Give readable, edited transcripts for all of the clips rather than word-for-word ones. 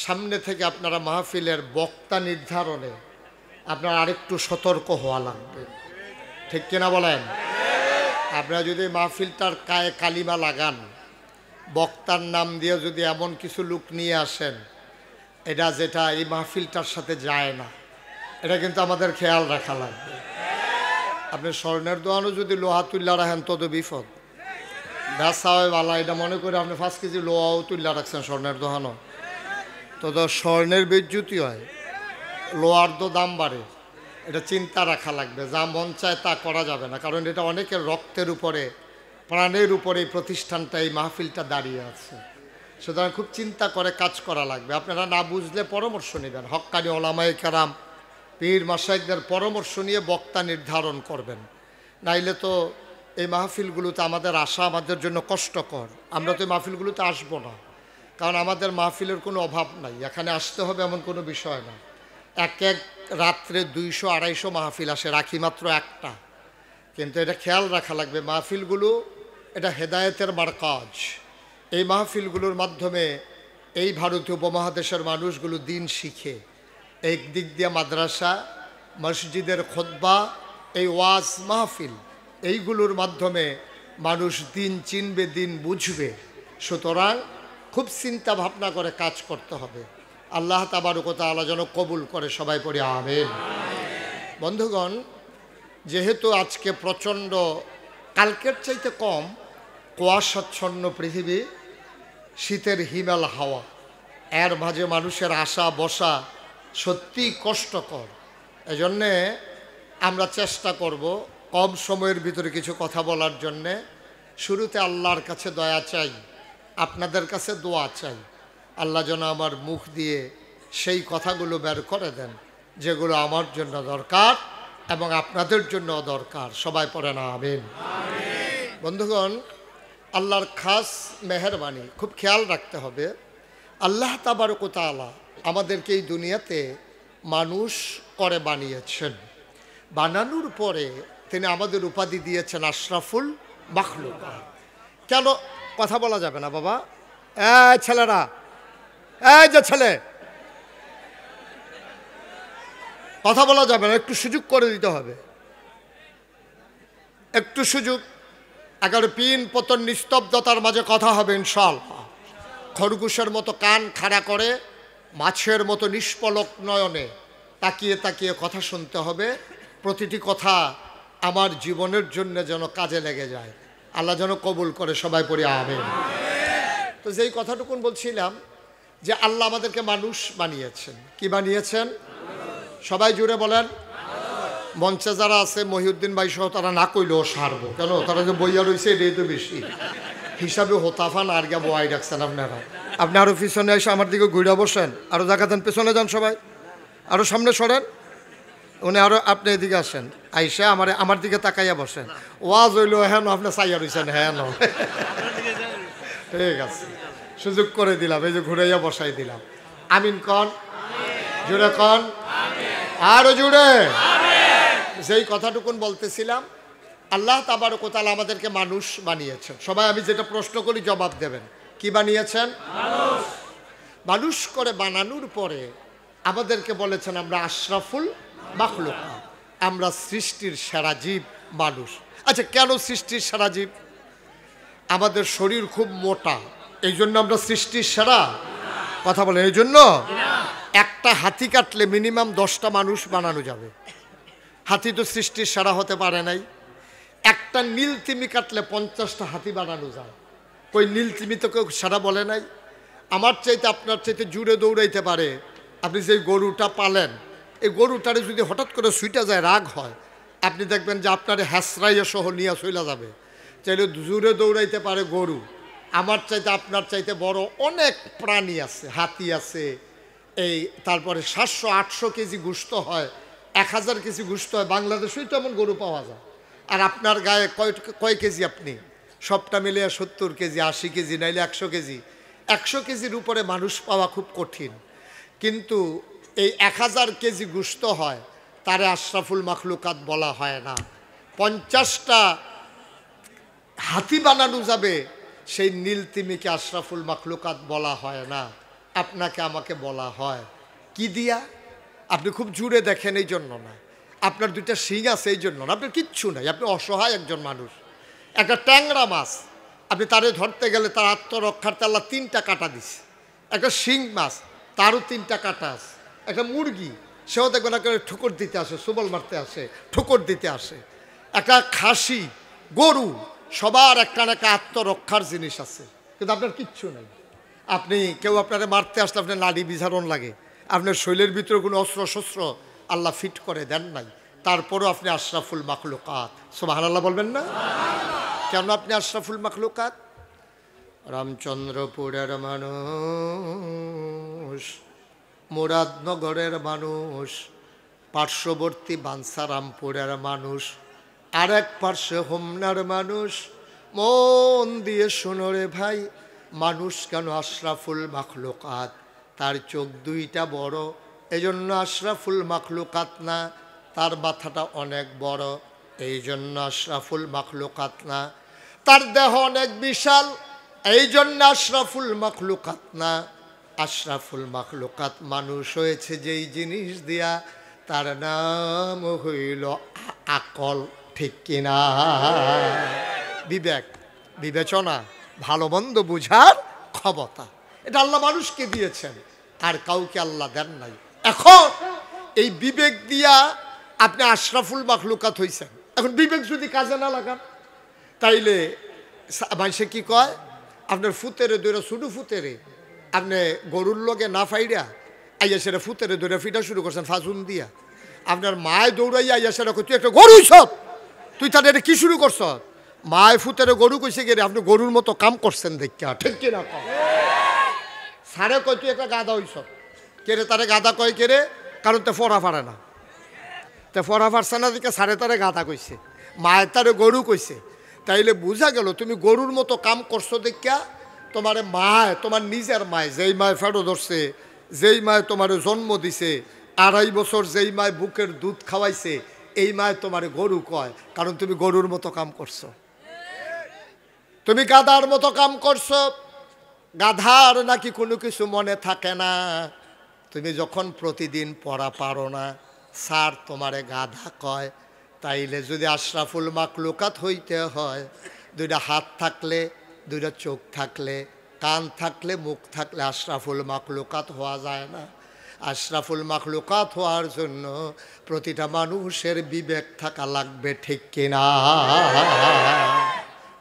সামনে থেকে আপনারা মাহফিলের বক্তা নির্ধারণে আপনারা আরেকটু সতর্ক হওয়া লাগবে, ঠিক কিনা বলেন? আপনারা যদি মাহফিলটার গায়ে কালিমা লাগান, বক্তার নাম দিয়ে যদি এমন কিছু লোক নিয়ে আসেন এটা যেটা এই মাহফিলটার সাথে যায় না, এটা কিন্তু আমাদের খেয়াল রাখা লাগবে। আপনি স্বর্ণের দোকানও যদি লোহা তুল্লা রাখেন তত বিপদ, ব্যবসা হয় বালা, এটা মনে করে আপনি 5 কেজি লোহাও তুল্লা রাখছেন স্বর্ণের দোকানও, তত স্বর্ণের বিদ্যুৎই হয়, লোহার তো দাম বাড়ে। এটা চিন্তা রাখা লাগবে, যা মন চায় তা করা যাবে না, কারণ এটা অনেকের রক্তের উপরে, প্রাণের উপরে এই প্রতিষ্ঠানটা, এই মাহফিলটা দাঁড়িয়ে আছে। সুতরাং খুব চিন্তা করে কাজ করা লাগবে। আপনারা না বুঝলে পরামর্শ নেবেন, হক্কানি ওলামায়ে কেরাম, পীর মাশায়েখদের পরামর্শ নিয়ে বক্তা নির্ধারণ করবেন। নাইলে তো এই মাহফিলগুলোতে আমাদের আসা আমাদের জন্য কষ্টকর। আমরা তো এই মাহফিলগুলোতে আসবো না, কারণ আমাদের মাহফিলের কোনো অভাব নাই, এখানে আসতে হবে এমন কোনো বিষয় না। এক রাত্রে 200-250 মাহফিল আসে, রাখি মাত্র একটা। কিন্তু এটা খেয়াল রাখা লাগবে, মাহফিলগুলো এটা হেদায়েতের মারকাজ। এই মাহফিলগুলোর মাধ্যমে এই ভারতীয় উপমহাদেশের মানুষগুলো দিন শিখে। একদিক দিয়ে মাদ্রাসা, মসজিদের খুতবা, এই ওয়াজ মাহফিল, এইগুলোর মাধ্যমে মানুষ দিন চিনবে, দিন বুঝবে। সুতরাং খুব চিন্তা ভাবনা করে কাজ করতে হবে। আল্লাহ তাবারক ওয়া তাআলা যেন কবুল করে, সবাই পড়ি আমিন। বন্ধুগণ, যেহেতু আজকে প্রচণ্ড, কালকের চাইতে কম কুয়াশাচ্ছন্ন পৃথিবী, শীতের হিমেল হাওয়া, এর মাঝে মানুষের আসা বসা সত্যিই কষ্টকর। এজন্যে আমরা চেষ্টা করব কম সময়ের ভিতরে কিছু কথা বলার জন্যে। শুরুতে আল্লাহর কাছে দয়া চাই, আপনাদের কাছে দোয়া চাই, আল্লাহ যেন আমার মুখ দিয়ে সেই কথাগুলো বের করে দেন যেগুলো আমার জন্য দরকার এবং আপনাদের জন্য দরকার। সবাই পড়ে না আমিন। বন্ধুগণ, আল্লাহর খাস মেহেরবানি খুব খেয়াল রাখতে হবে। আল্লাহ তাবারক ওয়া তাআলা আমাদেরকে এই দুনিয়াতে মানুষ করে বানিয়েছেন। বানানোর পরে তিনি আমাদের উপাধি দিয়েছেন আশরাফুল মাখলুকাত। কেন কথা বলা যাবে না বাবা? ছেলেরা, এই যে ছেলে, কথা বলা যাবে না, একটু সুযোগ করে দিতে হবে, একটু সুযোগ। একেবারে পিন পতন নিস্তব্ধতার মাঝে কথা হবে ইনশাআল্লাহ। খরগোশের মতো কান খাড়া করে, মাছের মতো নিষ্পলক নয়নে তাকিয়ে তাকিয়ে কথা শুনতে হবে। প্রতিটি কথা আমার জীবনের জন্য যেন কাজে লেগে যায়, আল্লাহ যেন কবুল করে, সবাই পড়ি আমিন। তো যেই কথাটুকুন বলছিলাম যে আল্লাহ আমাদেরকে মানুষ বানিয়েছেন। কি বানিয়েছেন? সবাই জুড়ে বলেন। মঞ্চে যারা আছে মহিউদ্দিন ভাই সহ তারা না কইলেও সারবো, কেন তারা যে বইয়া রয়েছে এটাই তো বেশি হিসাবে হোতাফান আর গা বয়াই রাখছেন আপনারা। আপনি আরও পিছনে এসে আমার দিকে ঘুরে বসেন, আরও জায়গা দেন, পেছনে যান সবাই, আরও সামনে সরেন, উনি আরও আপনি এদিকে আসেন, আইসা আমার দিকে তাকাইয়া বসেন। ওয়াজ হইল হ্যাঁ আপনি চাইয়া রয়েছেন, হ্যাঁ ঠিক আছে, সুযোগ করে দিলাম, এই যে ঘুরাইয়া বসাই দিলাম। আমিন কন, জুড়ে কন, আরো জুড়ে। যেই কথাটুকুন বলতেছিলাম, আল্লাহ তাবারক ওয়া তাআলা আমাদেরকে মানুষ বানিয়েছেন। সবাই আমি যেটা প্রশ্ন করি জবাব দেবেন। কি বানিয়েছেন? মানুষ করে বানানোর পরে আমাদেরকে বলেছেন আমরা আশরাফুল মাখলুকাত, আমরা সৃষ্টির সেরা জীব মানুষ। আচ্ছা, কেন সৃষ্টির সেরা জীব? আমাদের শরীর খুব মোটা, এই জন্য আমরা সৃষ্টির সেরা? কথা বলেন, এই জন্য? একটা হাতি কাটলে মিনিমাম 10টা মানুষ বানানো যাবে। হাতি তো সৃষ্টির সেরা হতে পারে নাই। একটা নীল তিমি কাটলে 50টা হাতি বানানো যায়। কই নীল তিমি তো কেউ সেরা বলে নাই। আমার চাইতে আপনার চাইতে জুড়ে দৌড়াইতে পারে। আপনি যে গরুটা পালেন, এই গরুটারে যদি হঠাৎ করে সুইটা যায়, রাগ হয়, আপনি দেখবেন যে আপনার হ্যাসরাইয়া সহ নিয়ে চলে যাবে। চাইলে জুড়ে দৌড়াইতে পারে গরু। আমার চাইতে আপনার চাইতে বড় অনেক প্রাণী আছে, হাতি আছে, এই তারপরে 700-800 কেজি গোশত হয়, 1000 কেজি গোশত হয়। বাংলাদেশেই তো এমন গরু পাওয়া যায়। আর আপনার গায়ে কয় কেজি? আপনি সবটা মিলিয়ে 70 কেজি, 80 কেজি, নাইলে 100 কেজি। 100 কেজির উপরে মানুষ পাওয়া খুব কঠিন। কিন্তু এই 1000 কেজি গোশত হয়, তারে আশরাফুল মাখলুকাত বলা হয় না। 50টা হাতি বানানো যাবে, সেই নীল তিমিকে আশরাফুল মাখলুকাত বলা হয় না। আপনাকে আমাকে বলা হয় কি দিয়া? আপনি খুব জুড়ে দেখেন এই জন্য না, আপনার দুইটা শিং আছে এই জন্য না, আপনার কিচ্ছু নাই, আপনি অসহায় একজন মানুষ। একটা ট্যাংরা মাছ আপনি তারে ধরতে গেলে তার আত্মরক্ষার্থে আল্লাহ 3টা কাঁটা দিছে। একটা শিং মাছ তারও 3টা কাঁটা আছে। একটা মুরগি সেও দেখবেন একটা ঠুকর দিতে আসে, সুবল মারতে আসে, ঠুকর দিতে আসে। একটা খাসি, গরু, সবার একটা না একটা আত্মরক্ষার জিনিস আছে, কিন্তু আপনার কিচ্ছু নেই। আপনি কেউ আপনারে মারতে আসলে আপনার নাড়ি বিঝারণ লাগে, আপনার শরীরের ভিতরে কোনো অস্ত্র শস্ত্র আল্লাহ ফিট করে দেন নাই, তারপরও আপনি আশরাফুল মাখলুকাত। সুবহানাল্লাহ বলবেন না? কেন আপনি আশরাফুল মাখলুকাত? রামচন্দ্রপুরের মানুষ, মুরাদনগরের মানুষ, পার্শ্ববর্তী বাঞ্ছারামপুরের মানুষ, আরেক পার্শ্বে হোমনার মানুষ, মন দিয়ে শোনো রে ভাই, মানুষ কেন আশরাফুল মাখলুকাত? তার চোখ দুইটা বড়, এই জন্য আশরাফুল মাখলুকাত না। তার মাথাটা অনেক বড়, এই জন্য আশরাফুল মাখলুকাত না। তার দেহ অনেক বিশাল, এই জন্য আশরাফুল মাখলুকাত না। আশরাফুল মাখলুকাত মানুষ হয়েছে যেই জিনিস দিয়া, তার নাম হইল আকল। ঠিক কিনা? বিবেক, বিবেচনা, ভালো মন্দ বুঝার ক্ষমতা, এটা আল্লাহ মানুষকে দিয়েছেন, আর কাউকে আল্লাহ দেন নাই। এখন এই বিবেক দিয়া আপনি আশরাফুল মাখলুকাত হইছেন। এখন বিবেক যদি কাজে না লাগান, তাইলে মানুষে কি কয়, আপনার ফুতেরে দৈরা শুধু ফুতেরে আপনি গরুর লগে না ফাইরা আইয়া সেটা ফুতেরে দৈরা ফিটা শুরু করছেন ফাজুন দিয়া। আপনার মায় দৌড়াইয়া আইয়া সেটা তুই একটা গরু সব, তুই তাদের এটা কি শুরু করছ? মায় ফুতেরে গরু কইছে গেলে আপনি গরুর মতো কাম করছেন দেখা। ঠিক কিনা? সারে কয় তুই একটা গাধা হইছ। কেরে তারে গাধা কয় কেরে? কারণ তে ফরা ফারে না, তে ফরা ফারছে না দিকে সারে তারে গাধা কইছে, মায়ের তারে গরু কইছে। তাইলে বোঝা গেল তুমি গরুর মতো কাম করছো দেখা তোমার মায়, তোমার নিজের মায়, যেই মায় ফেরো ধরছে, যেই মায় তোমার জন্ম দিছে, 2.5 বছর যেই মায় বুকের দুধ খাওয়াইছে, এই মায় তোমার গরু কয়, কারণ তুমি গরুর মতো কাম করছো, তুমি গাধার মতো কাম করছো। গাধার নাকি কোনো কিছু মনে থাকে না। তুমি যখন প্রতিদিন পড়া পারো না, স্যার তোমারে গাধা কয়। তাইলে যদি আশরাফুল মাখলুকাত হইতে হয়, 2টা হাত থাকলে, 2টা চোখ থাকলে, কান থাকলে, মুখ থাকলে আশরাফুল মাখলুকাত হওয়া যায় না। আশরাফুল মাখলুকাত হওয়ার জন্য প্রতিটা মানুষের বিবেক থাকা লাগবে। ঠিক কিনা?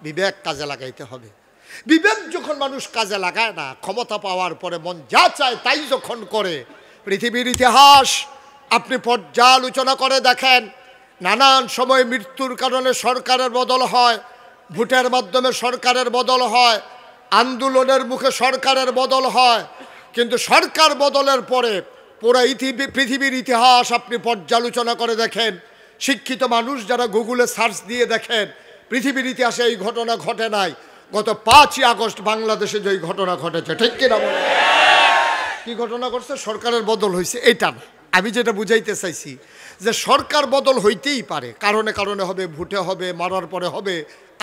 বিবেক কাজে লাগাইতে হবে। বিবেক যখন মানুষ কাজে লাগায় না, ক্ষমতা পাওয়ার পরে মন যা চায় তাই যখন করে, পৃথিবীর ইতিহাস আপনি পর্যালোচনা করে দেখেন, নানান সময় মৃত্যুর কারণে সরকারের বদল হয়, ভোটের মাধ্যমে সরকারের বদল হয়, আন্দোলনের মুখে সরকারের বদল হয়, কিন্তু সরকার বদলের পরে পুরো পৃথিবীর ইতিহাস আপনি পর্যালোচনা করে দেখেন, শিক্ষিত মানুষ যারা গুগলে সার্চ দিয়ে দেখেন, পৃথিবীর ইতিহাসে এই ঘটনা ঘটে নাই। গত 5ই আগস্ট বাংলাদেশে যে ঘটনা ঘটেছে, ঠিক কিনা? কি ঘটনা ঘটছে? সরকারের বদল হয়েছে, এটা না। আমি যেটা বুঝাইতে চাইছি যে সরকার বদল হইতেই পারে, কারণে কারণে হবে, ভোটে হবে, মারার পরে হবে,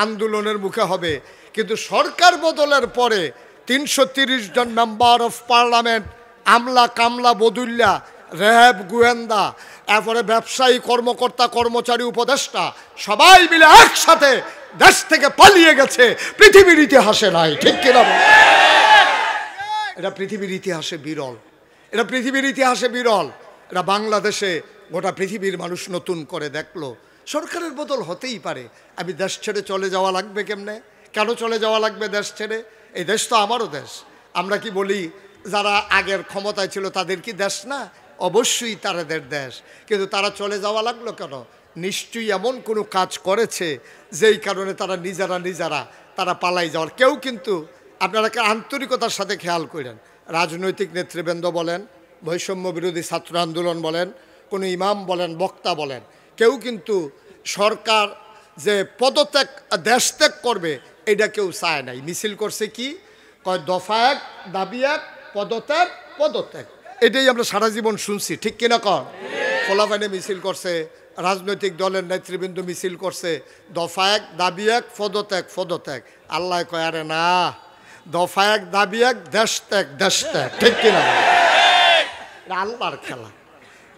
আন্দোলনের মুখে হবে, কিন্তু সরকার বদলের পরে 330 জন মেম্বার অফ পার্লামেন্ট, আমলা কামলা বদুল্লা, র্যাব গোয়েন্দা, এরপরে ব্যবসায়ী কর্মকর্তা কর্মচারী উপদেষ্টা সবাই মিলে একসাথে দেশ থেকে পালিয়ে গেছে, পৃথিবীর ইতিহাসে নাই। ঠিক কিনা? এটা পৃথিবীর ইতিহাসে বিরল, এটা পৃথিবীর ইতিহাসে বিরল। এটা বাংলাদেশে গোটা পৃথিবীর মানুষ নতুন করে দেখলো সরকারের বদল হতেই পারে। আমি দেশ ছেড়ে চলে যাওয়া লাগবে কেমনে? কেন চলে যাওয়া লাগবে দেশ ছেড়ে? এই দেশ তো আমারও দেশ। আমরা কি বলি যারা আগের ক্ষমতায় ছিল তাদের কি দেশ না? অবশ্যই তাদের দেশ, কিন্তু তারা চলে যাওয়া লাগলো কেন? নিশ্চয়ই এমন কোনো কাজ করেছে যেই কারণে তারা নিজেরা তারা পালাই যাওয়ার। কেউ কিন্তু আপনারা আন্তরিকতার সাথে খেয়াল করেন, রাজনৈতিক নেতৃবৃন্দ বলেন, বৈষম্য বিরোধী ছাত্র আন্দোলন বলেন, কোনো ইমাম বলেন, বক্তা বলেন, কেউ কিন্তু সরকার যে পদত্যাগ দেশ ত্যাগ করবে এটা কেউ চায় নাই। মিছিল করছে কি কয়, দফা 1 দাবি 1 পদত্যাগ পদত্যাগ, এটাই আমরা সারা জীবন শুনছি। ঠিক কিনা কর? ফলাফাইনে মিছিল করছে, রাজনৈতিক দলের নেতৃবৃন্দ মিছিল করছে, দফা 1 দাবি 1 পদত্যাগ পদত্যাগ। আল্লাহ কয় আরে না, দফা এক দাবি এক, দেশ ত্যাগ দেশ ত্যাগ, ঠিক কিনা? এটা আল্লাহর খেলা।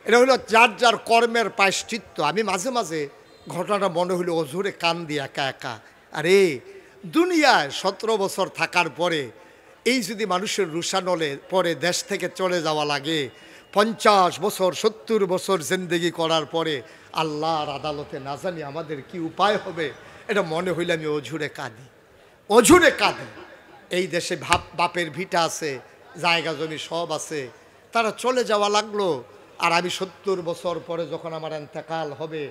এটা হলো যার যার কর্মের প্রায়শ্চিত্ত। আমি মাঝে মাঝে ঘটনাটা মনে হলো অঝুরে কান দিয়ে একা একা, আরে দুনিয়ায় 17 বছর থাকার পরে এই যদি মানুষের রুশানলে পরে দেশ থেকে চলে যাওয়া লাগে, 50 বছর 70 বছর জিন্দেগি করার পরে আল্লাহর আদালতে না জানি আমাদের কি উপায় হবে। এটা মনে হইলে আমি অঝুরে কাঁদি, অঝুরে কাঁদি। এই দেশে বাপের ভিটা আছে, জায়গা জমি সব আছে, তারা চলে যাওয়া লাগলো। আর আমি 70 বছর পরে যখন আমার ইন্তেকাল হবে,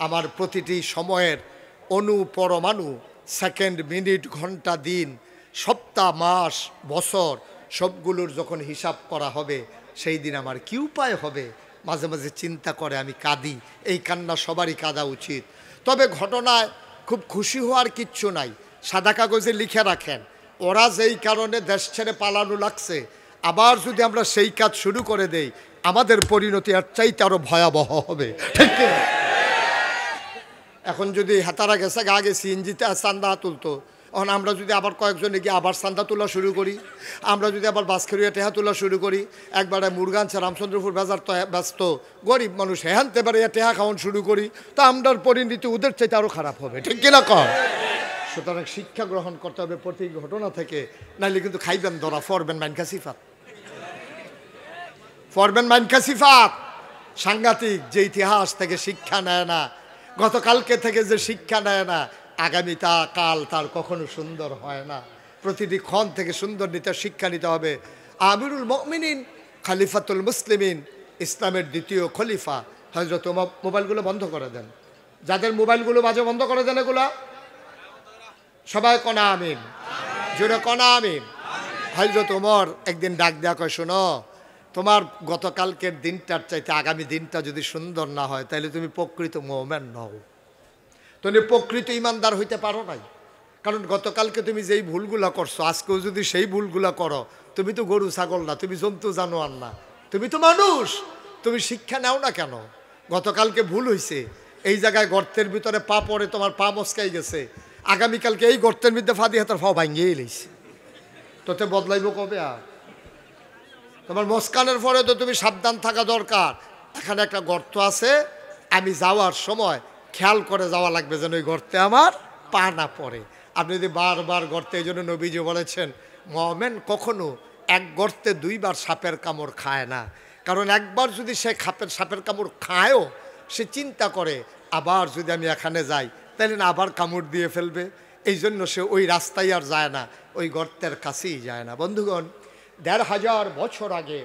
আমার প্রতিটি সময়ের অণু পরমাণু, সেকেন্ড, মিনিট, ঘন্টা, দিন, সপ্তাহ, মাস, বছর সবগুলোর যখন হিসাব করা হবে, সেই দিন আমার কি উপায় হবে। মাঝে মাঝে চিন্তা করে আমি কাঁদি। এই কান্না সবারই কাঁদা উচিত। তবে ঘটনায় খুব খুশি হওয়ার কিচ্ছু নাই। সাদা কাগজে লিখে রাখেন, ওরা যেই কারণে দেশ ছেড়ে পালানো লাগছে, আবার যদি আমরা সেই কাজ শুরু করে দেই, আমাদের পরিণতি আর চাইতে আরো ভয়াবহ হবে, ঠিক কি? এখন যদি হাতারা গেছে আগে সিএনজিতে চান্দা তুলতো, এখন আমরা যদি আবার কয়েকজনে গিয়ে আবার চান্দা তোলা শুরু করি, আমরা যদি আবার বাসখেরিয়া টেহা তোলা শুরু করি, একবারে মুরগানছে রামচন্দ্রপুর বাজার তো ব্যস্ত, গরিব মানুষ হেহানতে পারে টেহা খাওয়ান শুরু করি, তো আমরার পরিণতি ওদের চাইতে আরও খারাপ হবে, ঠিক কিনা কর? সুতরাং শিক্ষা গ্রহণ করতে হবে প্রতি ঘটনা থেকে, নাইলে কিন্তু খাইবেন ধরা, ফরবেন মাইনকা সিফাত, ফরবেন মাইনকা সিফাত। সাংঘাতিক। যে ইতিহাস থেকে শিক্ষা নেয় না, গতকালকে থেকে যে শিক্ষা নেয় না, আগামীটা কাল তার কখনো সুন্দর হয় না। প্রতিটি ক্ষণ থেকে সুন্দর নিতে শিক্ষা নিতে হবে। আমিরুল মুমিনিন খলিফাতুল মুসলিমিন, ইসলামের দ্বিতীয় খলিফা হযরত ওমর। মোবাইলগুলো বন্ধ করে দেন, যাদের মোবাইলগুলো মাঝে বন্ধ করে দেন, এগুলা সবাই কনা আমিন, জোরে কনা আমিন। হযরত ওমর একদিন ডাক দেয়া কয়, শোনো, তোমার গতকালকের দিনটার চাইতে আগামী দিনটা যদি সুন্দর না হয়, তাহলে তুমি প্রকৃত মুমিন নও, তুমি প্রকৃত ইমানদার হইতে পারো নাই। কারণ গতকালকে তুমি যেই ভুলগুলা করছো, আজকেও যদি সেই ভুলগুলা করো, তুমি তো গরু ছাগল না, তুমি জন্তু জানোয়ার না, তুমি তো মানুষ। তুমি শিক্ষা নাও না কেন? গতকালকে ভুল হয়েছে, এই জায়গায় গর্তের ভিতরে পা পড়ে তোমার পা মস্কাই গেছে, আগামীকালকে এই গর্তের মধ্যে ফা দিয়ে তার পা ভাঙিয়ে এলেছে, তোতে বদলাইব কবে? আর তোমার মস্কানের পরে তো তুমি সাবধান থাকা দরকার। এখানে একটা গর্ত আছে, আমি যাওয়ার সময় খেয়াল করে যাওয়া লাগবে যেন ওই গর্তে আমার পা না পড়ে। আপনি যদি বারবার গর্তে, এই জন্য নবীজি বলেছেন মুমিন কখনো এক গর্তে 2 বার সাপের কামড় খায় না। কারণ একবার যদি সে সাপের কামড় খায়ও, সে চিন্তা করে আবার যদি আমি এখানে যাই তাহলে না আবার কামড় দিয়ে ফেলবে, এই জন্য সে ওই রাস্তায় আর যায় না, ওই গর্তের কাছেই যায় না। বন্ধুগণ, 1500 বছর আগে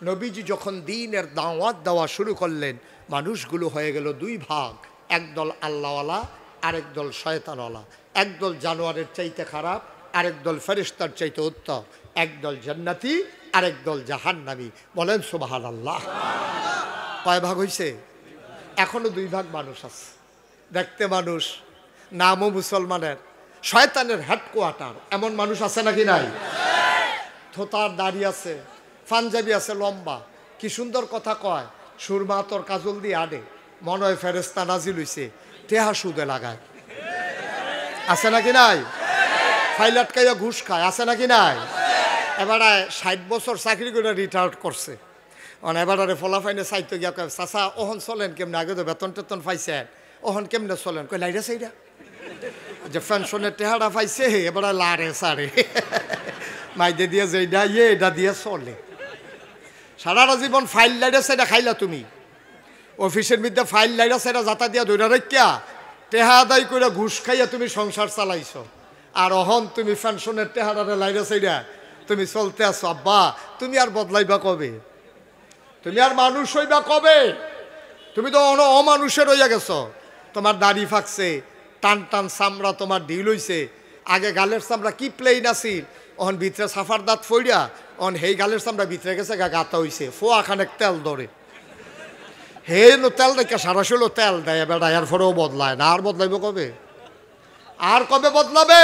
নবীজি যখন দ্বীনের দাওয়াত দেওয়া শুরু করলেন, মানুষগুলো হয়ে গেল 2 ভাগ, একদল আল্লাহওয়ালা, আরেক দল শয়তানওয়ালা, একদল জানোয়ারের চাইতে খারাপ, আরেক দল ফেরেশতার চাইতে উত্তম, একদল জান্নাতি, আরেক দল জাহান্নামী। বলেন সুবহানাল্লাহ। কয় ভাগ হইছে? এখনো 2 ভাগ মানুষ আছে। দেখতে মানুষ, নামও মুসলমানের, শয়তানের হেডকোয়ার্টার, এমন মানুষ আছে নাকি নাই? থোতার দাড়ি আছে, পাঞ্জাবি আছে লম্বা, কি সুন্দর কথা কয়, সুরমা তোর কাজল দিয়ে আডে, মনে হয় ফেরেশতা নাজিল হইছে, টেহা সুদে লাগায়, আছে নাকি নাই? ফাইল আটকাইয়া ঘুষ খায়, আছে নাকি নাই? এবারে 60 বছর চাকরি করে রিটায়ার্ড করছে, এবারে ফলাফাইনে চাইতে গিয়া কয়, চাচা ওহন চলেন কেমনে, আগে তো বেতন টেতন পাইছেন, ওহন কেমনে চলেন? কয় লাইরা চাইরা, যে পেনশনের টেহারা পাইছে এবারে লারে সারে মাইদে দিয়ে যেটা এটা দিয়ে চলে। সারাটা জীবন ফাইল লাইরা সেটা খাইলা তুমি, অফিসের মধ্যে ফাইল লাইরা সেটা যাতা দিয়া ধৈরা রেখা টেহা আদায় করে ঘুষ খাইয়া তুমি সংসার চালাইছ, আর অহন তুমি পেনশনের টেহারারে লাইরা সেইরা তুমি চলতে আসো। আব্বা, তুমি আর বদলাইবা কবে? তুমি আর মানুষ হইবা কবে? তুমি তো অমানুষের হইয়া গেছ। তোমার দাড়ি ফাঁকছে, টান টান চামড়া তোমার ঢিল হইছে। আগে গালের চামড়া কি প্লেন আছিল, অহন ভিতরে সাফার দাঁত ফইরা, অহন হেই গালের চামড়া ভিতরে গেছে, গাতা হইছে, ফোয়া খানেক তেল ধরে, হে তেল দেখে সারাশিল তেল দেয়, বেড়া এর পরেও বদলায় না। আর বদলাইব কবে? আর কবে বদলাবে?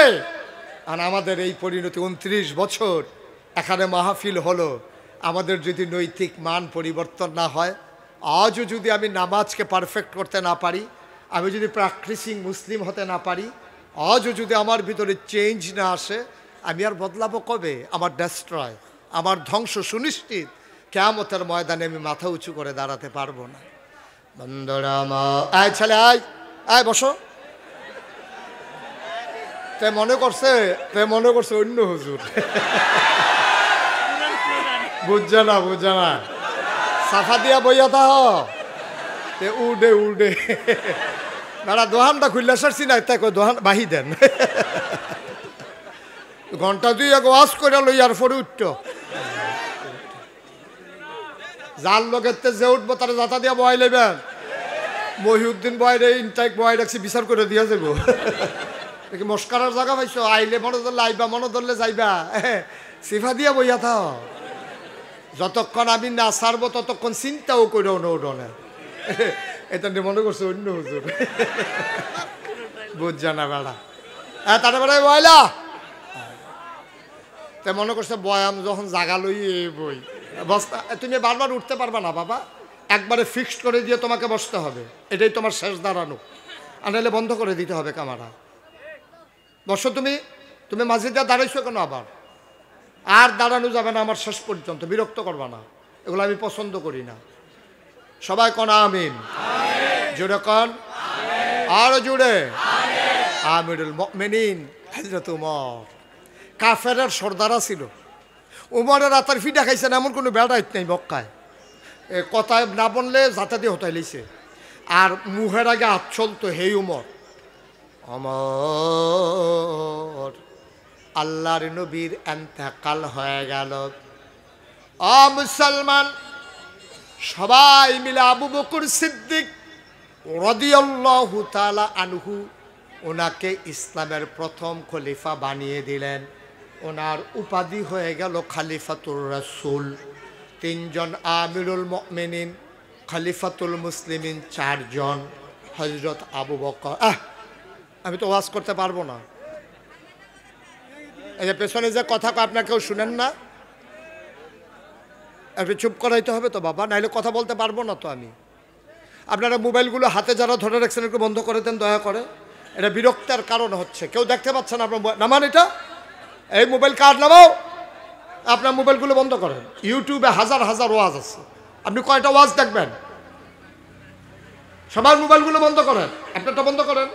আর আমাদের এই পরিণতি 29 বছর এখানে মাহফিল হলো, আমাদের যদি নৈতিক মান পরিবর্তন না হয়, আজও যদি আমি নামাজকে পারফেক্ট করতে না পারি, আমি যদি প্র্যাকটিসিং মুসলিম হতে না পারি, আজও যদি আমার ভিতরে চেঞ্জ না আসে, আমি আর বদলাবো কবে? আমার ডেস্ট্রয়, আমার ধ্বংস সুনিশ্চিত। কিয়ামতের ময়দানে আমি মাথা উঁচু করে দাঁড়াতে পারবো না। বন্ধুরা আমার, আয় ছেলে আয়, আয় বসো। তে মনে করছে অন্য হুজুর। বুঝছে না সাফা দিয়া বইয়া থাহ, উডে বেড়া দোহানটা খুললে সারছি না, তাই দোহান বাহি দেন। ঘন্টা দুই এক ওয়াজ করে লইয়ার পরে উঠত, যার লোকের যে উঠবো তারা যাতা দিয়া বয় লইবেন। মহিউদ্দিন বয়রে ইনটাইক বয় রাখছি, বিচার করে দিয়া যাবো। দেখি মস্কারার জায়গা পাইছো, আইলে মনে ধরলে আইবা, মনে ধরলে যাইবা, সিফা দিয়া বইয়া থাও। যতক্ষণ আমি না ছাড়বো ততক্ষণ চিন্তাও করেও না উঠোনে। এটা মনে করছে অন্য হুজুর। বুঝছে না বেড়া, হ্যাঁ তার বেড়ায় বয়লা। তে মনে করছে বয়াম যখন জাগা লই বই বস্তা, তুমি বারবার উঠতে পারবা না বাবা, একবারে ফিক্সড করে দিয়ে তোমাকে বসতে হবে, এটাই তোমার শেষ দাঁড়ানো। আর নাহলে বন্ধ করে দিতে হবে কামারা। বসো তুমি মাঝে দিয়ে দাঁড়াইছো কেন? আবার আর দাঁড়ানো যাবে না আমার শেষ পর্যন্ত, বিরক্ত করবা না, এগুলো আমি পছন্দ করি না। সবাই কন আমিন, জোরে কন, আরো জোরে। আমিরুল মুমিনিন হযরত উমর কাফেরের সর্দারা ছিল। উমরের রাতার ফিডা খাইছেন এমন কোনো বেড়াইত নেই মক্কায়, কথায় না বললে যাতে দিয়ে হতাই লইছে। আর মুখের আগে হাত চলতো, হে উমর, অমর আল্লাহর নবীর এন্তেকাল হয়ে গেল। মুসলমান সবাই মিলে আবু বকর সিদ্দিক রাদিয়াল্লাহু তাআলা আনহু ওনাকে ইসলামের প্রথম খলিফা বানিয়ে দিলেন। ওনার উপাধি হয়ে গেল খলিফাতুর রাসূল। তিনজন আমিরুল মুমিনিন, খলিফাতুল মুসলিমিন চারজন, হযরত আবু বকর। আমি তো ওয়াজ করতে পারবো না, এই যে পেছনে যে কথা আপনার কেউ শুনেন না, একটু চুপ করাইতে হবে তো বাবা, নাইলে কথা বলতে পারবো না তো আমি। আপনারা মোবাইলগুলো হাতে যারা ধরে রাখছেন একটু বন্ধ করে দেন দয়া করে, এটা বিরক্তের কারণ হচ্ছে। কেউ দেখতে পাচ্ছেন আপনার, নামান এটা, এই মোবাইল কার্ড নামাও, আপনার মোবাইলগুলো বন্ধ করেন। ইউটিউবে হাজার হাজার ওয়াজ আছে, আপনি কয়টা ওয়াজ দেখবেন? সবার মোবাইলগুলো বন্ধ করেন, আপনারটা বন্ধ করেন।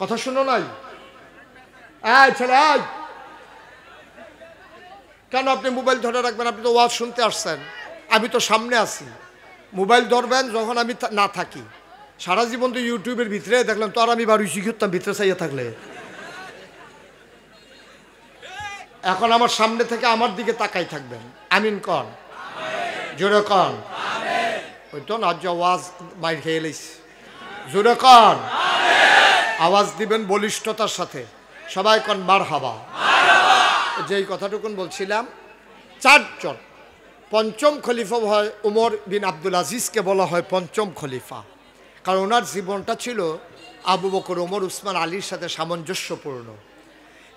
কথা শুনো নাই? ছেলে কেন আপনি মোবাইল ধরে রাখবেন? আপনি তো ওয়াজ শুনতে আসছেন, আমি তো সামনে আছি। মোবাইল ধরবেন যখন আমি না থাকি। সারা জীবন তো ইউটিউবের ভিতরে দেখলাম, তো আর আমি বাড়ি শিখতাম ভিতরে চাইয়া থাকলে। এখন আমার সামনে থেকে আমার দিকে তাকাই থাকবেন। আমিন কন, জোরে কন। ওই তো না ওয়াজ মাইর খেয়ে লইছি, জোরে কন। আওয়াজ দিবেন বলিষ্ঠতার সাথে, সবাই কন মারহাবা। যেই কথাটুকুন বলছিলাম, চারজন। পঞ্চম খলিফা হয় উমর বিন আব্দুল আজিজকে বলা হয় পঞ্চম খলিফা, কারণ ওনার জীবনটা ছিল আবু বকর, ওমর, উসমান, আলীর সাথে সামঞ্জস্যপূর্ণ।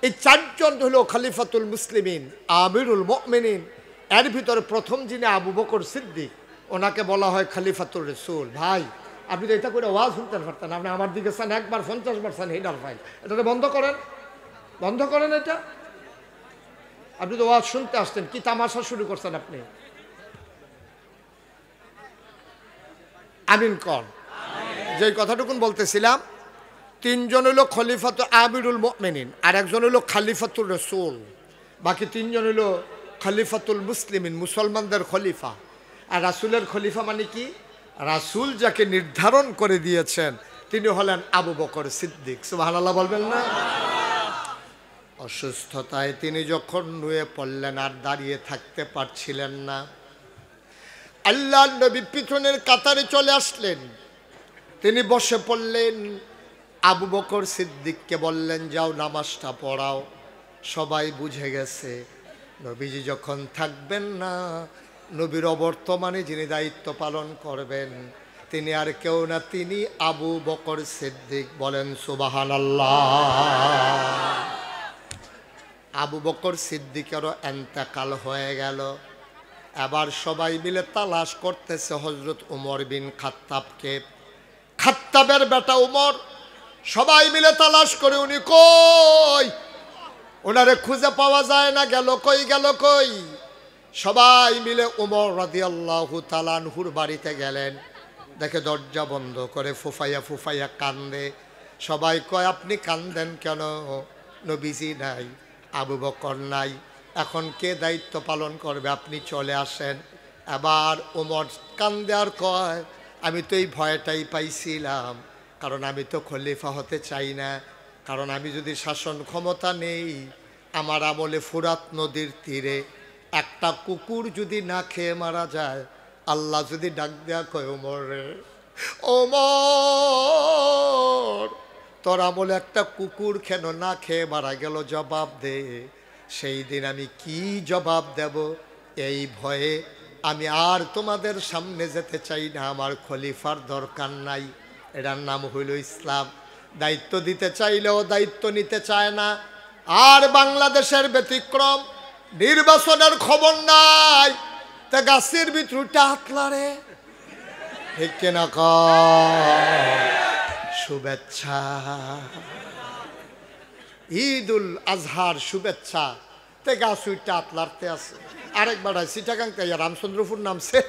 এই চারজন হলো খলিফাতুল মুসলিমিন, আমিরুল মুমিনিন। এর ভিতরে প্রথম যিনি আবু বকর সিদ্দিক, ওনাকে বলা হয় খলিফাতুর রাসূল। ভাই আপনি তো এটা করে আওয়াজ শুনতে পারতেন, আপনি আমার দিকে চান একবার 50 বার চান, হেডার ফাইল, এটা বন্ধ করেন, বন্ধ করেন এটা। আপনি তো আওয়াজ শুনতে আসতেন, কি তামাশা শুরু করছেন আপনি? আমিন কন। যে কথাটুকুন বলতেছিলাম, তিনজন হইল খলিফাত আমিরুল মুমিনিন, আর একজন হইল খলিফাতুর রাসূল, বাকি তিনজন হইল খলিফাতুল মুসলিমিন, মুসলমানদের খলিফা। আর রাসূলের খলিফা মানে কি? রাসূল যাকে নির্ধারণ করে দিয়েছেন তিনি হলেন আবু বকর সিদ্দিক। সুবহানাল্লাহ বলবেন না? অসুস্থতায় তিনি যখন নুয়ে পড়লেন, আর দাঁড়িয়ে থাকতে পারছিলেন না, আল্লাহর নবী পিছনের কাতারে চলে আসলেন, তিনি বসে পড়লেন। আবু বকর সিদ্দিককে বললেন, যাও নামাজটা পড়াও। সবাই বুঝে গেছে নবীজি যখন থাকবেন না, নবীর অবর্তমানে যিনি দায়িত্ব পালন করবেন তিনি আর কেউ না, তিনি আবু বকর সিদ্দিক। বলেন সুবহানাল্লাহ। আবু বকর সিদ্দিকেরও এন্তেকাল হয়ে গেল। এবার সবাই মিলে তালাশ করতেছে হযরত উমর বিন খাত্তাবকে। খাত্তাবের বেটা উমর, সবাই মিলে তালাশ করে, উনি কই? ওনারে খুঁজে পাওয়া যায় না, গেল কই গেল কই। সবাই মিলে ওমর রাদিয়াল্লাহু তাআলা আনহুর বাড়িতে গেলেন, দেখে দরজা বন্ধ করে ফুফাইয়া ফুফাইয়া কান্দে। সবাই কয় আপনি কান্দেন কেন? নবীজি নাই, আবু বকর নাই, এখন কে দায়িত্ব পালন করবে? আপনি চলে আসেন। আবার ওমর কান্দে আর কয় আমি তো এই ভয়টাই পাইছিলাম, কারণ আমি তো খলিফা হতে চাই না, কারণ আমি যদি শাসন ক্ষমতা নেই, আমার আমলে ফুরাত নদীর তীরে একটা কুকুর যদি না খেয়ে মারা যায়, আল্লাহ যদি ডাক দেয়া কয় ওমর রে, ওমর তোর আমলে একটা কুকুর কেন না খেয়ে মারা গেল, জবাব দে। সেই দিন আমি কি জবাব দেব? এই ভয়ে আমি আর তোমাদের সামনে যেতে চাই না, আমার খলিফার দরকার নাই। এটার নাম হইল ইসলাম। দায়িত্ব দিতে চাইলেও দায়িত্ব নিতে চায় না। আর বাংলাদেশের ব্যতিক্রম, নির্বাচনের খবর নাই, তা গাছের ভিতর টাতলারে ঠিক কিনা শুভেচ্ছা, ঈদুল আজহার শুভেচ্ছা, তে গাছ উইটা আতলারতে আছে। আরেকবার সিটাগাংতে রামচন্দ্রপুর নামছে,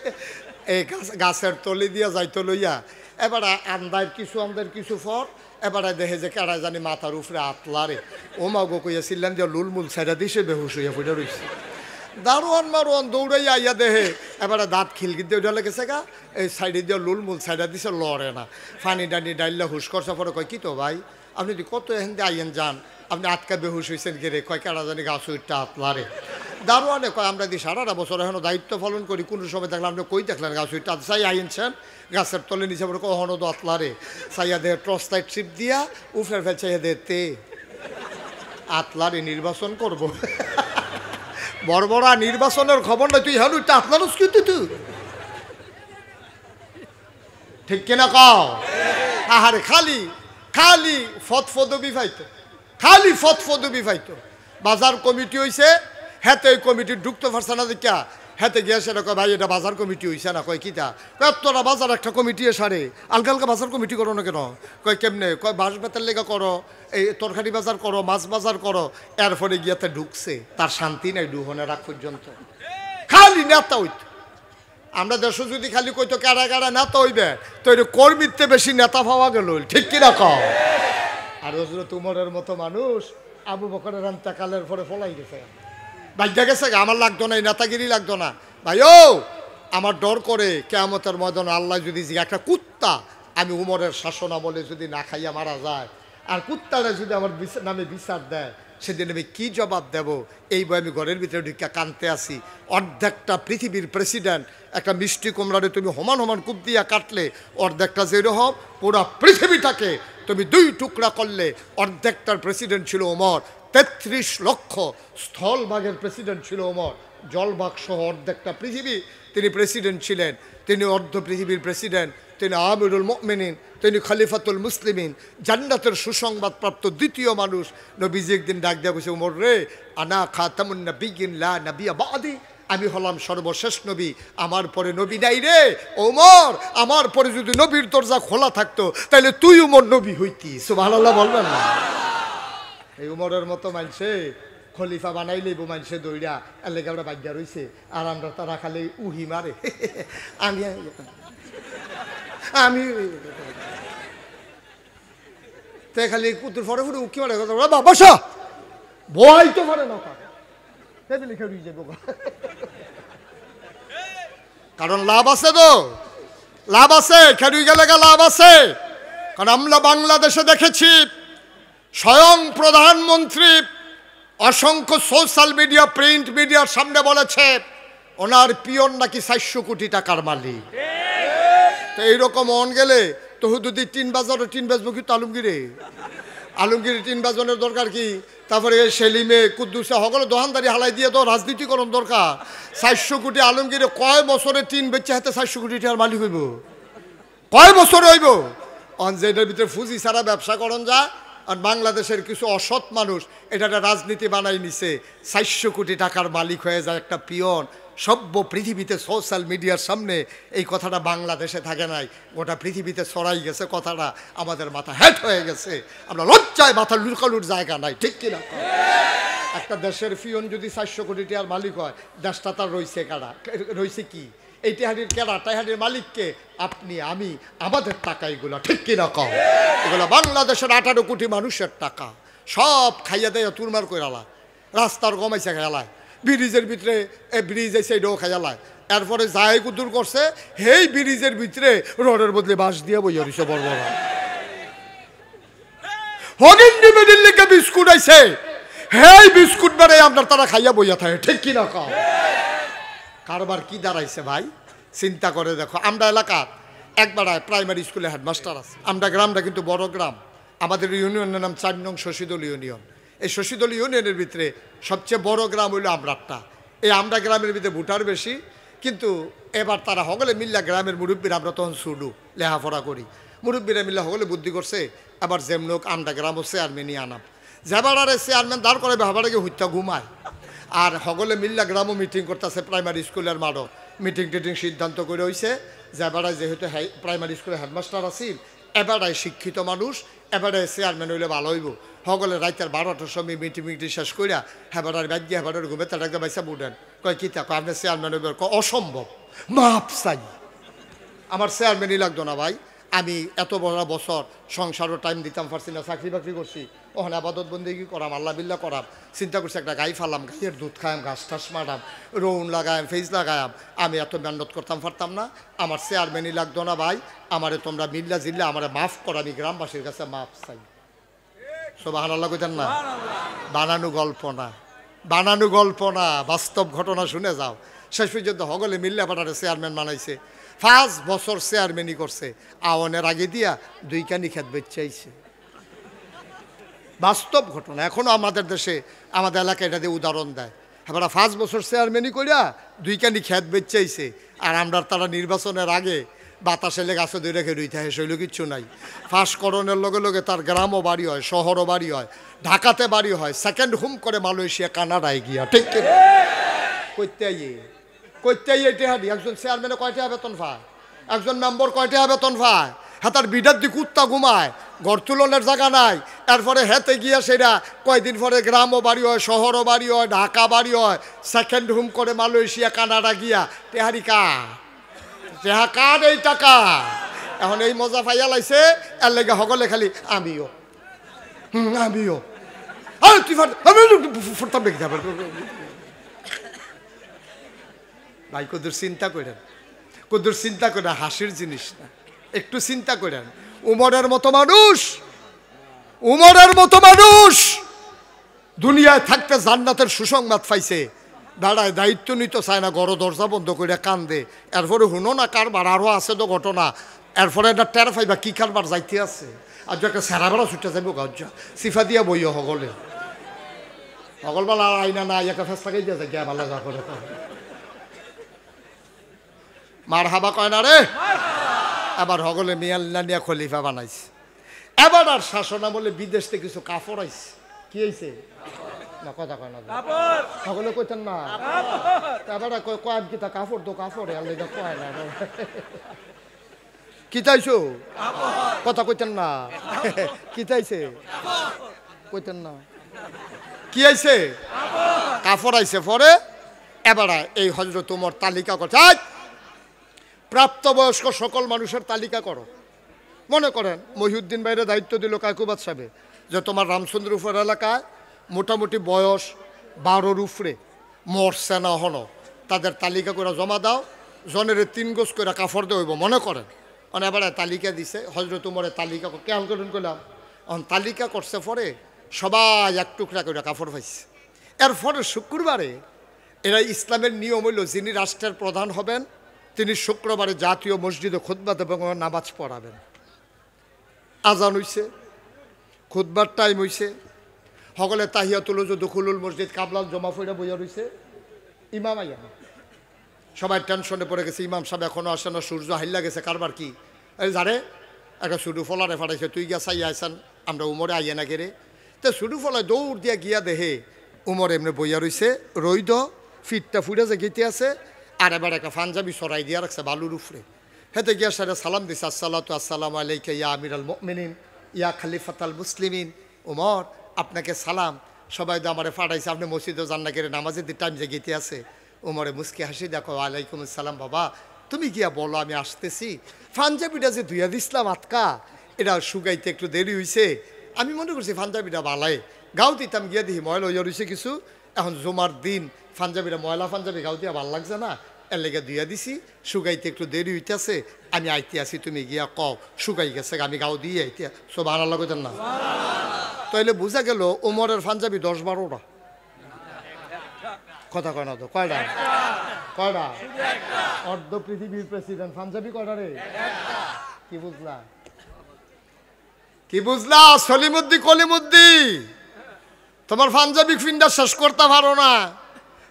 এই গাছের তলি দিয়া যাইতো লইয়া, এবার আন্দার কিছু ফর, এবারে দেখে যে কারা জানি মাথার উপরে আতলারে। ও মা গো কইয়া চিল্লান দিয়া লুলমুল সাইডা দিছে, বেহুশ হইয়া ফুটে রইছে। দারোয়ান মারোয়ান দৌড়াইয়া আইয়া দেহে, এবারে দাঁত খিলকি দিয়ে উঠে লেগেছে গা, এই সাইডে দিয়ে লুলমুল সাইডা দিছে, লড়ে না। ফানি ডানি ডাইল্লা হুশ করছে। পরে কয় কি তো ভাই আপনি কত এখান দিয়ে আইয়েন যান, আপনি আটকা বেহুশ হয়েছেন গেরে? কয় কারা জানি গাছ উইটটা আতলারে। দারোয়ানে কয় আমরা দি সারাটা বছর এখনো দায়িত্ব পালন করি, কোনো সময় দেখলাম আপনি কই দেখলেন গাছ উইটটা চাই আইনছেন গাছের তলে নিচে? পরে কখনো তো আতলারে চাইয়া দেহে টর্চ লাইট ট্রিপ দিয়া উফের ফেল চাইয়া দে তে আতলারে নির্বাচন করবো। বড় বড় নির্বাচনের খবর নয়, তুই হ্যাঁ উইটটা আতলারস কিন্তু তুই ঠিক কিনা কও? আহারে খালি খালি ফদফদবি পাইতো, খালি ফদফদবি পাইতো। বাজার কমিটি হইছে, হেতে ওই কমিটি ঢুকতে পারছে না দেখা, হেতে গিয়ে সেটা কয় ভাই এটা বাজার কমিটি হইছে না। কয় কিতা? তোরা বাজার একটা কমিটি সারে, আলগা আলগা বাজার কমিটি করো না কেন? কয় কেমনে? কয় বাঁশ বেতার লেগা করো, এই তরকারি বাজার করো, মাছ বাজার করো। এরপরে গিয়াতে ঢুকছে, তার শান্তি নাই ডুহনের আগ পর্যন্ত। খালি নেতা হইতো। আমরা দেশ যদি খালি কইতো কারা কারা নেতা হইবে, তো এটা কর্মীতে বেশি নেতা পাওয়া গেল, ঠিক কিনা কও? আর হযরত উমরের মতো মানুষ আবু বকরের ইন্তেকালের পরে ফলাই গেছে, ভাগ্যা গেছে। আমার লাগতো না, এই নেতাগিরি লাগতো না ভাই। ও আমার ডর করে কিয়ামতের ময়দানে আল্লাহ যদি একটা কুত্তা আমি উমরের শাসন আমলে যদি না খাইয়া মারা যায়, আর কুত্তারা যদি আমার নামে বিচার দেয়, সেদিন আমি কি জবাব দেব? এই বই আমি ঘরের ভিতরে ঢুকিয়া কানতে আসি। অর্ধেকটা পৃথিবীর প্রেসিডেন্ট, একটা মিষ্টি কুমড়ারে তুমি সমান সমান কূপ দিয়া কাটলে অর্ধেকটা যেরকম, পুরা পৃথিবীটাকে তুমি দুই টুকরা করলে অর্ধেকটার প্রেসিডেন্ট ছিল ওমর। ৩৩ লক্ষ স্থলভাগের প্রেসিডেন্ট ছিল ওমর, জলভাগ সহ অর্ধেকটা পৃথিবী তিনি প্রেসিডেন্ট ছিলেন। তিনি অর্ধ পৃথিবীর প্রেসিডেন্ট, তিনি আমিরুল মুমিনিন, তিনি খলিফাতুল মুসলিমিন, জান্নাতের সুসংবাদপ্রাপ্ত দ্বিতীয় মানুষ। নবীজি একদিন ডাক দেয়া বসে, ওমর রে, আনা খাতামুন নবিয়্যিন লা নবিয়্যা বাদি, আমি হলাম সর্বশেষ নবী, আমার পরে নবী নাই রে। ওমর, আমার পরে যদি নবীর দরজা খোলা থাকতো তাহলে তুই উমর নবী হইতি। সুবহানাল্লাহ বলবেন না? এই উমরের মতো মানুষে খলিফা বানাইলে মানুষে দৌড়া এলাকা আমরা বাগ্যা রয়েছে, আর আমরা তারা খালি উহি মারে। আমি আমি তে খালি কুতুর ফরে ফুটে উকি মারে বসা বই তো পারে না, কারণ লাভ আছে তো, লাভ আছে, খেলুই গেলে লাভ আছে। কারণ আমরা বাংলাদেশে দেখেছি স্বয়ং প্রধানমন্ত্রী অসংখ্য সোশ্যাল মিডিয়া, প্রিন্ট মিডিয়ার সামনে বলেছে ওনার পিয়ন নাকি 400 কোটি টাকার মালিক। তো এইরকম অন গেলে তো যদি টিন বাজারও টিন বাজবো কিন্তু আলমগীর টিন বাজানোর দরকার কি? তারপরে সেলিমে কুদ্দুসে সকলে দোকানদারি হালাই দিয়ে তো রাজনীতিকরণ দরকার। 400 কোটি আলমগীরে কয় বছরে টিন বেচে হাতে 400 কোটি টাকার মালিক হইব? কয় বছর হইব? অন যে এটার ভিতরে ফুজি ছাড়া ব্যবসা করন যা। আর বাংলাদেশের কিছু অসৎ মানুষ এটা একটা রাজনীতি বানাই নিছে, 400 কোটি টাকার মালিক হয়ে যায় একটা পিয়ন। সভ্য পৃথিবীতে সোশ্যাল মিডিয়ার সামনে এই কথাটা বাংলাদেশে থাকে নাই, গোটা পৃথিবীতে ছড়াই গেছে কথাটা, আমাদের মাথা হ্যাট হয়ে গেছে, আমরা লজ্জায় মাথা লুকালুর জায়গা নাই, ঠিক কিনা? একটা দেশের পিয়ন যদি 400 কোটি টাকার মালিক হয়, দেশটা তার রইছে কারা, রইছে কি? এই টেহারির কেরা, টেহারির মালিককে আপনি, আমি, আমাদের টাকা এগুলো, ঠিক কিনা কও? এগুলো বাংলাদেশের 18 কোটি মানুষের টাকা, সব খাইয়া দেয় তুরমার কইরালা, রাস্তার গমাইছে খেলায়, ব্রিজের ভিতরে ব্রিজ এসে এটাও খেয়ালায়, এরপরে যাই কুদুর করছে হেই ব্রিজের ভিতরে রডের বদলে বাঁশ দিয়ে বইয়া রইছে বড় বড়। হগিন্ডি মিডিল লিখে বিস্কুট আইছে, হেই বিস্কুট বারে আপনার তারা খাইয়া বইয়া থাকে, ঠিক কিনা কও? কারবার কি দাঁড়াইছে ভাই, চিন্তা করে দেখো। আমরা এলাকার একবার প্রাইমারি স্কুলে হেডমাস্টার আছে। আমরা গ্রামটা কিন্তু বড় গ্রাম, আমাদের ইউনিয়নের নাম 4 নং শশীদল ইউনিয়ন। এই শশীদল ইউনিয়নের ভিতরে সবচেয়ে বড় গ্রাম হইল আমরাটা। এই আমরা গ্রামের ভিতরে ভোটার বেশি, কিন্তু এবার তারা হগলে মিল্লা গ্রামের মুরব্বীরা, আমরা তখন শুডু লেখাপড়া করি, মুরব্বীরা মিল্লা হগলে বুদ্ধি করছে আবার যেমন আমরা গ্রামও চেয়ারম্যানই আনাম, যেবারে চেয়ারম্যান দাঁড় করে ভাবাটাকে হত্যা ঘুমায়। আর হগলে মিল্লা গ্রামও মিটিং করতেছে প্রাইমারি স্কুলের মাঠও, মিটিং টিটিং সিদ্ধান্ত করে হয়েছে যে এবারে যেহেতু প্রাইমারি স্কুলের হেডমাস্টার আছিল, এবারে শিক্ষিত মানুষ, এবারে চেয়ারম্যান হইলে ভালো হইব। সকলে রাইতের 12টার সময় মিটিং শেষ করিয়া হেবারের ব্যাগ দিয়ে হেবারের ঘুমে তার একটা বাইসা বুঝেন, কয় কী তা, আপনার চেয়ারম্যান হইবে? অসম্ভব, মাপ চাই, আমার চেয়ারম্যানই লাগতো না ভাই। আমি এত বড় বছর সংসারও টাইম দিতাম পারছি না, চাকরি বাকরি করছি, ওখানে আবাদত বন্দেগি করাম, আল্লাহ বিল্লাহ করাম, চিন্তা করছি একটা গাই ফালাম, গাইয়ের দুধ খায়াম, ঘাস টাস মারাম, রৌন লাগায়াম, ফেজ লাগায়াম, আমি এত মেহনত করতাম পারতাম না, আমার চেয়ারম্যানই লাগতো না ভাই। আমারে তোমরা মিল্লা জিল্লা আমারে মাফ করা, আমি গ্রামবাসীর কাছে মাফ চাই। সুবহানাল্লাহ কইতেন না? বানানো গল্প না, বানানো গল্প না, বাস্তব ঘটনা শুনে যাও। শেষ পর্যন্ত হগলে মিল্লা পাটারে চেয়ারম্যান বানাইছে, 5 বছর চেয়ারম্যানই করছে, আওয়ানের আগে দিয়া 2 কানি খেত বেচাইছে। বাস্তব ঘটনা, এখনো আমাদের দেশে আমাদের এলাকায় এটা দিয়ে উদাহরণ দেয়। এবার 5 বছর চেয়ারম্যানই করিয়া 2 কানি খেত বেচাইছে। আর আমরা তারা নির্বাচনের আগে বাতাসে লেগে গাছে ধরে রেখে রইতে হয়, শৈল কিচ্ছু নাই। ফাঁসকরণের লগে লগে তার গ্রামও বাড়ি হয়, শহরও বাড়ি হয়, ঢাকাতে বাড়ি হয়, সেকেন্ড হোম করে মালয়েশিয়া কানাডায় গিয়া, ঠিক কিনা? করতে আইয়ে টেহারি একজন চেয়ারম্যানে কয়টা বেতন পায়, একজন মেম্বার কয়টা বেতন পায়? হ্যাঁ, তার বিটার দিকে কুত্তা ঘুমায়, ঘর তুলনের জায়গা নাই। এরপরে হেতে গিয়া সেটা কয়দিন পরে গ্রামও বাড়ি হয়, শহরও বাড়ি হয়, ঢাকা বাড়ি হয়, সেকেন্ড হোম করে মালয়েশিয়া কানাডা গিয়া টেহারি টেহা কার এই টাকা। এখন এই মজা পাইয়া লাইছে, এর লেগে হগলে খালি আমিও আমিও তুই ফুটতাম দেখতে হবে ভাই। কদুর চিন্তা করেন, কদুর চিন্তা করেন, হাসির জিনিস না, একটু চিন্তা করেন। উমরের মতো মানুষ, উমরের মতো মানুষ দুনিয়ায় থাকতে জান্নাতের সুসংবাদ পাইছে, দাঁড়ায় দায়িত্ব নিতে চায় না, ঘর দরজা বন্ধ করে কান্দে। এরপরে শুনো না কারবার আরও আছে তো ঘটনা, এরপরে একটা টের পাইবা কি কারবার যাইতে আছে। আর একটা সেরা বেড়া ছুটে যাবো গজ্জা সিফা দিয়া বইও সকলে, সকলবেলা আইনা না একটা ফেস লাগাই দিয়ে যায়, গিয়া ভালো যা করে মার হাবা কয় না রে। আবার হগলে মিয়াল্লা নিয়া খলিফা বানাইছে। এবার আর শাসন আমলে বিদেশ থেকে কিছু কাপড় আইছে। কি হয়েছে না, কথা কয় না, সকলে কইতেন না। এবার কয় কিতা কাপড় তো কাপড়, আল্লাহ কয় না কি চাইছো, কথা কইতেন না। কি চাইছে কইতেন না, কি আইছে? কাপড় আইছে। পরে এবার এই হযরত ওমর তালিকা করছে, প্রাপ্তবয়স্ক সকল মানুষের তালিকা করো। মনে করেন মহিউদ্দিন ভাইয়ের দায়িত্ব দিল কাকুবাদ সাহেবে যে তোমার রামচন্দ্রপুর এলাকায় মোটামুটি বয়স 12 উপরে মরছে না হলো, তাদের তালিকা করে জমা দাও, জনের 3 গজ করে কাপড় দেব। মনে করেন মানে এবার তালিকা দিছে, হযরত ওমরের তালিকা কেমন করেন করলাম, তালিকা করছে। পরে সবাই 1 টুকরা করে কাপড় পাইছে। এরপরে শুক্রবারে এরা ইসলামের নিয়ম হইল যিনি রাষ্ট্রের প্রধান হবেন তিনি শুক্রবারে জাতীয় মসজিদে খুতবা এবং নামাজ পড়াবেন। আজান হইছে, খুতবার টাইম হইছে, সকলে তাহিয়াতুল দুখুলুল মসজিদ কাবলাল জমা ফইরা বইয়া রইছে, ইমাম আইয়া না। সবাই টেনশনে পড়ে গেছে, ইমাম সাহেব এখনো আসে না, সূর্য হাইলা গেছে, কারবার কি? এই জারে একটা সুডু ফলারে ফাটাইছে, তুই গিয়া চাই আইসান, আমরা উমরে আইয়া না গেরে। তো সুডু ফলায় দৌড় দিয়া গিয়া দেহে উমর এমনি বইয়া রইছে, রইদ ফিটটা ফুটে যে গেতে আছে, আর এবার একটা পাঞ্জাবি সরাই দিয়া রাখছে বালুর উপরে। হেতে গিয়া সারা সালাম দিছে, আসসালাতু আসসালামু আলাইকা ইয়া আমিরাল মুমিনিন ইয়া খলিফাতাল মুসলিমিন। উমর আপনাকে সালাম, সবাই তো আমারে ফাটাইছে, আপনি মসজিদে যান না করে নামাজের টাইম যে গীতে আছে। ওমরে মুস্কি হাসি দেখো, ওয়ালাইকুম আসসালাম বাবা, তুমি গিয়া বলো আমি আসতেছি। পাঞ্জাবিটা যে ধুইয়া দিছিলাম আতকা, এটা শুকাইতে একটু দেরি হয়েছে। আমি মনে করছি পাঞ্জাবিটা বালাই, গাও দিতাম গিয়া দেখি ময়লা হইয়া রয়েছে কিছু। এখন জমার দিন পাঞ্জাবিটা ময়লা পাঞ্জাবি গাও দিয়া ভাল লাগছে না, এর লেগে ধুইয়া দিছি, শুকাইতে একটু দেরি হইতেছে। আমি আইতে আসি, তুমি গিয়া কও শুকাই গেছে, আমি গাও দিয়ে আইতে। সব আনার লাগতেন না। তাইলে বোঝা গেল ওমরের পাঞ্জাবি 10-12টা। কথা কয় না তো, কয়টা কয়টা? অর্ধ পৃথিবীর প্রেসিডেন্ট পাঞ্জাবি কয়টা রে? কি বুঝলা, কি বুঝলা? সলিমুদ্দি কলিমুদ্দি, তোমার পাঞ্জাবি ফিন্ডা শেষ করতে পারো না।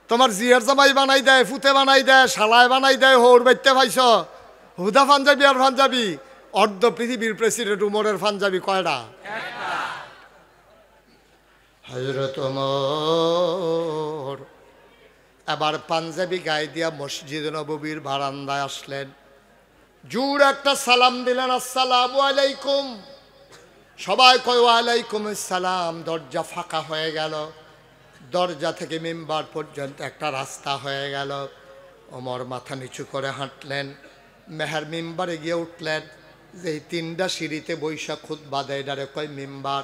তোমার জিয়ার জামাই বানাই দেয়, ফুতে বানাই দেয়, শালায় বানাই দেয়, হৌর বাইতে পাইছ। হুদা পাঞ্জাবি আর পাঞ্জাবি। অর্ধ পৃথিবীর প্রেসিডেন্ট উমরের পাঞ্জাবি কয়টা? হযরত ওমর আবার পাঞ্জাবি গায়ে দিয়া মসজিদে নববীর বারান্দায় আসলেন। জোর একটা সালাম দিলেন, আসসালামু আলাইকুম। সবাই কয় ওয়ালাইকুম আসসালাম। দরজা ফাঁকা হয়ে গেল, দরজা থেকে মিম্বার পর্যন্ত একটা রাস্তা হয়ে গেল। ওমর মাথা নিচু করে হাঁটলেন, মেহের মিম্বারে গিয়ে উঠলেন। যে 3টা সিঁড়িতে বৈশা খুতবা দেয়, এটারে কয় মিম্বার।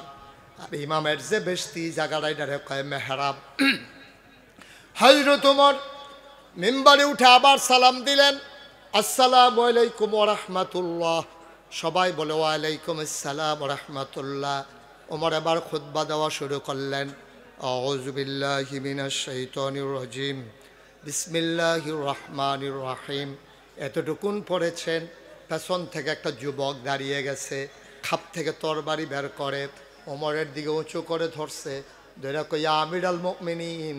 আর ইমামের যে বেশতি জায়গাটা, এটারে কয় মেহরাব। হযরত ওমর মিম্বারে উঠে আবার সালাম দিলেন, আসসালামু আলাইকুম ওয়া রাহমাতুল্লাহ। সবাই বলে ওয়ালাইকুম আসসালাম ওয়া রাহমাতুল্লাহ। ওমর এবার খুতবা দেওয়া শুরু করলেন। আউযু বিল্লাহি মিনাশ শাইতানির রাজিম, বিসমিল্লাহির রহমানির রহিম। এতটুকুন পড়েছেন, পেছন থেকে একটা যুবক দাঁড়িয়ে গেছে, খাপ থেকে তরবারি বের করে ওমরের দিকে উঁচু করে ধরছে। ধরে কই আমিরুল মুমিনিন।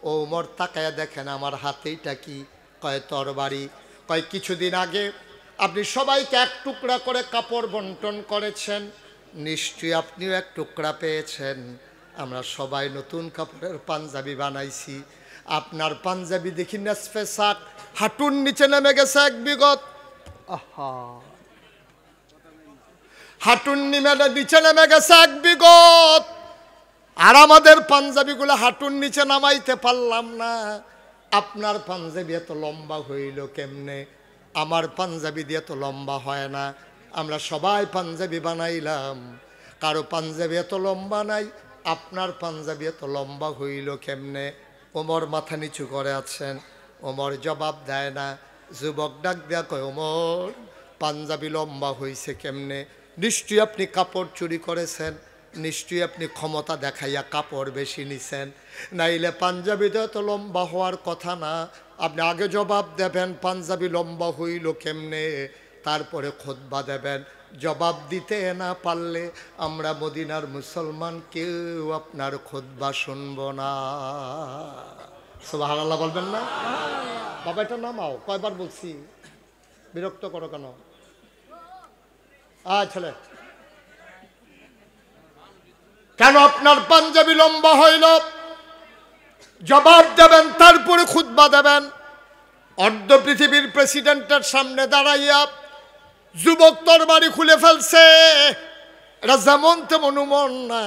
ও ওমর তাকায়া দেখেন আমার হাতেইটা কি? কয় তরবারি। কয় কিছুদিন আগে আপনি সবাইকে এক টুকরা করে কাপড় বন্টন করেছেন, নিশ্চয়ই আপনিও এক টুকরা পেয়েছেন। আমরা সবাই নতুন কাপড়ের পাঞ্জাবি বানাইছি। আপনার পাঞ্জাবি দেখি নেসফে সাক, হাঁটুর নিচে নেমে গেছে এক বিগত। আহা, হাঁটুর নিচে নেমে গেছে এক বিগত। আর আমাদের পাঞ্জাবিগুলো হাঁটুর নিচে নামাইতে পারলাম না। আপনার পাঞ্জাবি এত লম্বা হইল কেমনে? আমার পাঞ্জাবি দিয়ে এত লম্বা হয় না। আমরা সবাই পাঞ্জাবি বানাইলাম, কারো পাঞ্জাবি এত লম্বা নাই। আপনার পাঞ্জাবি এত লম্বা হইল কেমনে? ওমর মাথা নিচু করে আছেন, ওমর জবাব দেয় না। যুবক ডাক দেয়া কয়, ওমর পাঞ্জাবি লম্বা হইছে কেমনে? নিশ্চয়ই আপনি কাপড় চুরি করেছেন, নিশ্চয়ই আপনি ক্ষমতা দেখাইয়া কাপড় বেশি নিছেন, নাইলে পাঞ্জাবিটা তো লম্বা হওয়ার কথা না। আপনি আগে জবাব দেবেন পাঞ্জাবি লম্বা হইল কেমনে, তারপরে খুতবা দেবেন। জবাব দিতে না পারলে আমরা মদিনার মুসলমান কেউ আপনার খুতবা শুনব না। সুবহানাল্লাহ বলবেন না? বাবা এটা নামাও, কয়বার বলছি, বিরক্ত করো কেন? ছেলে, কেন আপনার পাঞ্জাবি লম্বা হইল? জবাব দেবেন, তারপরে খুতবা দেবেন। অর্ধ পৃথিবীর প্রেসিডেন্টের সামনে দাঁড়াইয়া যুবক তরবারি খুলে ফেলছে। এটা যেমন তেমন উমর না,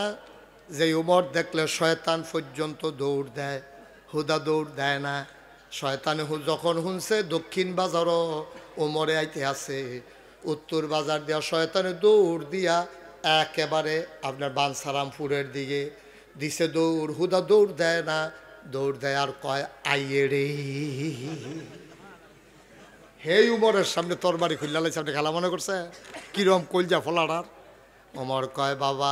যে উমর দেখলে শয়তান পর্যন্ত দৌড় দেয়, হুদা দৌড় দেয় না। শয়তানে যখন শুনছে দক্ষিণ বাজারও উমরে আইতে আছে, উত্তর বাজার দিয়া শয়তানে দৌড় দিয়া একেবারে আপনার বানসারামপুরের দিকে দিছে দৌড়। হুদা দৌড় দেয় না, দৌড় দেয় আর কয় আইয়ে রে। হে উমরের সামনে তরবারি খুললে সামনে খেলা মনে করছে, কিরম কলজা ফলার। ওমর কয় বাবা।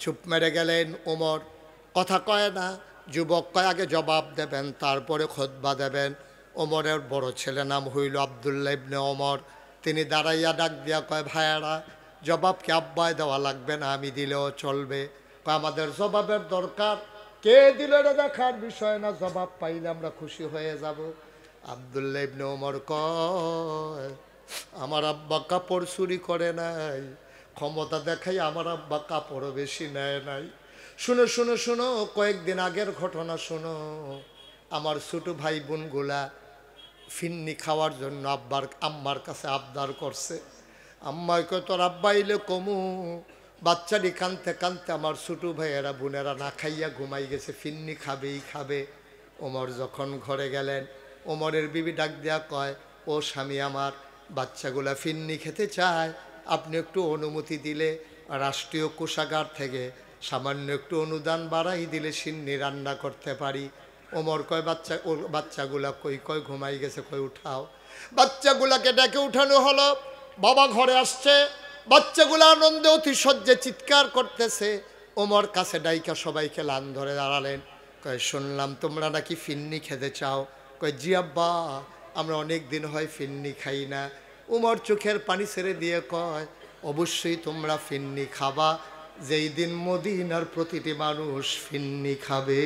চুপ মেরে গেলেন ওমর, কথা কয় না। যুবক কয় আগে জবাব দেবেন, তারপরে খুতবা দেবেন। ওমরের বড় ছেলে নাম হইল আব্দুল্লাহ ইবনে ওমর। তিনি দাঁড়াইয়া ডাক দিয়া কয়, ভাইয়ারা জবাব কি আব্বায় দেওয়া লাগবে না আমি দিলেও চলবে? আমাদের জবাবের দরকার, কে দিল এটা দেখার বিষয় না, জবাব পাইলে আমরা খুশি হয়ে যাব। আব্দুল্লাহ ইবনে ওমর কয়, আমার আব্বা কাপড় চুরি করে নাই, ক্ষমতা দেখাই আমার আব্বা কাপড়ও বেশি নেয় নাই। শুনো শুনো শুনো, কয়েকদিন আগের ঘটনা শুনো। আমার ছোট ভাই বোনগুলা ফিন্নি খাওয়ার জন্য আম্মার কাছে আবদার করছে। আম্মাই কয় তোর আব্বা এলে কমু, বাচ্চাটি কানতে কানতে আমার ছোটো ভাইয়েরা বোনেরা না খাইয়া ঘুমাই গেছে, ফিন্নি খাবেই খাবে। ওমর যখন ঘরে গেলেন, ওমরের বিবি ডাক দেয়া কয়, ও স্বামী আমার, বাচ্চাগুলা ফিন্নি খেতে চায়, আপনি একটু অনুমতি দিলে রাষ্ট্রীয় কোষাগার থেকে সামান্য একটু অনুদান বাড়াই দিলে সিন্নি রান্না করতে পারি। ওমর কয়, বাচ্চাগুলা কই? কয় ঘুমাই গেছে। কই উঠাও। বাচ্চাগুলাকে ডেকে উঠানো হলো। বাবা ঘরে আসছে, বাচ্চাগুলা আনন্দে অতিশয্যে চিৎকার করতেছে। ওমর কাছে ডাইকা সবাইকে লান ধরে দাঁড়ালেন। কয়, শুনলাম তোমরা নাকি ফিন্নি খেতে চাও। কয়, জি আব্বা, আমরা অনেক দিন হয় ফিন্নি খাই না। উমর চোখের পানি ছেড়ে দিয়ে কয়, অবশ্যই তোমরা ফিন্নি খাবা যেই দিন মদিনার প্রতিটি মানুষ ফিন্নি খাবে।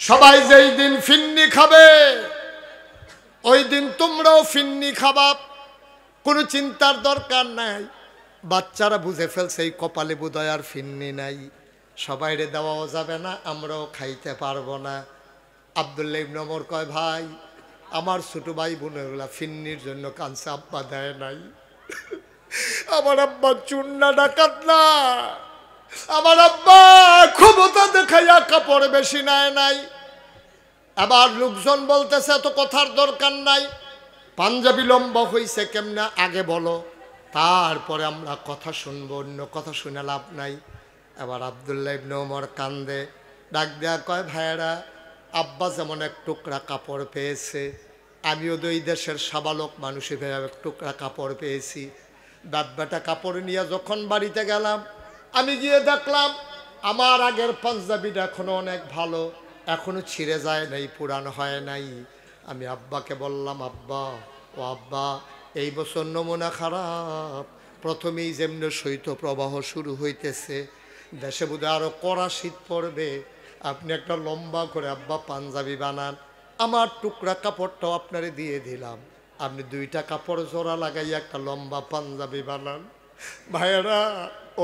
সবাই যেই দিন ফিন্নি খাবে ওই দিন তোমরাও ফিন্নি খাবা, কোনো চিন্তার দরকার নাই। বাচ্চারা বুঝে ফেলছে এই কপালে বোধহয় আর ফিন্নি নাই, সবাইরে দেওয়াও যাবে না, আমরাও খাইতে পারবো না। আব্দুল্লাহ ইবনে ওমর কয়, ভাই, আমার ছোট ভাই বোনেরগুলা ফিন্নির জন্য কাঁদছে, আব্বা দেয় নাই। আমার আব্বা চুন্না ডাকাত না, আমার আব্বা ক্ষমতা দেখাইয়া কাপড় বেশি নেয় নাই। আবার লোকজন বলতেছে তো কথার দরকার নাই, পাঞ্জাবি লম্বা হইছে কেমনে আগে বলো, তারপরে আমরা কথা শুনবো, অন্য কথা শুনে লাভ নাই। এবার আব্দুল্লাহ ইবনে ওমর কান্দে, ডাক দেয়া কয়, ভাইয়েরা, আব্বা যেমন এক টুকরা কাপড় পেয়েছে, আমিও দুই দেশের সাবালক মানুষ হিসেবে এক টুকরা কাপড় পেয়েছি। বাব্বাটা কাপড় নিয়ে যখন বাড়িতে গেলাম, আমি গিয়ে দেখলাম আমার আগের পাঞ্জাবিটা এখনো অনেক ভালো, এখনো ছিঁড়ে যায় নাই, পুরানো হয় নাই। আমি আব্বাকে বললাম, আব্বা, ও আব্বা, এই বছর নমুনা খারাপ, প্রথমেই যেমনি শৈত্যপ্রবাহ শুরু হইতেছে, দেশে বোধহয় আরও কড়া শীত পড়বে, আপনি একটা লম্বা করে আব্বা পাঞ্জাবি বানান, আমার টুকরা কাপড়টাও আপনারে দিয়ে দিলাম, আপনি দুইটা কাপড় জোড়া লাগাইয়া একটা লম্বা পাঞ্জাবি বানান। ভাইয়েরা,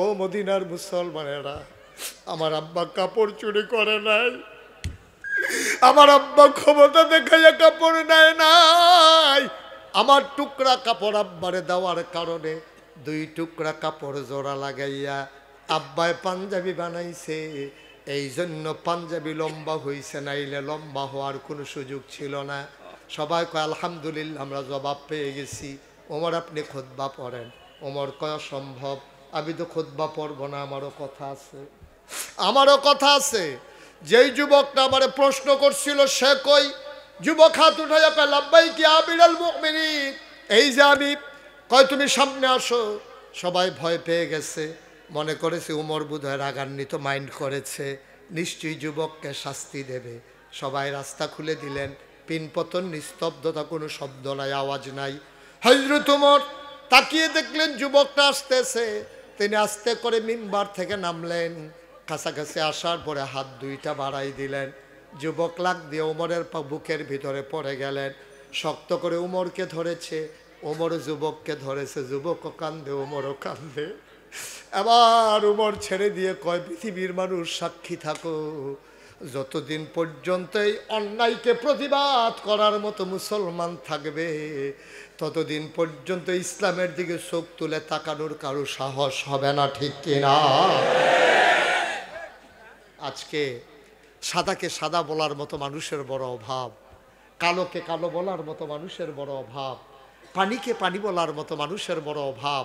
ও মদিনার মুসলমানেরা, আমার আব্বা কাপড় চুরি করে নাই, আমার আব্বা ক্ষমতা দেখাইয়া কাপড় নেয় নাই, আমার টুকরা কাপড় আব্বারে দেওয়ার কারণে দুই টুকরা কাপড় জোড়া লাগাইয়া আব্বায় পাঞ্জাবি বানাইছে, এই জন্য পাঞ্জাবি লম্বা হইছে, নাইলে লম্বা হওয়ার কোনো সুযোগ ছিল না। সবাই কয় আলহামদুলিল্লাহ, আমরা জবাব পেয়ে গেছি। ওমর, আপনি খুতবা পড়েন। ওমর কয়, সম্ভব, আমি তো খুতবা পড়ব না, আমারও কথা আছে, আমারও কথা আছে। যেই যুবকটা আমারে প্রশ্ন করছিল সে কই, যুবক হাত উঠাইয়া কয়, লাব্বাইক ইয়া আমিরাল মুমিনিন, এই যে আমি। কয়, তুমি সামনে আসো। সবাই ভয় পেয়ে গেছে, মনে করেছে উমর বোধহয় রাগান্বিত মাইন্ড করেছে, নিশ্চয়ই যুবককে শাস্তি দেবে। সবাই রাস্তা খুলে দিলেন, পিনপতন, নিস্তব্ধতা, কোনো শব্দ নাই, আওয়াজ নাই। হযরত উমর তাকিয়ে দেখলেন যুবকটা আসতেছে, তিনি আস্তে করে মিম্বার থেকে নামলেন, কাছাকাছি আসার পরে হাত দুইটা বাড়াই দিলেন, যুবক লাগ দিয়ে উমরের বুকের ভিতরে পড়ে গেলেন, শক্ত করে উমরকে ধরেছে, উমর যুবককে ধরেছে, যুবকও কান্দে, উমরও কান্দে। এবার উমর ছেড়ে দিয়ে কয়, পৃথিবীর মানুষ সাক্ষী থাকো, যতদিন পর্যন্ত এই অন্যায়কে প্রতিবাদ করার মতো মুসলমান থাকবে, ততদিন পর্যন্ত ইসলামের দিকে চোখ তুলে তাকানোর কারো সাহস হবে না, ঠিক কিনা? আজকে সাদাকে সাদা বলার মতো মানুষের বড় অভাব, কালোকে কালো বলার মতো মানুষের বড় অভাব, পানিকে পানি বলার মতো মানুষের বড় অভাব,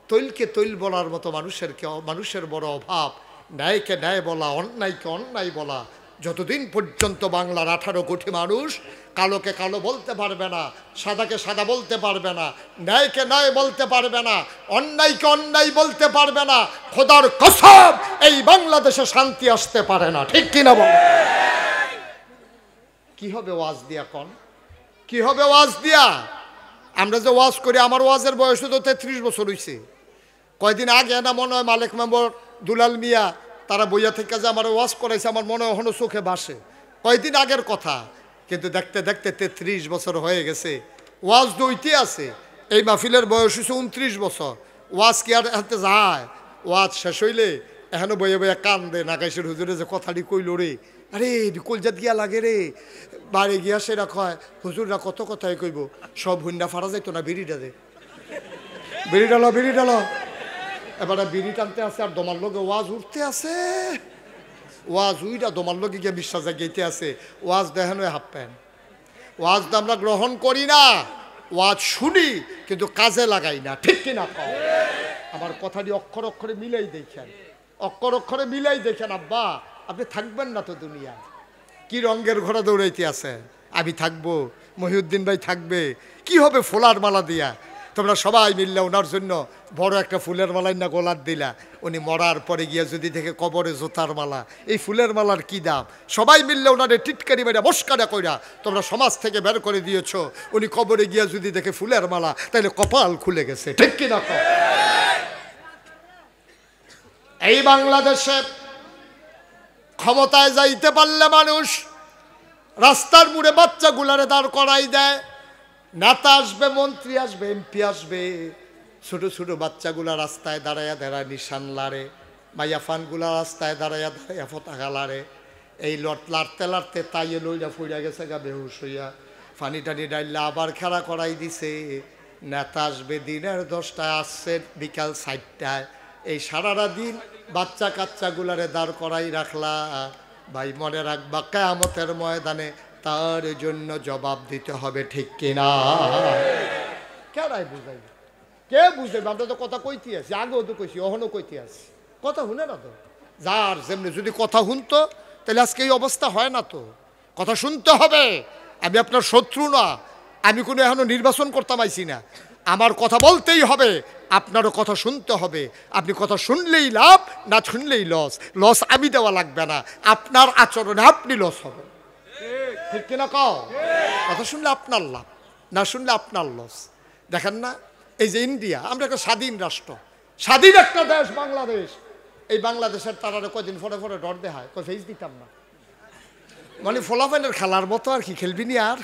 তৈলকে তৈল বলার মতো মানুষের বড় অভাব, ন্যায়কে ন্যায় বলা, অন্যায়কে অন্যায় বলা। যতদিন পর্যন্ত বাংলার 18 কোটি মানুষ কালোকে কালো বলতে পারবে না, সাদাকে সাদা বলতে পারবে না, ন্যায়কে ন্যায় বলতে পারবে না, অন্যায়কে অন্যায় বলতে পারবে না, খোদার কসম এই বাংলাদেশে শান্তি আসতে পারে না, ঠিক কিনা বল? কি হবে ওয়াজ দিয়া কোন? কি হবে ওয়াজ দিয়া? আমরা যে ওয়াজ করি, আমার ওয়াজের বয়স তো 33 বছর হয়েছে। কয়দিন আগে না মনে হয় মালিক মেম্বর দুলাল মিয়া তারা বইয়া থেকে যে আমার ওয়াজ করাইছে, আমার মনে হয় এখনো চোখে বাসে, কয়দিন আগের কথা। কিন্তু দেখতে দেখতে 33 বছর হয়ে গেছে, ওয়াজ দইতে আছে। এই মাহফিলের বয়স হচ্ছে 29 বছর। ওয়াজ কি আর হাতে যায়? ওয়াজ শেষ হইলে এখনো বইয়ে বইয়া কান্দে, নাগাইশের হুজুরে যে কথাটি কইল রে, আরে কলজাত গিয়া লাগে রে, বাড়ি গিয়া সেরা কয় হুজুররা কত কথাই কইব, সব হুন্ডা ফারা যাইতো না, বিড়িটা দে। বিড়ি ডালো বিড়ি ডালো। এবারে বিড়ি টানতে আছে আর দমার লোকে ওয়াজ উঠতে আছে, ওয়াজ উইটা দমার লোকে গিয়ে বিশ্বাস জাগিয়ে আছে। ওয়াজ দেখানো হাফ প্যান্ট। ওয়াজ তো আমরা গ্রহণ করি না, ওয়াজ শুনি কিন্তু কাজে লাগাই না, ঠিক কিনা কও? আমার কথাটি অক্ষর অক্ষরে মিলাই দেখেন, অক্ষর অক্ষরে মিলাই দেখেন। আব্বা আপনি থাকবেন না তো দুনিয়ায়, কি রঙের ঘোড়া দৌড়াইতে আছে? আমি থাকবো, মহিউদ্দিন ভাই থাকবে, কি হবে ফোলার মালা দিয়া? তোমরা সবাই মিললে ওনার জন্য বড় একটা ফুলের মালাই না গোলার দিলা, উনি মরার পরে গিয়া যদি দেখে কবরে জোতার মালা, এই ফুলের মালার কি দাম? সবাই মিললে ওনারে টিটকারি মেরা মস্কারা কইরা তোমরা সমাজ থেকে বের করে দিয়েছ, উনি কবরে গিয়া যদি দেখে ফুলের মালা, তাহলে কপাল খুলে গেছে, ঠিক কিনা? এই বাংলাদেশে ক্ষমতায় যাইতে পারলে মানুষ রাস্তার মুড়ে বাচ্চাগুলারে দাঁড় করাই দেয়। নেতা আসবে, মন্ত্রী আসবে, এমপি আসবে, ছোট ছোট বাচ্চাগুলা রাস্তায় দাঁড়াইয়া দাঁড়ায় নিশান লাড়ে, মাইয়া ফানগুলা রাস্তায় দাঁড়াইয়া দাঁড়াইয়া পতাকা লাড়ে। এই লাড়তে লাড়তে তাই লইয়া ফুইরা গেছে গা বেহুশ হইয়া, ফানি টানি ডাইল্লা আবার খেলা করাই দিছে। নেতা আসবে দিনের 10টায়, আসছে বিকাল 4টায়। এই সারাটা দিন বাচ্চা কাচ্চাগুলারে দাঁড় করাই রাখলা। ভাই মনে রাখবা কিয়ামতের ময়দানে তার জন্য জবাব দিতে হবে, ঠিক কিনা? কেডাই বুঝাই, কে বুঝাইবে? আমরা তো কথা কইতে আছি, আগেও তো কইছি, অহনও কইতে আছি, কথা শুনে না তো। যার যেমনি যদি কথা শুনতো তাহলে আজকে এই অবস্থা হয় না তো। কথা শুনতে হবে। আমি আপনার শত্রু না, আমি কোনো এখনো নির্বাচন করতাম আইছি না। আমার কথা বলতেই হবে, আপনারও কথা শুনতে হবে। আপনি কথা শুনলেই লাভ, না শুনলেই লস। লস আমি দেওয়া লাগবে না, আপনার আচরণে আপনি লস হবে, ঠিক কিনা কও? কথা শুনলে আপনার লাভ, না শুনলে আপনার লস। দেখেন না, এই যে ইন্ডিয়া, আমরা একটা স্বাধীন রাষ্ট্র, স্বাধীন একটা দেশ বাংলাদেশ। এই বাংলাদেশের তারা কদিন পরে পরে ডর দেখায়, কই ফেস দিতাম না, মানে ফলাফলের খেলার মতো আর কি, খেলবি নি আর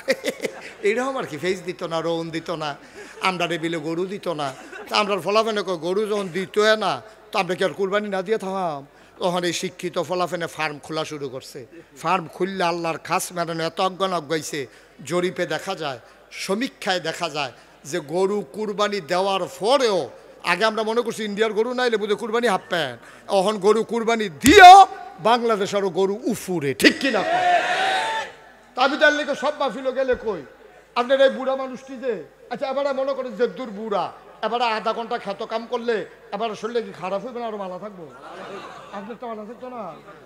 এইরকম আর কি। ফেস দিত না, রৌন দিত না, আমরা রেবিলে গরু দিত না। তা আমরা ফলাফেনে গরু যখন দিত না, তো আমরা কি আর কুরবানি না দিয়ে থাকাম? তখন এই শিক্ষিত ফলাফেনে ফার্ম খোলা শুরু করছে। ফার্ম খুললে আল্লাহর খাস মেরানো এত অজ্ঞান অজ্ঞাইছে। জরিপে দেখা যায়, সমীক্ষায় দেখা যায় যে গরু কুরবানি দেওয়ার পরেও, আগে আমরা মনে করছি ইন্ডিয়ার গরু নাইলে বুঝে কুরবানি হাফ প্যান্ট, এখন গরু কুরবানি দিয়েও বাংলাদেশ আরও গরু উফুরে, ঠিক কিনা? আমি তার লেগে সব মাহফিলও গেলে কই আপনার এই বুড়া মানুষটি যে, আচ্ছা এবারে মনে করেন যে দূর বুড়া, এবারে আধা ঘন্টা খ্যাত কাম করলে এবারে শরীরে কি খারাপ হইবে না? আরো মালা থাকবো? আপনার তো মালা থাকতো না।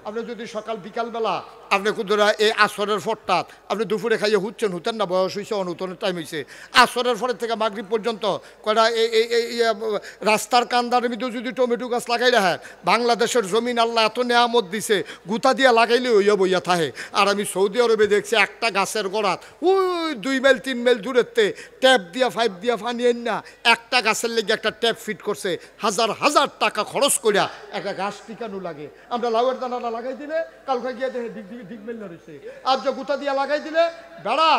আপনি যদি সকাল বিকালবেলা আপনি কুদরা এই আসরের ফটটাত আপনি দুপুরে খাইয়ে হুচ্ছেন, হুতেন না, বয়স হয়েছে, অনুতনের টাইম হয়েছে, আসরের ফলের থেকে মাগরিব পর্যন্ত কয়টা এই রাস্তার কান্দার মধ্যে যদি টমেটো গাছ লাগাই রাখেন, বাংলাদেশের জমিন আল্লাহ এত নেয়ামত দিছে, গুতা দিয়া লাগাইলে হইয়া বইয়া থাহে। আর আমি সৌদি আরবে দেখছি একটা গাছের গোড়াত ওই 2 মাইল 3 মাইল দূরেতে ট্যাপ দিয়া পাইপ দিয়া পানি এন না, একটা গাছের লেগে একটা ট্যাপ ফিট করছে, হাজার হাজার টাকা খরচ করিয়া একটা গাছ টিকানো লাগে। আমরা লাউয়ের দানাটা লাগাই দিলে কালকে গিয়ে দেখে দিক মেল রয়েছে, আর যে গুতা দিয়া লাগাই দিলে বেড়া।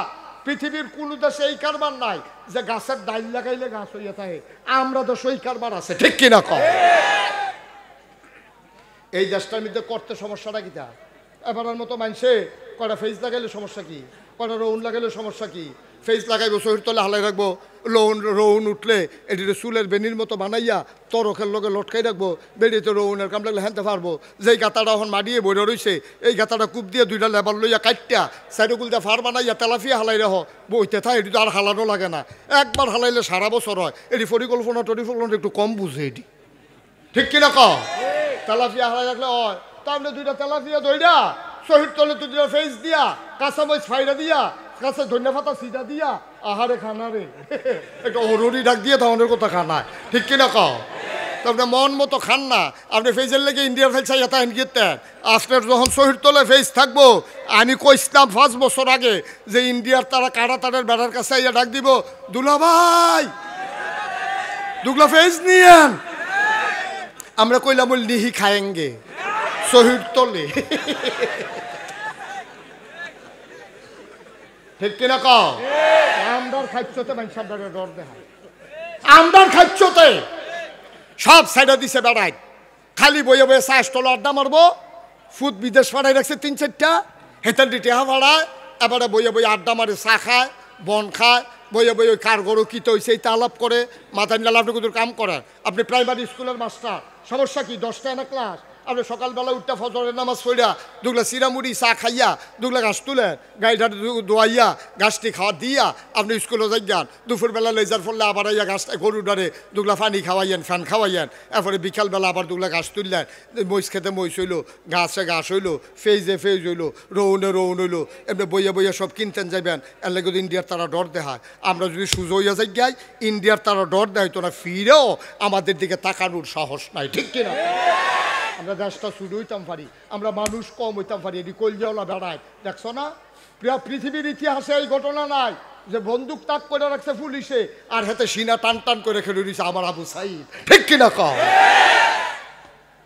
পৃথিবীর কোন দেশে এই কারবার নাই যে গাছের ডাইল লাগাইলে গাছ হইয়া থাকে। আমরা তো সেই কারবার আছে, ঠিক কিনা কম? এই দেশটার মধ্যে করতে সমস্যাটা কি? তা এবারের মতো মানুষে কয়টা ফেস লাগাইলে সমস্যা কি, কয়টা রৌন লাগাইলে সমস্যা কি? ফেস লাগাইবো, শরীর তলে হালাই রাখবো, রৌন উঠলে এটিতে চুলের বেনির মতো বানাইয়া তরকের লগে লটকাই রাখবো, বেরিয়েতে রৌনের কাম লাগলে হেনতে পারবো। যেই গাতাটা এখন মারিয়ে বইরে রয়েছে, এই গাতাটা কূপ দিয়ে 2টা লেবার লইয়া কাটটা সাইডগুল দিয়ে ফার বানাইয়া তেলাফিয়া হালাই রাখ, বইতে থাকে। এটি তো আর হালানো লাগে না, একবার হালাইলে সারা বছর হয়। এটি পরিকল্পনা একটু কম বুঝে এটি, ঠিক কিনা কম? তেলাফিয়া হালাই রাখলে হয়। তাহলে 2টা তেলাফিয়া দইরা শহীদ তলে 2টা ফেস দিয়া, কাঁচামরিচ ফাইরা দিয়া, কাছে ধনিয়া পাতা সিটা দিয়া, আহারে খানা রে একটা হরুরি ডাক দিয়ে তাহলে কথা খানায়, ঠিক কিনা কও? তো আপনি মন মতো খান না। আপনি ফেজের লেগে ইন্ডিয়ার ফেল চাই এত গিয়েতেন, আপনার যখন শহীদ তলে ফেস থাকবো। আমি কইছিলাম 5 বছর আগে যে ইন্ডিয়ার তারা কারা তাদের বেড়ার কাছে আইয়া ডাক দিব, দুলা ভাই দুগলা ফেস নিয়েন। আমরা কইলাম বল নিহি খায়েঙ্গে শহীদ তলে, ঠিক কিনা কও? আমদার খাচ্ছতে মানুষের ডর দেখায়, আমদার খাচ্ছতে সব সাইডে দিছে বেড়াই, খালি বইয়ে বইয়ে চা স্টল আড্ডা মারবো। ফুট বিদেশ ফাড়াই রাখছে 3-4টা, হেতাল টেহা ফাড়ায়, এবারে বইয়ে বইয়ে আড্ডা মারে, চা খায়, বন খায়, বইয়ে বইয়ে কার গরু কী তো হয়েছে এইটা আলাপ করে মাথায় নিলে আপনি কিন্তু কাম করেন। আপনি প্রাইমারি স্কুলের মাস্টার, সমস্যা কি 10টা না ক্লাস? আপনি সকালবেলা উঠটা ফজরের নামাজ পড়িয়া দুগলা চিরামুড়ি চা খাইয়া দুগলা ঘাস তুলেন, গাড়িটা দোয়াইয়া ঘাসটি খাওয়া দিয়া আপনি স্কুলে যাই যান। দুপুরবেলা লেজার ফললে আবার আইয়া ঘাসটা গরু ডারে দুগলা পানি খাওয়াইয়েন, ফ্যান খাওয়াইয়েন। এরপরে বিকালবেলা আবার দুগলা ঘাস তুললেন, মহিষ খেতে মহিষ হইলো, ঘাসে ঘাস হইলো, ফেজে ফেজ হইলো, রৌনে রৌন হইলো। এমনি বইয়া বইয়া সব কিনতেন যাইবেন। এর লাগে ইন্ডিয়ার তারা ডর দেখায়। আমরা যদি সুযোগ হইয়া যাই যাই, ইন্ডিয়ার তারা ডর দেয় তো না, ফিরেও আমাদের দিকে তাকানোর সাহস নাই, ঠিক কিনা? আমরা দেশটা শুরু হইতাম পারি, আমরা মানুষ কম হইতাম পারি। এটি কলজাওয়ালা বেড়ায়, দেখছো না? পৃথিবীর ইতিহাসে এই ঘটনা নাই যে বন্দুক তাক করে রাখছে পুলিশে আর হাতে সিনা টান টান করে খেলে দিছে আমার আবু সাইদ, ঠিক কিনা কও?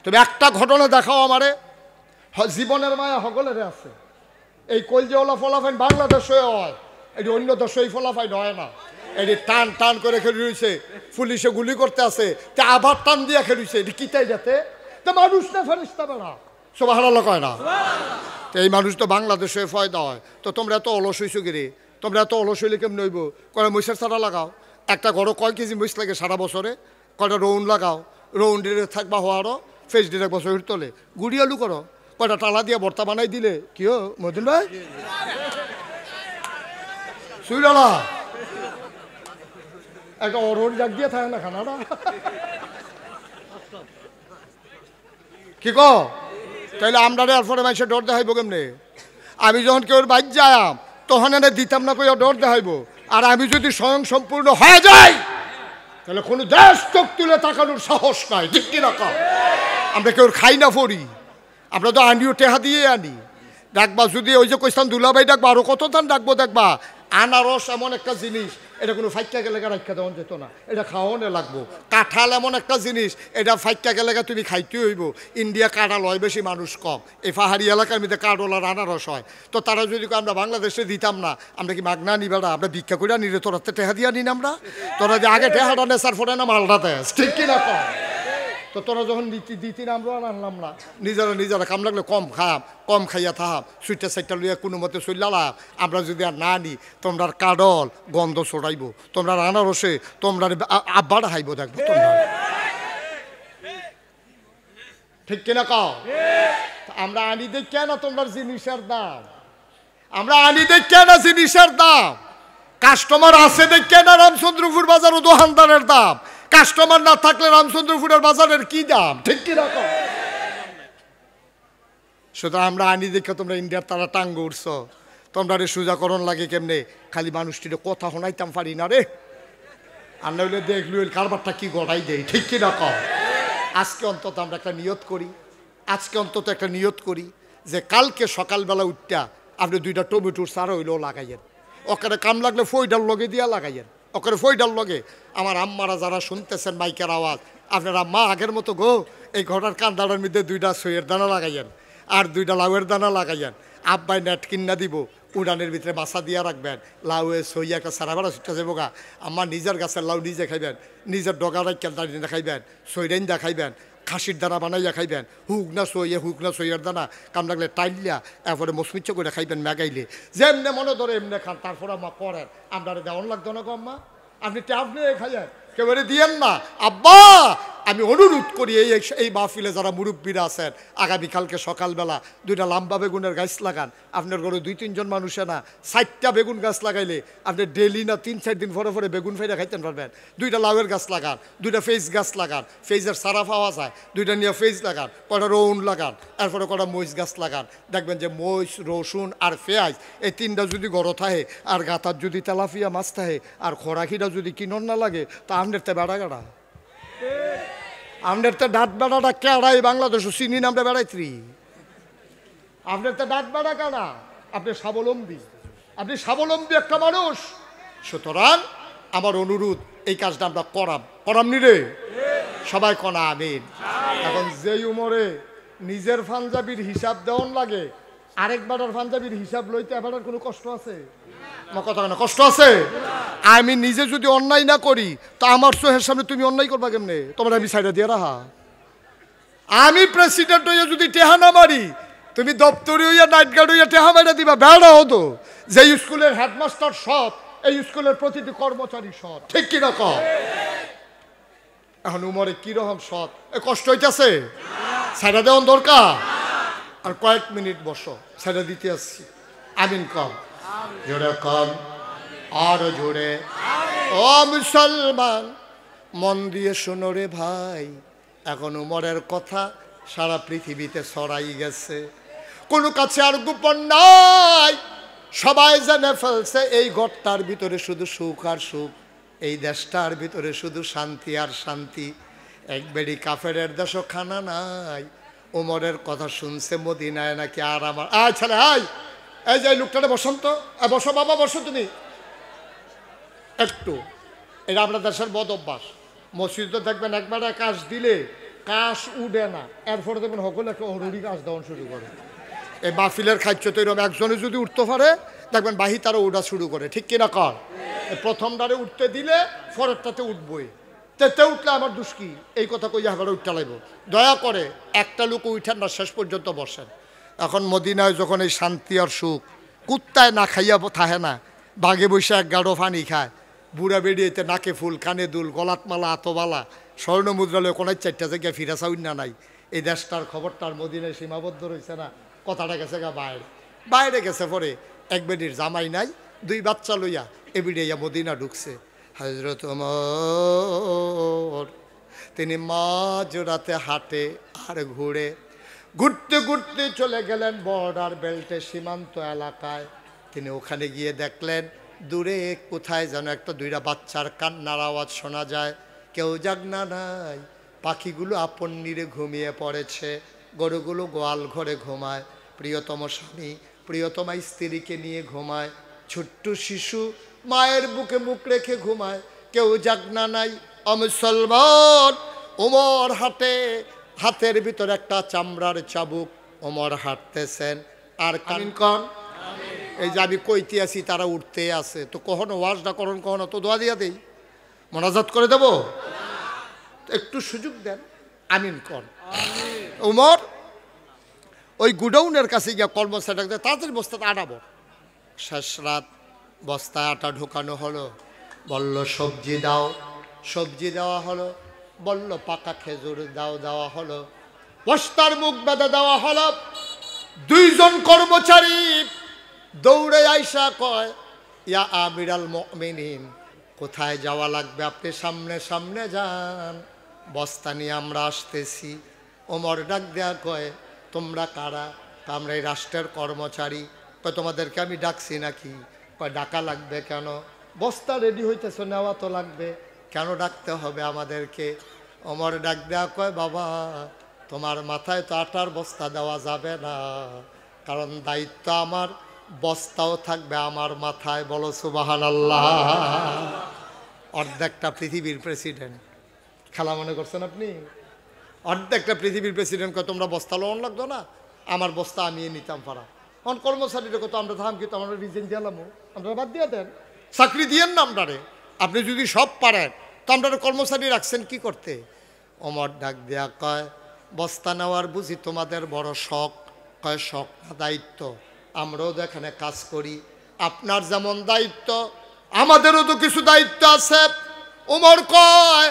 তুমি একটা ঘটনা দেখাও আমারে। জীবনের মায়া সকলের আছে। এই কলজাওয়ালা ফলাফাইন বাংলাদেশে হয়, এটি অন্য দেশে এই ফলাফাইন হয় না। এটি টান টান করে খেলে দিয়েছে, পুলিশে গুলি করতে আছে, তা আবার টান দিয়ে খেলিছে। এটি কিতাই যাতে মানুষ না ফেরিস্তা বেড়া, সুবহানাল্লাহ কয় না? তো এই মানুষ তো বাংলাদেশে ফয়দা হয়। তো তোমরা এত অলস হইছো গিরে, তোমরা এত অলস হইলে কেমন হইব? কয় মহিষের চারা লাগাও। একটা ঘরও কয় কেজি মহিষ লাগে সারা বছরে? কয়টা রৌন লাগাও, রৌন দিলে থাকবা হওয়ারও, ফেস দিলে বছর তোলে, গুড়ি আলু করো, কয়টা টালা দিয়ে ভর্তা বানাই দিলে কি হো মদিন ভাই? সুইডালা একটা অরহর জাগ দিয়ে থাকে না খানাটা, কি কো? তাইলে আমরা এরপরে মানুষের ডর দেখাইব কেমনে? আমি যখন কেউ বাইক যাইম তখন এনে দিতাম না কেউ ডর দেখাইব। আর আমি যদি স্বয়ং সম্পূর্ণ হয়ে যাই তাহলে কোনো দেশ চোখ তুলে তাকানোর সাহস নাই, ঠিক কিনা কও? আমরা কেউ খাই না পড়ি, আমরা তো আনিও টেহা দিয়ে আনি। ডাকবা যদি ওই যে কইসান দুলাভাই ডাকবা, আরো কত ধান ডাকবো। দেখবা আনারস এমন একটা জিনিস, এটা কোনো ফাইকা গেলে রাখা দেওয়া যেত না, এটা খাওয়ানো লাগবো। কাঁঠাল এমন একটা জিনিস, এটা ফাইকা গেলে তুমি খাইতে হইব। ইন্ডিয়া কাঁঠাল হয় বেশি, মানুষ কম। এই পাহাড়ি এলাকার মধ্যে কাঁঠাল আর আনারস হয়। তো তারা যদি আমরা বাংলাদেশে দিতাম না, আমরা কি মাগনা নিবেলা? আমরা ভিক্ষা করে নিলে তোরা তো টেহা দিয়া নিন আমরা। তোরা যে আগে টেহাটা নেশার ফোনে না মালটা দেশ, ঠিক কিনা কম? তো তোরা যখন দিতি না, আমরা আনলাম না। নিজেরা কাম লাগলে কম খাইয়া থাম, সুইটা সাইটটা লইয়া কোনো মতে চললাম। আমরা যদি আর না নি, তোমরা কাডল গন্ধ ছড়াইব, তোমরা আনারসে তোমরা আব্বাটা খাইব, দেখবো তোমরা, ঠিক কিনা কও? আমরা আনি দেখে না তোমার জিনিসের দাম, আমরা আনি দেখে না জিনিসের দাম। কাস্টমার আছে দেখে না রামচন্দ্রপুর বাজার ও দোকানদারের দাম। কাস্টমার না থাকলে রামচন্দ্রপুরের বাজারের কি দাম, ঠিক কি রকম? সুতরাং আমরা আনি দেখে তোমরা ইন্ডিয়ার তারা টাঙ্গ উঠছ। তোমরা রে সোজাকরণ লাগে কেমনে? খালি মানুষটির কথা শোনাইতাম পারি না রে। আর নইলে দেখলি কারবারটা কি গড়াই দেয়, ঠিক কি রকম? আজকে অন্তত আমরা একটা নিয়ত করি, যে কালকে সকালবেলা উঠটা আপনি 2টা টমেটোর চারা হইলেও লাগাইয়েন। ওখানে কাম লাগলে ফইডাল লগে দিয়া লাগাইয়েন, ওখানে ফইডাল লগে। আমার আম্মারা যারা শুনতেছেন মাইকের আওয়াজ, আপনার আম্মা আগের মতো গো এই ঘোড়ার কান্দাটার মধ্যে 2টা সইয়ের দানা লাগাইয়েন আর 2টা লাউয়ের দানা লাগাইয়েন। আব্বাই নেট কিনা দিব, উড়ানের ভিতরে বাসা দিয়া রাখবেন। লাউয়ে সই একটা সারা বেড়া ছুটতে যাবো গা। আম্মা নিজের গাছের লাউ নিজে খাইবেন, নিজের ডগা রাখেন দাঁড়িয়ে খাইবেন, সইরেন দা খাইবেন, খাসির দানা বানাইয়া খাইবেন, হুক না সইয়ের দানা কাম লাগলে টাইলিয়া এরপরে মসমিচ্ছ করে খাইবেন ম্যাগাইলে। যেমনে মনে ধরে এমনি খান, তারপরে আম্মা করেন। আমরা দেওয়ান লাগতো না গো আম্মা, আপনি ট্যাব নিয়ে খাইয়েন, কেউ দিয়েন না। আব্বা আমি অনুরোধ করি এই মাহফিলে যারা মুরব্বীরা আছেন, আগামীকালকে সকালবেলা 2টা লম্বা বেগুনের গাছ লাগান। আপনার ঘরে 2-3 জন মানুষে না 4টা বেগুন গাছ লাগাইলে আপনি ডেলি না 3-4 দিন পরে বেগুন ফেরা খাইতে পারবেন। 2টা লাউয়ের গাছ লাগান, 2টা ফেজ গাছ লাগান, ফেজের সারা পাওয়া যায়, 2টা নিয়ে ফেজ লাগান, কটা রৌন লাগান, এরপরে কটা মরিচ গাছ লাগান। দেখবেন যে মরিচ, রসুন আর পেঁয়াজ এই 3টা যদি গড় থাকে, আর গাতার যদি তেলাপিয়া মাছ থাকে, আর খোরাকিটা যদি কিনন না লাগে, তা আপনার তো বেড়া গাড়া, আপনার তো ডাট বেড়াটা কেড়াই বাংলাদেশ চিনি নামটা বেড়াইত্রি। আপনার তো ডাট বেড়া কেনা, আপনি স্বাবলম্বী একটা মানুষ। সুতরাং আমার অনুরোধ, এই কাজটা আমরা করামনি রে, সবাই কনা আমিন। এখন যেই উমরে নিজের পাঞ্জাবির হিসাব দেওয়ান লাগে, আরেক বেটার পাঞ্জাবির হিসাব লইতে এবার কোনো কষ্ট আছে? কথা না, কষ্ট আছে? আমি নিজে যদি অন্যায় না করি, তা আমার চোখের সামনে তুমি অন্যায় করবা কেমনে? তোমার আমি সাইডে দিয়ে রাহা। আমি প্রেসিডেন্ট হইয়া যদি টেহা না মারি, তুমি দপ্তরি হইয়া নাইট গার্ড হইয়া টেহা মারা দিবা, বেড়া হতো। যে স্কুলের হেডমাস্টার সব, এই স্কুলের প্রতিটি কর্মচারী সৎ, ঠিক কি রকম? এখন উমরে কিরকম সৎ, কষ্ট হইতেছে, সাইডা দেওয়ান দরকার। আর কয়েক মিনিট বসো, সাইডা দিতে আসছি। আমিন কম, জোরে কম, আরো জোরে। ও মুসলমান, মন দিয়ে শোনো রে ভাই, এখন উমরের কথা সারা পৃথিবীতে ছড়াই গেছে, কোনো কাছে আর গোপন নাই, সবাই জেনে ফেলছে এই ঘরটার ভিতরে শুধু সুখ আর সুখ, এই দেশটার ভিতরে শুধু শান্তি আর শান্তি। এক বেড়ি কাফেরের দেশও খানা নাই। উমরের কথা শুনছে মদিনায় নাকি আর আমার ছেলে, এই যে লোকটারে বসন্ত, বসো বাবা, বসো তুমি একটু। এটা আপনার দেশের বদ অভ্যাস। মসজিদে দেখবেন একবারে কাশ দিলে কাশ উঠে না, এরপরে দেখবেন সকলে একটা হরুড়ি কাশ দেওয়া শুরু করে। এই মাহফিলের খাদ্য তো এরকম একজনে যদি উঠতে পারে দেখবেন বাহি তারা উঠা শুরু করে, ঠিক কিনা কর? প্রথমটারে উঠতে দিলে পরেরটাতে উঠবই, তেতে উঠলে আমার দুষ্কি, এই কথা কই এবারে উঠতে লাগব। দয়া করে একটা লোক উঠেন না, শেষ পর্যন্ত বসেন। এখন মদিনায় যখন এই শান্তি আর সুখ, কুত্তায় না খাইয়া থাকে না, বাঘে বসে এক গাঢ় পানি খায়, বুড়া বেরিয়েতে নাকে ফুল, কানে দুল, গলাত মালা, আতবালা, স্বর্ণ মুদ্রালয় কোনায় 4টা জায়গায় ফিরা চাউন না নাই। এই দেশটার খবরটার মদিনায় সীমাবদ্ধ রয়েছে না, কথাটা গেছে গা বাইরে গেছে। পরে এক বেডির জামাই নাই, 2 বাচ্চা লইয়া এবিডিয়া মদিনা ঢুকছে। হযরত ওমর তিনি মাঝরাতে হাঁটে আর ঘুরে, ঘুরতে ঘুরতে চলে গেলেন বর্ডার বেল্টে, সীমান্ত এলাকায়। তিনি ওখানে গিয়ে দেখলেন দূরে কোথায় যেন একটা 2টা বাচ্চার কান্নার আওয়াজ শোনা যায়। কেউ জাগনা নাই, পাখিগুলো আপন নিরে ঘুমিয়ে পড়েছে, গরুগুলো গোয়াল ঘরে ঘুমায়, প্রিয়তম স্বামী প্রিয়তমা স্ত্রীকে নিয়ে ঘুমায়, ছোট্ট শিশু মায়ের বুকে মুখ রেখে ঘুমায়, কেউ জাগনা নাই। মুসলমান, ওমর হাতের ভিতরে একটা চামড়ার চাবুক, ওমর হাঁটতেছেন আর কান এই যে আমি কইতে আছি তারা উঠতে আছে, তো কখনো ওয়াজটা করুন, কখনো তো দোয়া দিয়া দেই, মোনাজাত করে দেব, একটু সুযোগ দেন। আমিন কর। উমর ওই গুডাউনের কাছে গিয়া কর্মচারী তাড়াতাড়ি বস্তাতে আটাবো। শেষ রাত, বস্তায় আটা ঢোকানো হলো, বলল সবজি দাও, সবজি দেওয়া হলো, বলল পাকা খেজুর দাও, দেওয়া হলো, বস্তার মুখ বেঁধে দেওয়া হলো। 2 জন কর্মচারী দৌড়ে আইসা কয়, ইয়া আমিরাল মুমিনিন, কোথায় যাওয়া লাগবে? আপনি সামনে সামনে যান, বস্তা নিয়ে আমরা আসতেছি। ওমর ডাক দেয়া কয়, তোমরা কারা? আমরা এই রাষ্ট্রের কর্মচারী। কয় তোমাদেরকে আমি ডাকছি নাকি? কয় ডাকা লাগবে কেন? বস্তা রেডি হইতেছ, নেওয়া তো লাগবে, কেন ডাকতে হবে আমাদেরকে? ওমর ডাক দেয়া কয়, বাবা তোমার মাথায় তো আটার বস্তা দেওয়া যাবে না, কারণ দায়িত্ব আমার, বস্তাও থাকবে আমার মাথায়। বলো সুবহানাল্লাহ। অর্ধেকটা পৃথিবীর প্রেসিডেন্ট, খেলা মনে করছেন আপনি? অর্ধেকটা পৃথিবীর প্রেসিডেন্ট কয় তোমরা বস্তা লোন লাগতো না, আমার বস্তা আমি নিতাম পারা। কারণ কর্মচারীরা কত আমরা থাম, কিন্তু আমরা রিজেন্ট দিলাম, আপনারা বাদ দিয়ে দেন, চাকরি দিয়েন না আমরারে। আপনি যদি সব পারেন তো আপনারা কর্মচারী রাখছেন কি করতে? ওমর ডাক দেয়া কয়, বস্তা নেওয়ার বুঝি তোমাদের বড় শখ? কয় শখ না, দায়িত্ব। আমরাও তো এখানে কাজ করি, আপনার যেমন দায়িত্ব আমাদেরও তো কিছু দায়িত্ব আছে। ওমর কয়,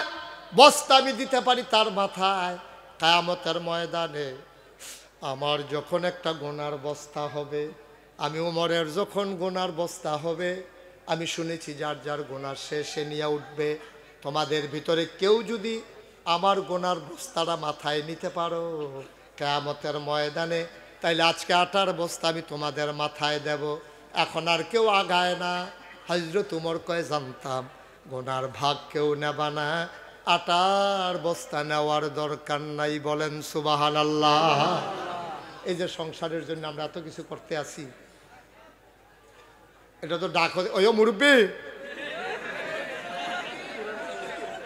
বস্তা আমি দিতে পারি তার মাথায়, কিয়ামতের ময়দানে আমার যখন একটা গোনার বস্তা হবে, আমি ওমরের যখন গোনার বস্তা হবে, আমি শুনেছি যার যার গোনার সে নিয়ে উঠবে। তোমাদের ভিতরে কেউ যদি আমার গোনার বস্তাটা মাথায় নিতে পারো কিয়ামতের ময়দানে, তাইলে আজকে আটার বস্তা আমি তোমাদের মাথায় দেব। এখন আর কেউ আগায় না। হযরত ওমর কয়, জানতাম গোনার ভাগ কেউ নেবা না, আটার বস্তা নেওয়ার দরকার নাই। বলেন সুবহানাল্লাহ। এই যে সংসারের জন্য আমরা এত কিছু করতে আসি, এটা তো ডাক। ওই মুরব্বী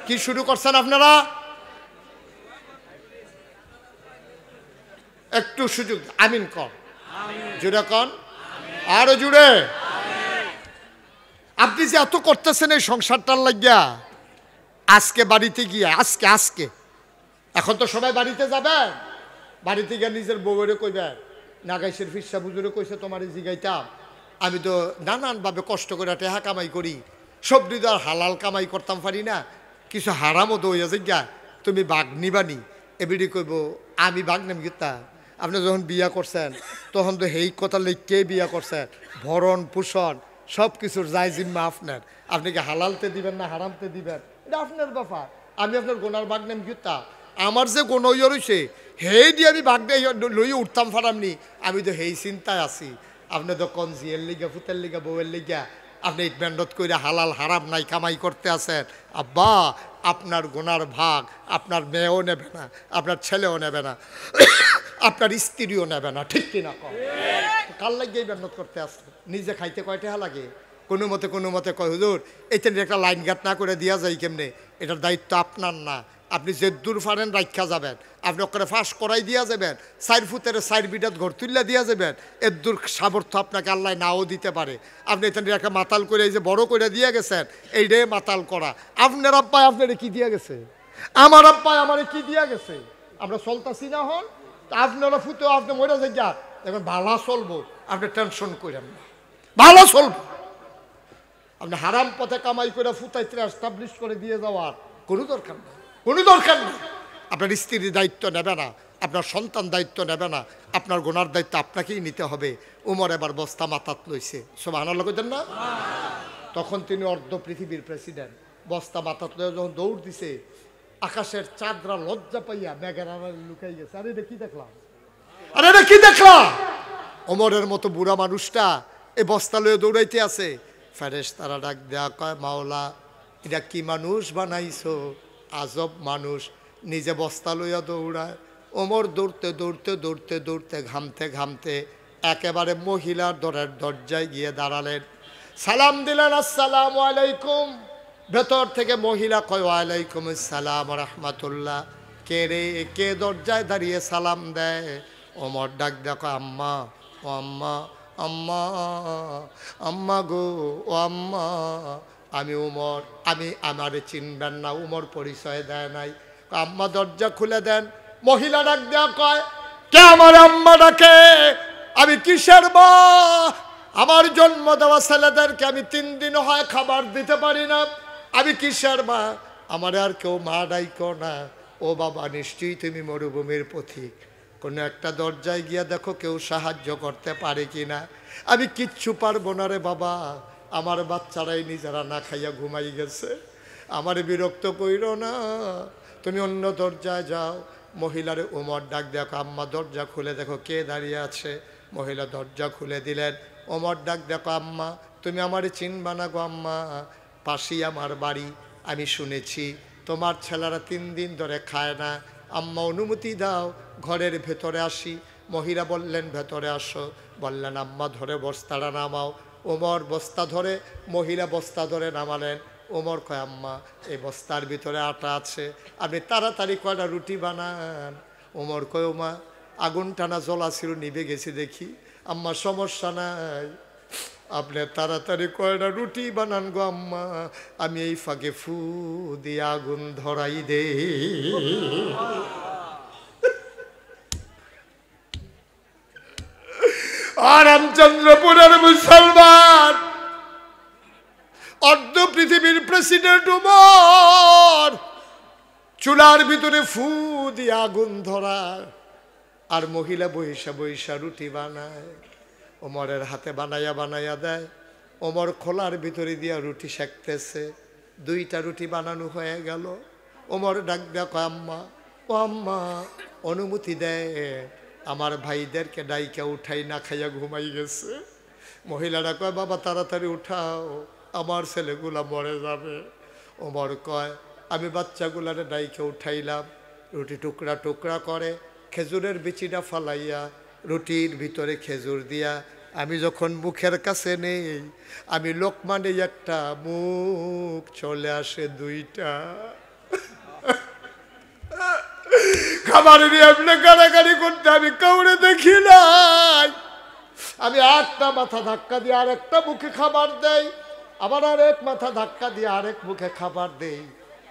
কি শুরু করছেন আপনারা? একটু সুযোগ, আমিন কর, জুড়ে কন, আরো জুড়ে। আপনি যে এত করতেছেন এই সংসারটার লাগিয়া, আজকে বাড়িতে গিয়ে আজকে এখন তো সবাই বাড়িতে যাবেন, বাড়িতে গিয়ে নিজের বউরে কইবেন, নাগাইশের ফিরসা বুজুরে কইছে তোমার জিগাইতাম, আমি তো নানানভাবে কষ্ট করে টেহা কামাই করি, সবজি তো আর হালাল কামাই করতাম পারি না, কিছু হারামও তো হইয়া গা, তুমি বাঘ নিবানি। এবিডি কইব আমি বাঘ নেম গীতা, আপনি যখন বিয়া করছেন তখন তো সেই কথা লিখকে বিয়া করছেন, ভরণ পোষণ সব কিছুর যাই জিম্মা আপনার, আপনি কি হালালতে দিবেন না হারামতে দিবেন এটা আপনার ব্যাপার। আমি আপনার গোনার বাঘ নেম গীতা, আমার যে গোন ইয়ে রয়েছে হেই দিয়ে আমি বাঘ দিয়ে লইয়ে উঠতাম ফারামনি, আমি তো হেই চিন্তায় আছি। আপনি তো কন জিয়ের লিগা ফুতের লিগা বউয়ের লিগা আপনি মেহনত করে হালাল হারাম নাই কামাই করতে আছেন। আব্বা আপনার গোনার ভাগ আপনার মেয়েও নেবে না, আপনার ছেলেও নেবে না, আপনার স্ত্রীও নেবে না, ঠিক কিনা কম? কার লাগিয়ে মেহনত করতে আসছে? নিজে খাইতে কয়টা লাগে? কোনো মতে কয় হুজুর এইটা একটা লাইন গাট না করে দিয়া যায় কেমনে? এটার দায়িত্ব আপনার না, আপনি যে দূর ফারেন রাখা যাবেন, আপনি ওখানে ফাঁস করাই দিয়া যাবেন, 4 ফুটের 4 বিটাত ঘর তুললে দিয়া যাবেন, এর দূর সামর্থ্য আপনাকে আল্লাহ নাও দিতে পারে। আপনি এখানে একটা মাতাল করে এই যে বড় করে দিয়ে গেছেন, এইটাই মাতাল করা। আপনার আব্বাই আপনারে কি দিয়া গেছে, আমার আব্বাই আমারে কি দিয়া গেছে, আমরা চলতাছি না হন, আপনারা ফুটো আপনি মরে যাই এখন ভালো চলবো, আপনি টেনশন করেন না, ভালো চলবো। আপনি হারাম পথে কামাই করে ফুটাইতে এস্টাবলিশ করে দিয়ে যাওয়ার কোনো দরকার নেই, কোনো দরকার নেই। আপনার স্ত্রীর দায়িত্ব নেবে না, আপনার সন্তান দায়িত্ব নেবে না, আপনার গোনার দায়িত্ব আপনাকেই নিতে হবে। উমর এবার বস্তা মাথাত লইছে, সব আনার কইতেন না? তখন তিনি অর্ধ পৃথিবীর প্রেসিডেন্ট, বস্তা মাথাত লয়ে যখন দৌড় দিছে, আকাশের চাঁদরা লজ্জা পাইয়া মেঘের আড়ালে লুকাই গেছে। আরে এটা কি দেখলাম, আরে এটা কি দেখলাম? ওমরের মতো বুড়া মানুষটা এই বস্তা লয়ে দৌড়াইতে আছে। ফেরেশতারা ডাক দেয়া কয় মাওলা এটা কি মানুষ বানাইছো, আজব মানুষ, নিজে বস্তা লইয়া দৌড়ায়। ওমর দৌড়তে দৌড়তে দৌড়তে দৌড়তে ঘামতে ঘামতে একেবারে মহিলার দরের দরজায় গিয়ে দাঁড়ালেন, সালাম দিলেন, আসসালামু আলাইকুম। ভেতর থেকে মহিলা কয় ওয়ালাইকুম আসসালাম রাহমাতুল্লাহ। কে রে, কে দরজায় দাঁড়িয়ে সালাম দেয়? ওমর ডাক দেখো আম্মা, ও আম্মা, আম্মা, আম্মা গো, ও আম্মা, আমি উমর, আমি আমারে চিনবেন না? উমর পরিচয় দেয় নাই। আম্মা দরজা খুলে দেন। মহিলা ডাক দেওয়া কয় কে আমার আম্মা ডাকে? আমি কিসের মা? আমার জন্ম দেওয়া ছেলেদেরকে আমি 3 দিন হয় খাবার দিতে পারি না, আমি কিসের মা? আমার আর কেউ মা ডাইকো না। ও বাবা নিশ্চয়ই তুমি মরুভূমির পথিক, কোনো একটা দরজায় গিয়া দেখো কেউ সাহায্য করতে পারে কি না। আমি কিচ্ছু পারবো না রে বাবা, আমার বাচ্চারাই নিজেরা না খাইয়া ঘুমাই গেছে, আমার বিরক্ত কইরো না, তুমি অন্য দরজায় যাও। মহিলারে ওমর ডাক দেখো আম্মা দরজা খুলে দেখো কে দাঁড়িয়ে আছে। মহিলা দরজা খুলে দিলেন। ওমর ডাক দেখো আম্মা তুমি আমারে চিনবা না গো আম্মা, পাশেই আমার বাড়ি, আমি শুনেছি তোমার ছেলেরা 3 দিন ধরে খায় না, আম্মা অনুমতি দাও ঘরের ভেতরে আসি। মহিলা বললেন ভেতরে আসো। বললেন আম্মা ধরে বস্তাটা নামাও। ওমর বস্তা ধরে, মহিলা বস্তা ধরে নামালেন। ওমর কয় আম্মা এই বস্তার ভিতরে আটা আছে, আপনি তাড়াতাড়ি কয়টা রুটি বানান। ওমর কয় ওমা আগুন টানা জ্বলা ছিল, নিভে গেছি দেখি। আম্মা সমস্যা নাই, আপনি তাড়াতাড়ি কয়টা রুটি বানান গো আম্মা, আমি এই ফাঁকে ফু দিয়ে আগুন ধরাই দে। আর রামচন্দ্রপুরের মুসলমান, অর্ধ পৃথিবীর প্রেসিডেন্ট উমর, চুলার ভিতরে ফু দিয়ে আগুন ধরা, আর মহিলা বৈশা বৈশা রুটি বানায়। ওমরের হাতে বানাইয়া বানাইয়া দেয়। ওমর খোলার ভিতরে দিয়া রুটি সেঁকতেছে। 2টা রুটি বানানো হয়ে গেল। ওমর ডাক দেখো আম্মা, ও আম্মা অনুমতি দেয়, আমার ভাইদেরকে ডাইকা উঠাই, না খাইয়া ঘুমাই গেছে। মহিলারা কয় বাবা তাড়াতাড়ি উঠাও, আমার ছেলেগুলা মরে যাবে। ওমর কয় আমি বাচ্চাগুলারে ডাইকে উঠাইলাম। রুটি টুকরা টুকরা করে খেজুরের বিচিটা ফালাইয়া রুটির ভিতরে খেজুর দিয়া আমি যখন মুখের কাছে নেই, আমি লোকমা নেই একটা, মুখ চলে আসে 2টা। খাবার নিয়ে আপনি গাড়াগাড়ি করতে আমি কাউরে দেখি নাই। আমি একটা মাথা ধাক্কা দিয়ে আরেকটা মুখে খাবার দেই, আবার আরেক মাথা ধাক্কা দিয়ে আরেক মুখে খাবার দেই।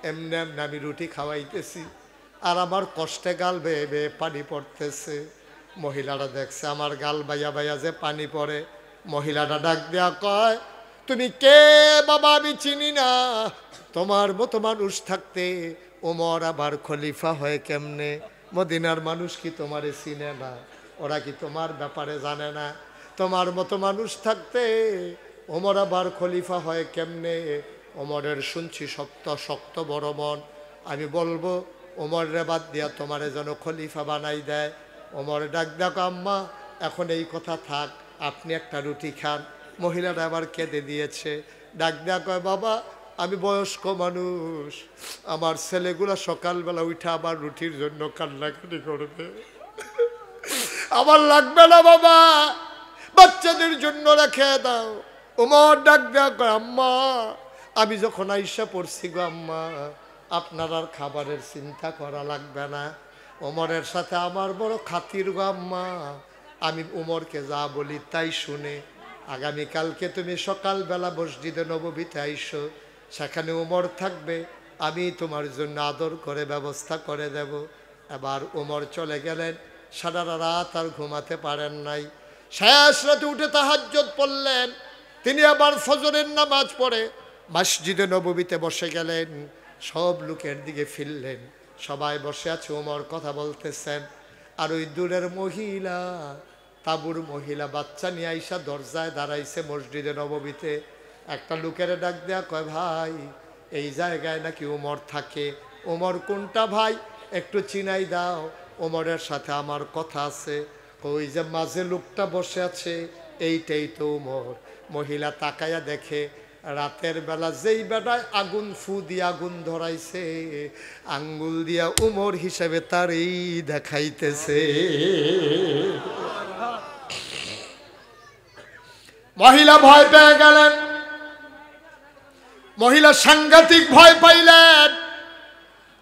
এমনি এমনি আমি রুটি খাওয়াইতেছি, আর আমার কষ্টে গাল বেয়ে বেয়ে পানি পড়তেছে। মহিলারা দেখছে আমার গাল বাইয়া বাইয়া যে পানি পড়ে, মহিলাটা ডাক দেয়া কয়, তুমি কে বাবা? আমি চিনি না। তোমার মতো মানুষ থাকতে ওমর আবার খলিফা হয় কেমনে? মদিনার মানুষ কি তোমারে চিনে না? ওরা কি তোমার ব্যাপারে জানে না? তোমার মতো মানুষ থাকতে ওমর আবার খলিফা হয় কেমনে? ওমরের শুনছি শক্ত শক্ত বড় মন। আমি বলবো ওমরের বাদ দিয়া তোমারে যেন খলিফা বানাই দেয়। ওমর ডাক দেখো, আম্মা এখন এই কথা থাক, আপনি একটা রুটি খান। মহিলাটা আবার কেঁদে দিয়েছে। ডাক দেয়া কয়, বাবা আমি বয়স্ক মানুষ, আমার ছেলেগুলা সকালবেলা উঠে আবার রুটির জন্য কান্নাকাটি করবে, আমার লাগবে না বাবা, বাচ্চাদের জন্য রেখে দাও। ওমর ডাক দেয়া কয়, আম্মা আমি যখন আইসা পড়ছি গো আম্মা, আপনার আর খাবারের চিন্তা করা লাগবে না। ওমরের সাথে আমার বড় খাতির গো আম্মা, আমি ওমরকে যা বলি তাই শুনে। আগামীকালকে তুমি সকালবেলা মসজিদে নববীতে আইসো, সেখানে ওমর থাকবে, আমি তোমার জন্য আদর করে ব্যবস্থা করে দেব। এবার ওমর চলে গেলেন। সারা রাত আর ঘুমাতে পারেন নাই। শেষ রাতে উঠে তাহাজ্জুদ পড়লেন। তিনি আবার ফজরের নামাজ পড়ে মসজিদে নববীতে বসে গেলেন। সব লোকের দিকে ফিরলেন, সবাই বসে আছে, ওমর কথা বলতেছেন। আর ওই দূরের মহিলা, তাবুর মহিলা বাচ্চা নিয়ে আইসা দরজায় দাঁড়াইছে মসজিদে নববীতে। একটা লোকের ডাক দেয়া কয়, ভাই এই জায়গায় নাকি ওমর থাকে। ওমর কোনটা ভাই? একটু চিনাই দাও, ওমরের সাথে আমার কথা আছে। ওই যে মাঝে লোকটা বসে আছে, এইটাই তো ওমর। মহিলা তাকায়া দেখে, রাতের বেলা যেই বেটায় আগুন ফু দিয়ে আগুন ধরাইছে, আঙ্গুল দিয়া উমর হিসেবে তার এই দেখাইতেছে। মহিলা ভয় পেয়ে গেলেন, মহিলা সাংঘাতিক ভয় পাইলেন।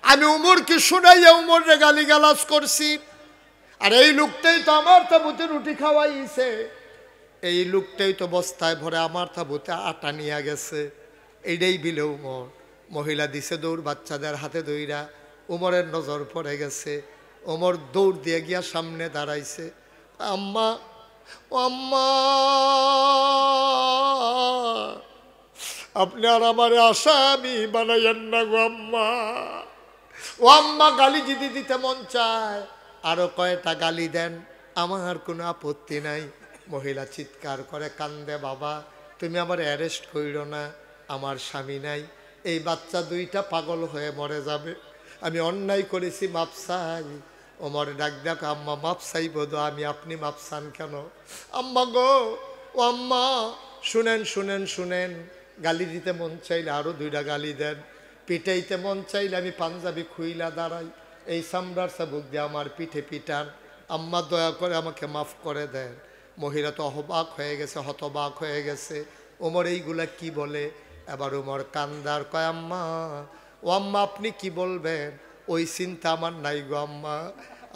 আমি উমরকে শুনাইয়া উমরে গালিগালাজ করছি, আর এই লোকটাই তো আমার তাবুতে রুটি খাওয়াইছে, এই লোকটাই তো বস্তায় ভরে আমার তাবুতে আটা নিয়ে গেছে, এইটাই বিলে উমর। মহিলা দিছে দৌড়, বাচ্চাদের হাতে দইরা। উমরের নজর পড়ে গেছে। ওমর দৌড় দিয়ে গিয়া সামনে দাঁড়াইছে। আম্মা, ও আম্মা, আপনি আর আমার আসামি বানাইয়েন না গো আম্মা। ও আম্মা, গালি যদি দিতে মন চায় আরো কয়টা গালি দেন, আমার কোনো আপত্তি নাই। মহিলা চিৎকার করে কান্দে, বাবা তুমি আমার অ্যারেস্ট কইরো না, আমার স্বামী নাই, এই বাচ্চা দুইটা পাগল হয়ে মরে যাবে, আমি অন্যায় করেছি, মাপ চাই। ওমর ডাক দেখ, আম্মা মাপ চাই বোধ আমি, আপনি মাপ চান কেন? আম্মা গো, ও আম্মা শুনেন শুনেন শুনেন, গালি দিতে মন চাইলে আরো দুইটা গালি দেন, পিটাইতে মন চাইলে আমি পাঞ্জাবি খুইলা দাঁড়াই, এই চামড়ার চাবুক দিয়ে আমার পিঠে পিটান, আম্মা দয়া করে আমাকে মাফ করে দেন। মহিলা তো অবাক হয়ে গেছে, হতবাক হয়ে গেছে, ওমর এইগুলা কি বলে। এবার ওমর কান্দার কয়, আম্মা, ও আম্মা আপনি কি বলবেন, ওই চিন্তা আমার নাই গো আম্মা।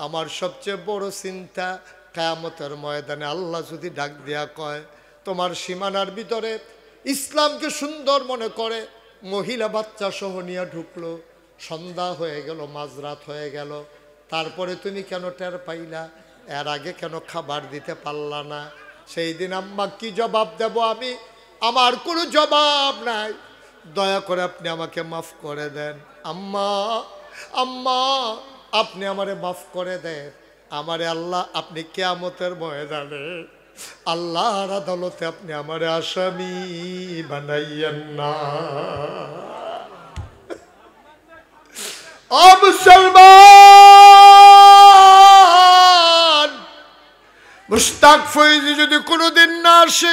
আমার সবচেয়ে বড় চিন্তা, কিয়ামতের ময়দানে আল্লাহ যদি ডাক দিয়া কয়, তোমার সীমানার ভিতরে ইসলামকে সুন্দর মনে করে মহিলা বাচ্চা সহ নিয়ে ঢুকলো, সন্ধ্যা হয়ে গেল, মাঝরাত হয়ে গেল, তারপরে তুমি কেন টের পাইলা? এর আগে কেন খাবার দিতে পারলা না? সেই দিন আম্মা কি জবাব দেব আমি? আমার কোনো জবাব নাই, দয়া করে আপনি আমাকে মাফ করে দেন। আম্মা, আম্মা আপনি আমারে মাফ করে দেন, আমারে আল্লাহ আপনি কিয়ামতের ময়দানে আল্লাহর আদালতে আপনি আমারে আসামি বানাইয়েন না। ও মুসলমান, মুশতাক ফৈজি যদি কোনোদিন না আসে,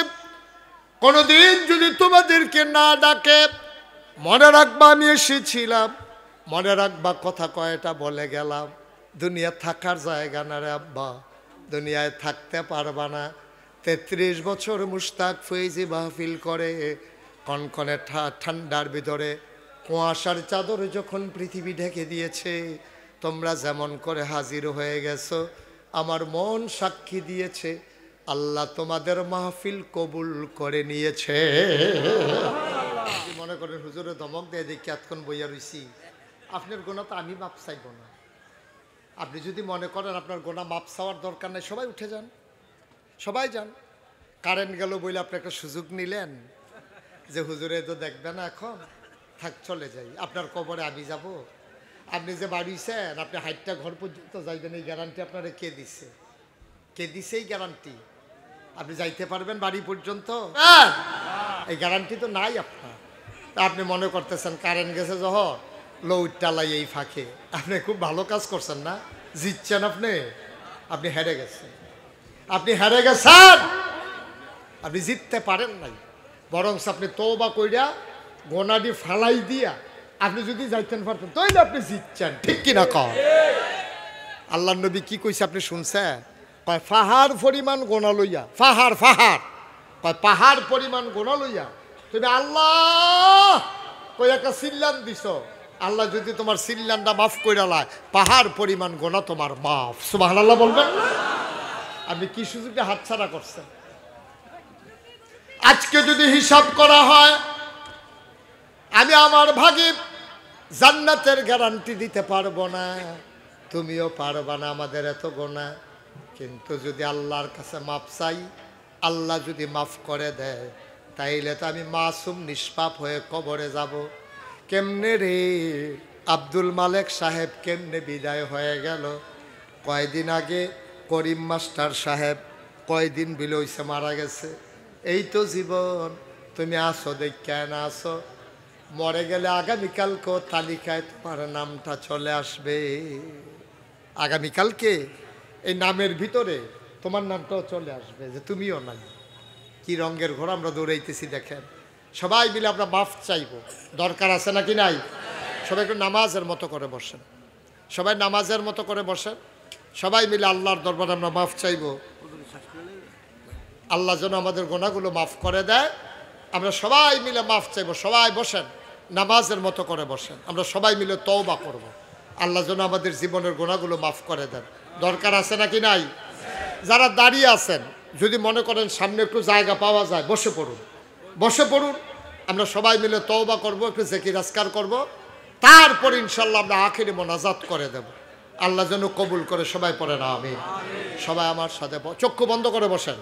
কোনোদিন যদি তোমাদেরকে না ডাকে, মনে রাখবা আমি এসেছিলাম, মনে রাখবা কথা কয়টা বলে গেলাম। দুনিয়া থাকার জায়গা না রে আব্বা, দুনিয়ায় থাকতে পারবা না। 33 বছর মুশতাক ফৈজি মাহফিল করে, কনকনে ঠান্ডার ভিতরে কুয়াশার চাদর যখন পৃথিবী ঢেকে দিয়েছে, তোমরা যেমন করে হাজির হয়ে গেছো, আমার মন সাক্ষী দিয়েছে আল্লাহ তোমাদের মাহফিল কবুল করে নিয়েছে। মনে করেন হুজুরে ধমক দেয় দেখি এতক্ষণ বইয়া রইছি, আপনার গোনা তো আমি মাপ চাইব না। আপনি যদি মনে করেন আপনার গোনা মাপ চাওয়ার দরকার নেই, সবাই উঠে যান, সবাই যান, কারেন্ট গেল বলে আপনি একটা সুযোগ নিলেন যে হুজুরে তো দেখবে না, এখন থাক চলে যাই, আপনার কবরে আমি যাব। আপনি যে বাড়িছেন, আপনি হাইটটা ঘর পর্যন্ত যাইবেন, এই গ্যারান্টি আপনারা কে দিছে? কে দিছে এই গ্যারান্টি? আপনি যাইতে পারবেন বাড়ি পর্যন্ত? এই গ্যারান্টি তো নাই আপনার। তা আপনি মনে করতেছেন কারেন্ট গেছে যখন লোড টালাই এই ফাঁকে, আপনি খুব ভালো কাজ করছেন না, জিতছেন আপনি। আপনি হেরে গেছেন, আপনি হেরে গেছেন, আপনি জিততে পারেন নাই। বরং আপনি তওবা কইরা গোনাডি ফালাই দিয়া আপনি যদি যাইতেন পারতেন, তাইলে আপনি জিতছেন। ঠিক কিনা কন? আল্লাহ নবী কি কইছে আপনি শুনছেন? কয় পাহাড় পরিমাণ গোনা লইয়া, পাহাড় পাহাড়, কয় পাহাড় পরিমাণ গোনা লইয়া তুমি আল্লাহ কই একটা সিল্লান দিছ, আল্লাহ যদি তোমার সিল্লানটা মাফ কইরা লায়, পাহাড় পরিমাণ গোনা তোমার মাফ। সুবহানাল্লাহ বলবেন। আপনি কি সুযোগে হাতছাড়া করছেন? আজকে যদি হিসাব করা হয়, আমি আমার ভাগে জান্নাতের গ্যারান্টি দিতে পারবো না, তুমিও পারবা না, আমাদের এত গোনা। কিন্তু যদি আল্লাহর কাছে মাফ চাই, আল্লাহ যদি মাফ করে দেয়, তাইলে তো আমি মাসুম নিষ্পাপ হয়ে কবরে যাব। কেমনে রে আব্দুল মালেক সাহেব কেমনে বিদায় হয়ে গেল? কয়দিন আগে করিম মাস্টার সাহেব কয়দিন বিলইছে মারা গেছে। এই তো জীবন, তুমি আসো দেখা না আসো, মরে গেলে আগামীকালকে তালিকায় তোমার নামটা চলে আসবে। আগামীকালকে এই নামের ভিতরে তোমার নামটাও চলে আসবে যে তুমিও নাই। কি রঙের ঘোড়া আমরা দৌড়াইতেছি দেখেন। সবাই মিলে আমরা মাফ চাইব, দরকার আছে নাকি নাই? সবাই একটু নামাজের মতো করে বসেন, সবাই নামাজের মতো করে বসেন, সবাই মিলে আল্লাহর দরবারে আমরা মাফ চাইব। আল্লাহ যেন আমাদের গোনাগুলো মাফ করে দেয়। আমরা সবাই মিলে মাফ চাইব। সবাই বসেন, নামাজের মতো করে বসেন, আমরা সবাই মিলে তওবা করব। আল্লাহ যেন আমাদের জীবনের গোনাগুলো মাফ করে দেন। দরকার আছে নাকি নাই? যারা দাঁড়িয়ে আছেন, যদি মনে করেন সামনে একটু জায়গা পাওয়া যায়, বসে পড়ুন, বসে পড়ুন। আমরা সবাই মিলে তওবা করব, একটু জিকির আজকার করব, তারপর ইনশাল্লাহ আমরা আখিরি মোনাজাত করে দেব। আল্লাহ যেন কবুল করে। সবাই পড়েন আমিন। সবাই আমার সাথে চক্ষু বন্ধ করে বসেন,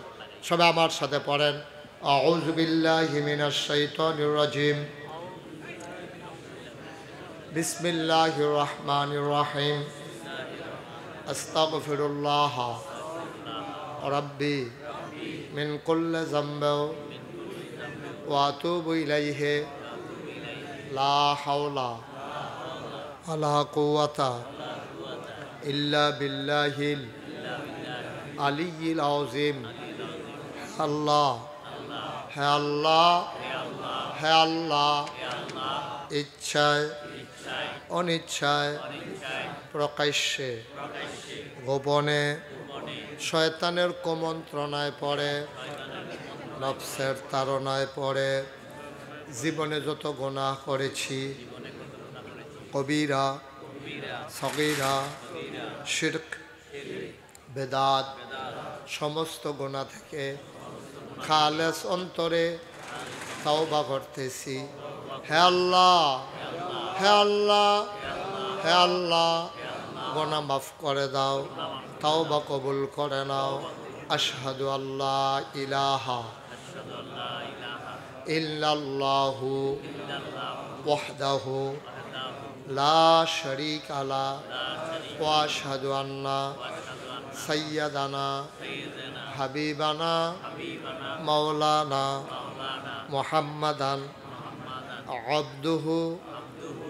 সবাই আমার সাথে পড়েন আউযু বিল্লাহি মিনাশ শাইতানির রাজিম বিসমিল্লাহির রহমানির রহিম আস্তাগফিরুল্লাহ রাব্বি মিন কুল্লি যামবি ওয়া আতুবু ইলাইহি লা হাওলা ওয়ালা কুওয়াতা ইল্লা বিল্লাহিল আলিয়্যিল আযীম। আল্লাহ, হে আল্লাহ, হে আল্লাহ, ইচ্ছায় অনিচ্ছায় প্রকাশ্যে গোপনে শয়তানের কুমন্ত্রণায় পড়ে, নফসের তাড়নায় পড়ে জীবনে যত গুনাহ করেছি, কবিরা সগীরা শিরক বেদাত সমস্ত গুনাহ থেকে খালেস অন্তরে তওবা করতেছি। হে আল্লাহ, হে আল্লাহ, হে আল্লাহ, গুনাহ মাফ করে দাও, তওবা কবুল করে নাও। আশহাদু আল্লাহ ইলাহা ইল্লাল্লাহু ওয়াহদাহু লা শারীকা লা ওয়া আশহাদু আন্না সাইয়্যিদানা হাবিবানা মাওলানা মুহাম্মাদান আবদুহু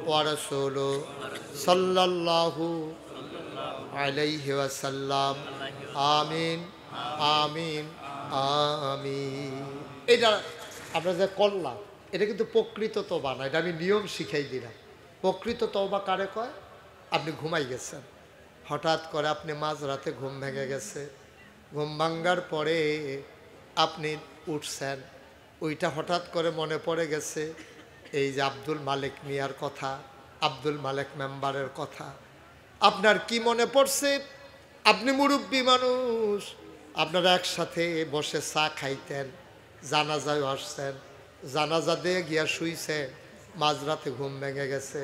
ওয়া রাসূলুহু সাল্লাল্লাহু আলাইহি ওয়াসাল্লাম। আমিন আমিন আমিন। এটা আমরা যে করলাম, এটা কিন্তু প্রকৃত তওবা না, এটা আমি নিয়ম শিখাই দিলাম। প্রকৃত তওবা কারে কয়? আপনি ঘুমাই গেছেন, হঠাৎ করে আপনি মাঝরাতে ঘুম ভেঙে গেছে, ঘুম ভাঙ্গার পরে আপনি উঠছেন, ওইটা হঠাৎ করে মনে পড়ে গেছে এই যে আব্দুল মালিক মিয়ার কথা, আব্দুল মালিক মেম্বারের কথা। আপনার কি মনে পড়ছে? আপনি মুরব্বী মানুষ, আপনারা একসাথে বসে চা খাইতেন, জানাজায় আসছেন, জানাজা দিয়ে গিয়া শুইছে, মাঝরাতে ঘুম ভেঙে গেছে।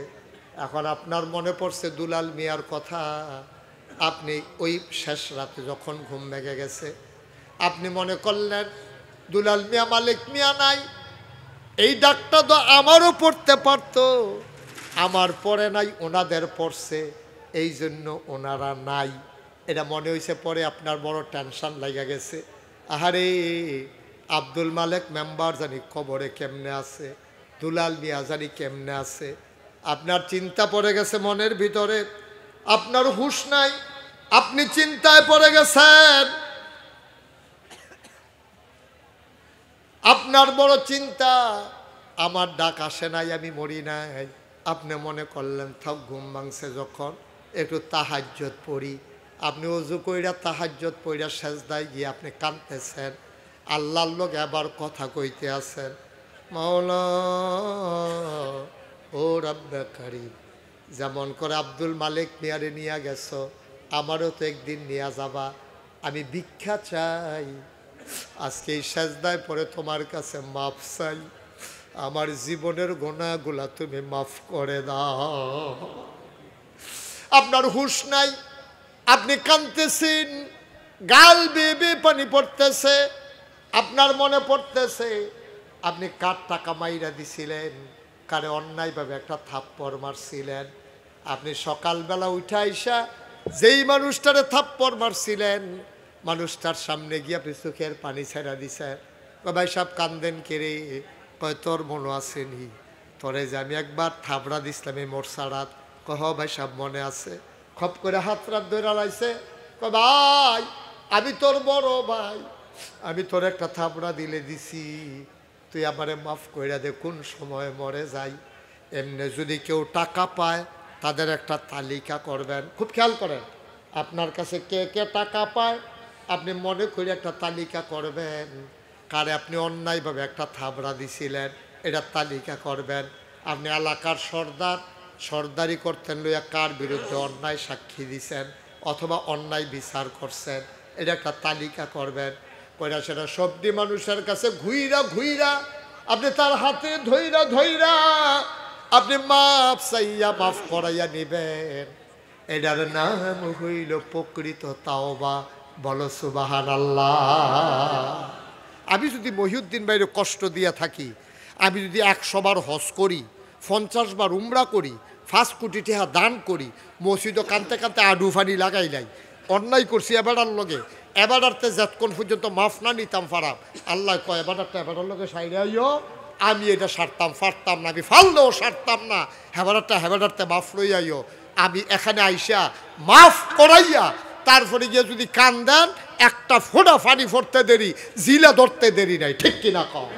এখন আপনার মনে পড়ছে দুলাল মিয়ার কথা। আপনি ওই শেষ রাতে যখন ঘুম ভেঙে গেছে, আপনি মনে করলেন দুলাল মিয়া মালিক মিয়া নাই। এই ডাকটা তো আমারও পড়তে পারতো, আমার পরে নাই, ওনাদের পড়ছে, এই জন্য ওনারা নাই। এটা মনে হয়েছে পরে আপনার বড় টেনশন লাগা গেছে। আহারে আব্দুল মালেক মেম্বার জানি খবরে কেমনে আছে, দুলাল মিয়া জানি কেমনে আছে। আপনার চিন্তা পড়ে গেছে মনের ভিতরে, আপনার হুঁশ নাই, আপনি চিন্তায় পড়ে গেছেন। আপনার বড় চিন্তা, আমার ডাক আসে নাই, আমি মরি নাই। আপনি মনে করলেন থাক ঘুম ভাঙছে যখন একটু তাহাজ্জুদ পড়ি। আপনি ওযু কইরা তাহাজ্জুদ পড়িয়া সেজদায় গিয়ে আপনি কাঁদতেছেন, আল্লাহর লোক এবার কথা কইতে আছেন, মাওলা ও রব্বে কারীম, যেমন করে আব্দুল মালিক মিয়ারে নিয়ে গেছো আমারও তো একদিন নিয়ে যাবা, আমি ভিক্ষা চাই, আজকে এই সেজদায় পরে তোমার কাছে মাফ চাই, আমার জীবনের গুনাহগুলা তুমি মাফ করে দাও। আপনার হুঁশ নাই, আপনি কাঁদতেছেন, গাল বেয়ে বেয়ে পানি পড়তেছে, আপনার মনে পড়তেছে আপনি কার টাকা মাইরা দিছিলেন, কারে অন্যায়ভাবে একটা থাপ্পড় মারছিলেন। আপনি সকালবেলা উঠে আইসা যেই মানুষটারে থাপ্পড় মারছিলেন মানুষটার সামনে গিয়ে আপনি চোখের পানি ছেড়া দিছেন। ভাই সাহেব কান্দেন কেড়ে, কয় তোর মনে আসেনি তোরে যে আমি একবার থাবড়া দিছিলাম এই মোরসারাত, কহ ভাই সাহেব মনে আছে। খপ করে হাত রাত ধরে লাইছে, কয় ভাই আমি তোর বড় ভাই, আমি তোর একটা থাবড়া দিলে দিছি, তুই আমারে মাফ কইরা দে, কোন সময় মরে যাই। এমনি যদি কেউ টাকা পায় তাদের একটা তালিকা করবেন, খুব খেয়াল করেন, আপনার কাছে কে কে টাকা পায় আপনি মনে করে একটা তালিকা করবেন, কারে আপনি অন্যায়ভাবে একটা থাবড়া দিছিলেন এটা তালিকা করবেন। আপনি এলাকার সর্দার, সর্দারি করতেন লইয়া কার বিরুদ্ধে অন্যায় সাক্ষী দিছেন অথবা অন্যায় বিচার করছেন এটা একটা তালিকা করবেন। কইরা সেটা সবদি মানুষের কাছে ঘুইরা ঘুইরা আপনি তার হাতে ধইরা ধইরা আপনি মাফ চাইয়া মাফ করাইয়া নিবেন। এটার নাম হইল প্রকৃত তাওবা। বলো সুবহানাল্লাহ। আমি যদি মহিউদ্দিন ভাইয়ের কষ্ট দিয়া থাকি, আমি যদি 100 বার হজ করি, 50 বার উমরা করি, 5 কোটি টাকা দান করি, মসজিদও কানতে কানতে আডু ফানি লাগাই নাই, অন্যায় করছি এবাডার লগে, এবাডারতে যতক্ষণ পর্যন্ত মাফ না নিতাম পারাম, আল্লাহ কয় এবাডারটা এবাডার লগে সাইডে আইও, আমি এটা সারতাম পারতাম না, আমি ফাললেও সারতাম না, হেবাডারতে মাফ লই আইও। আমি এখানে আইসা মাফ করাইয়া তারপরে গিয়ে যদি কান দেন একটা ফোঁটা ফানি ফোড়তে দেরি, জিলা ধরতে দেরি নাই, ঠিক কিনা কম।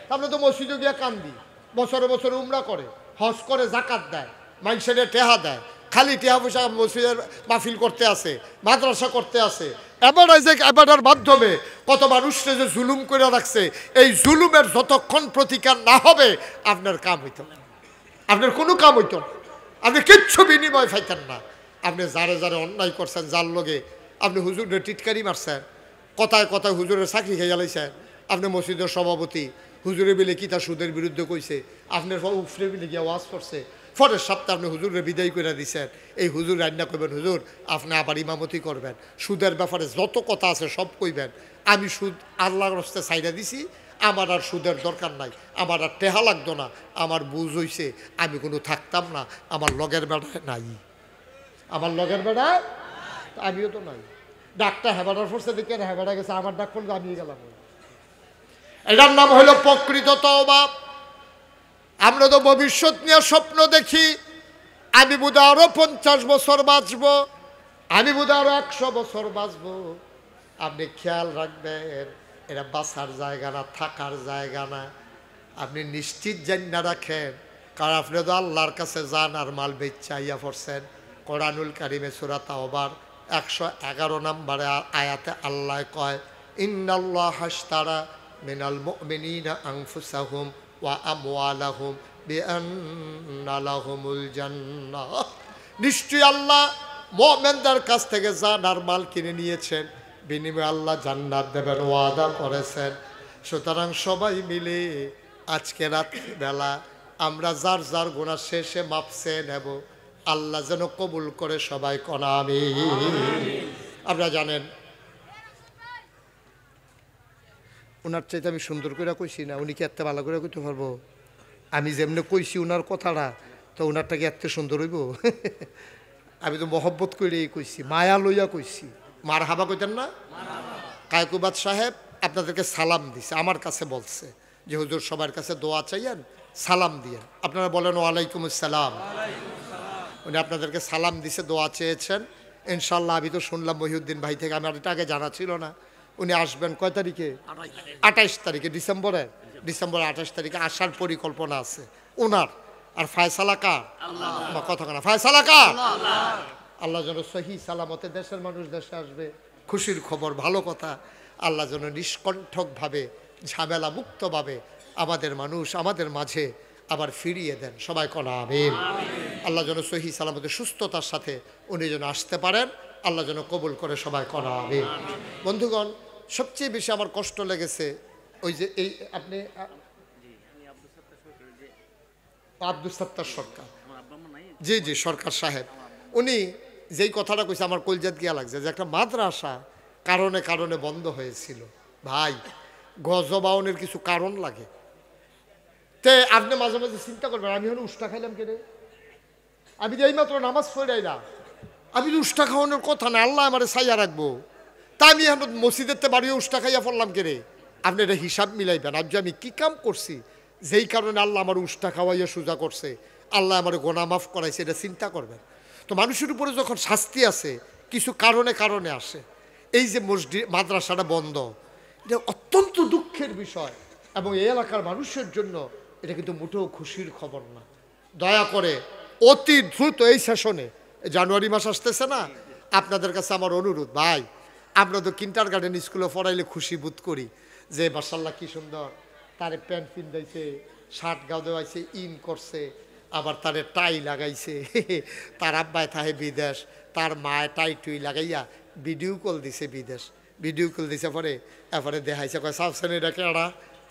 তাহলে তো মসজিদে গিয়া কান্দি, বছরে বছরে উমরা করে, হজ করে, জাকাত দেয়, মানুষের টেহা দেয়, খালি টেহা পয়সা মসজিদের মাহফিল করতে আসে, মাদ্রাসা করতে আসে। এবারের মাধ্যমে কত মানুষকে যে জুলুম করে রাখছে, এই জুলুমের যতক্ষণ প্রতিকার না হবে আপনার কাম হইত না, আপনার কোনো কাম হইত না, আপনি কিচ্ছু বিনিময় পাইতেন না। আপনি যারে যারে অন্যায় করছেন, যার লগে আপনি হুজুরের টিটকারি মারছেন, কথায় কথায় হুজুরের চাকরি খেয়ে গেলাইছেন, আপনি মসজিদের সভাপতি, হুজুরে বিলে কি তার সুদের বিরুদ্ধে কইছে, আপনার উফরে বিলে গিয়ে ওয়াজ করছে, পরের সপ্তাহে আপনি হুজুরে বিদায় করে দিচ্ছেন, এই হুজুর রান্না করবেন, হুজুর আপনি আবার ইমামতি করবেন, সুদের ব্যাপারে যত কথা আছে সব কইবেন, আমি সুদ আল্লাহর রাস্তায় ছাইড়া দিছি, আমার আর সুদের দরকার নাই, আমার আর টেহা লাগতো না, আমার বুঝ হইছে আমি কোনো থাকতাম না, আমার লগের বেড়ায় নাই, আমার লগের বেড়ায় আমিও তো নাই। ডাক্তার হেবাডার ফোর্সে দেখে হেবাডা গেছে, আমার ডাক করলে আমি গেলাম। এটার নাম হলো প্রকৃত তওবা। আমরা তো ভবিষ্যৎ নিয়ে স্বপ্ন দেখি, আমি বোধহয় আরো 50 বছর বাঁচব, আমি বোধহয় আরো 100 বছর বাঁচব। আপনি খেয়াল রাখবেন এটা বাঁচার জায়গা না, থাকার জায়গা না। আপনি নিশ্চিত জান্না রাখেন, কারণ আপনি তো আল্লাহর কাছে যান আর মাল বেচাইয়া পড়ছেন। কোরআনুল কারিমে সূরা তাওবার 111 নম্বরে আয়াতে আল্লাহ কয়, ইন্নাল্লাহা আশতারা মিনাল মুমিনিনা আনফুসাহুম ওয়া আমওয়ালাহুম বিআন্না লাহুমুল জান্নাহ। নিশ্চয়ই আল্লাহ মুমিনদের কাছ থেকে জান আর মাল কিনে নিয়েছেন, বিনিময়ে আল্লাহ জান্নাত দেবেন ওয়াদা করেছেন। সুতরাং সবাই মিলে আজকে রাত্রিবেলা আমরা যার যার গুনাহ শেষে মাপ চেয়ে নেব, আল্লাহ যেন কবুল করে সবাই কনা আমিন। আপনারা জানেন ওনার চাইতে আমি সুন্দর করে কইছি না? উনি কি এত ভালো করে কইতে পারবো? আমি যেমনি কইছি ওনার কথাটা, তো ওনারটা কি এত সুন্দর হইব? আমি তো মহব্বত করেই কইছি, মায়া লইয়া কইছি। মার হাবা কইতেন না? কায়কুবাদ সাহেব আপনাদেরকে সালাম দিছে, আমার কাছে বলছে যে হুজুর সবার কাছে দোয়া চাইয়েন, সালাম দিয়েন। আপনারা বলেন ওয়ালাইকুম আসসালাম। উনি আপনাদেরকে সালাম দিছে, দোয়া চেয়েছেন। ইনশাল্লাহ আমি তো শুনলাম মহিউদ্দিন ভাই থেকে, আমার এটা আগে জানা ছিল না। উনি আসবেন কয় তারিখে? 28 তারিখে, ডিসেম্বরে 28 তারিখে আসার পরিকল্পনা আছে ওনার। আর ফায়সালা কার? আল্লাহ। কথা কেনা ফায়সালা কার? আল্লাহ যেন সহি সালামতে দেশের মানুষ দেশে আসবে, খুশির খবর, ভালো কথা। আল্লাহ যেন নিষ্কণ্ঠকভাবে, ঝামেলা মুক্তভাবে আমাদের মানুষ আমাদের মাঝে আবার ফিরিয়ে দেন। সবাই কনা আমিন। আল্লাহ যেন সহি সালামতে সুস্থতার সাথে উনি যেন আসতে পারেন, আল্লাহ যেন কবুল করে। সবাই কনা আমিন। বন্ধুগণ, সবচেয়ে বেশি আমার কষ্ট লেগেছে ওই যে এই আপনি আব্দুল সত্তার সরকার, জি জি সরকার সাহেব, উনি যেই কথাটা কইছে আমার কলজাত গিয়া লাগছে যে একটা মাদ্রাসা কারণে কারণে বন্ধ হয়েছিল। ভাই, গজবাউনের কিছু কারণ লাগে। তে আপনি মাঝে মাঝে চিন্তা করবেন, আমি হলো উষ্টা খাইলাম কেন? আমি যে এইমাত্র নামাজ পড়াই না, আমি যে উষ্টা খাওয়ানোর কথা না, আল্লাহ আমার ছাইয়া রাখবো, তা আমি এখন মসজিদেরতে বাড়িও উষ্টা খাইয়া পড়লাম কেন? আপনি এটা হিসাব মিলাইবেন। আজ আমি কি কাম করছি যেই কারণে আল্লাহ আমার উষ্টা খাওয়াইয়া সোজা করছে, আল্লাহ আমার গোনা মাফ করাইছে, এটা চিন্তা করবেন। তো মানুষের উপরে যখন শাস্তি আছে, কিছু কারণে কারণে আসে। এই যে মসজিদ মাদ্রাসাটা বন্ধ, এটা অত্যন্ত দুঃখের বিষয়, এবং এই এলাকার মানুষের জন্য এটা কিন্তু মোটেও খুশির খবর না। দয়া করে অতি দ্রুত এই সেশনে, জানুয়ারি মাস আসতেছে না, আপনাদের কাছে আমার অনুরোধ, ভাই আমরা তো কিন্টার গার্ডেন স্কুলে পড়াইলে খুশি বোধ করি যে মাশাআল্লাহ কি সুন্দর, তারে প্যান্ট পিন্ধাইছে, শার্ট গাও দেওয়াইছে, ইন করছে, আবার তারে টাই লাগাইছে, তার আব্বায় থাহে বিদেশ, তার মায় টাই টুই লাগাইয়া ভিডিও কল দিছে বিদেশ, ভিডিও কল দিছে পরে এরপরে দেখাইছে, কয় সাবসান এটা কেড়া,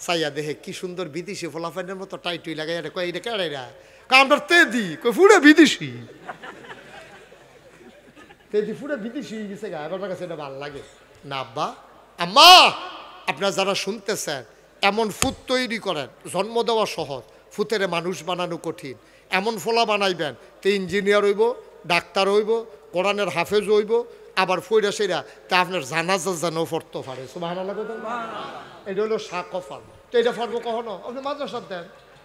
চাইয়া দেখে কি সুন্দর বিদেশি ফলাফানের মতো টাই টুই লাগাইয়া, কয় এটা কেড়াইরা, আমরা তেদি কই পুরো বিদেশি, তেদি পুরো বিদেশি হয়ে গেছে গা, আমার কাছে এটা ভালো লাগে না। আব্বা আম্মা, আপনারা যারা শুনতেছেন, এমন ফুত তৈরি করেন, জন্ম দেওয়া সহজ, ফুতেরে মানুষ বানানো কঠিন। এমন ফলা বানাইবেন তে ইঞ্জিনিয়ার হইব, ডাক্তার হইব, কোরআনের হাফেজ হইব, আবার ফইরা সেরা তা আপনার জানাজা যেন পড়তে পারে। সুবহানাল্লাহ। এটা হলো শাহ কফাল। তো এটা পারবো কখনো? আপনি মাদ্রাসাত দেন,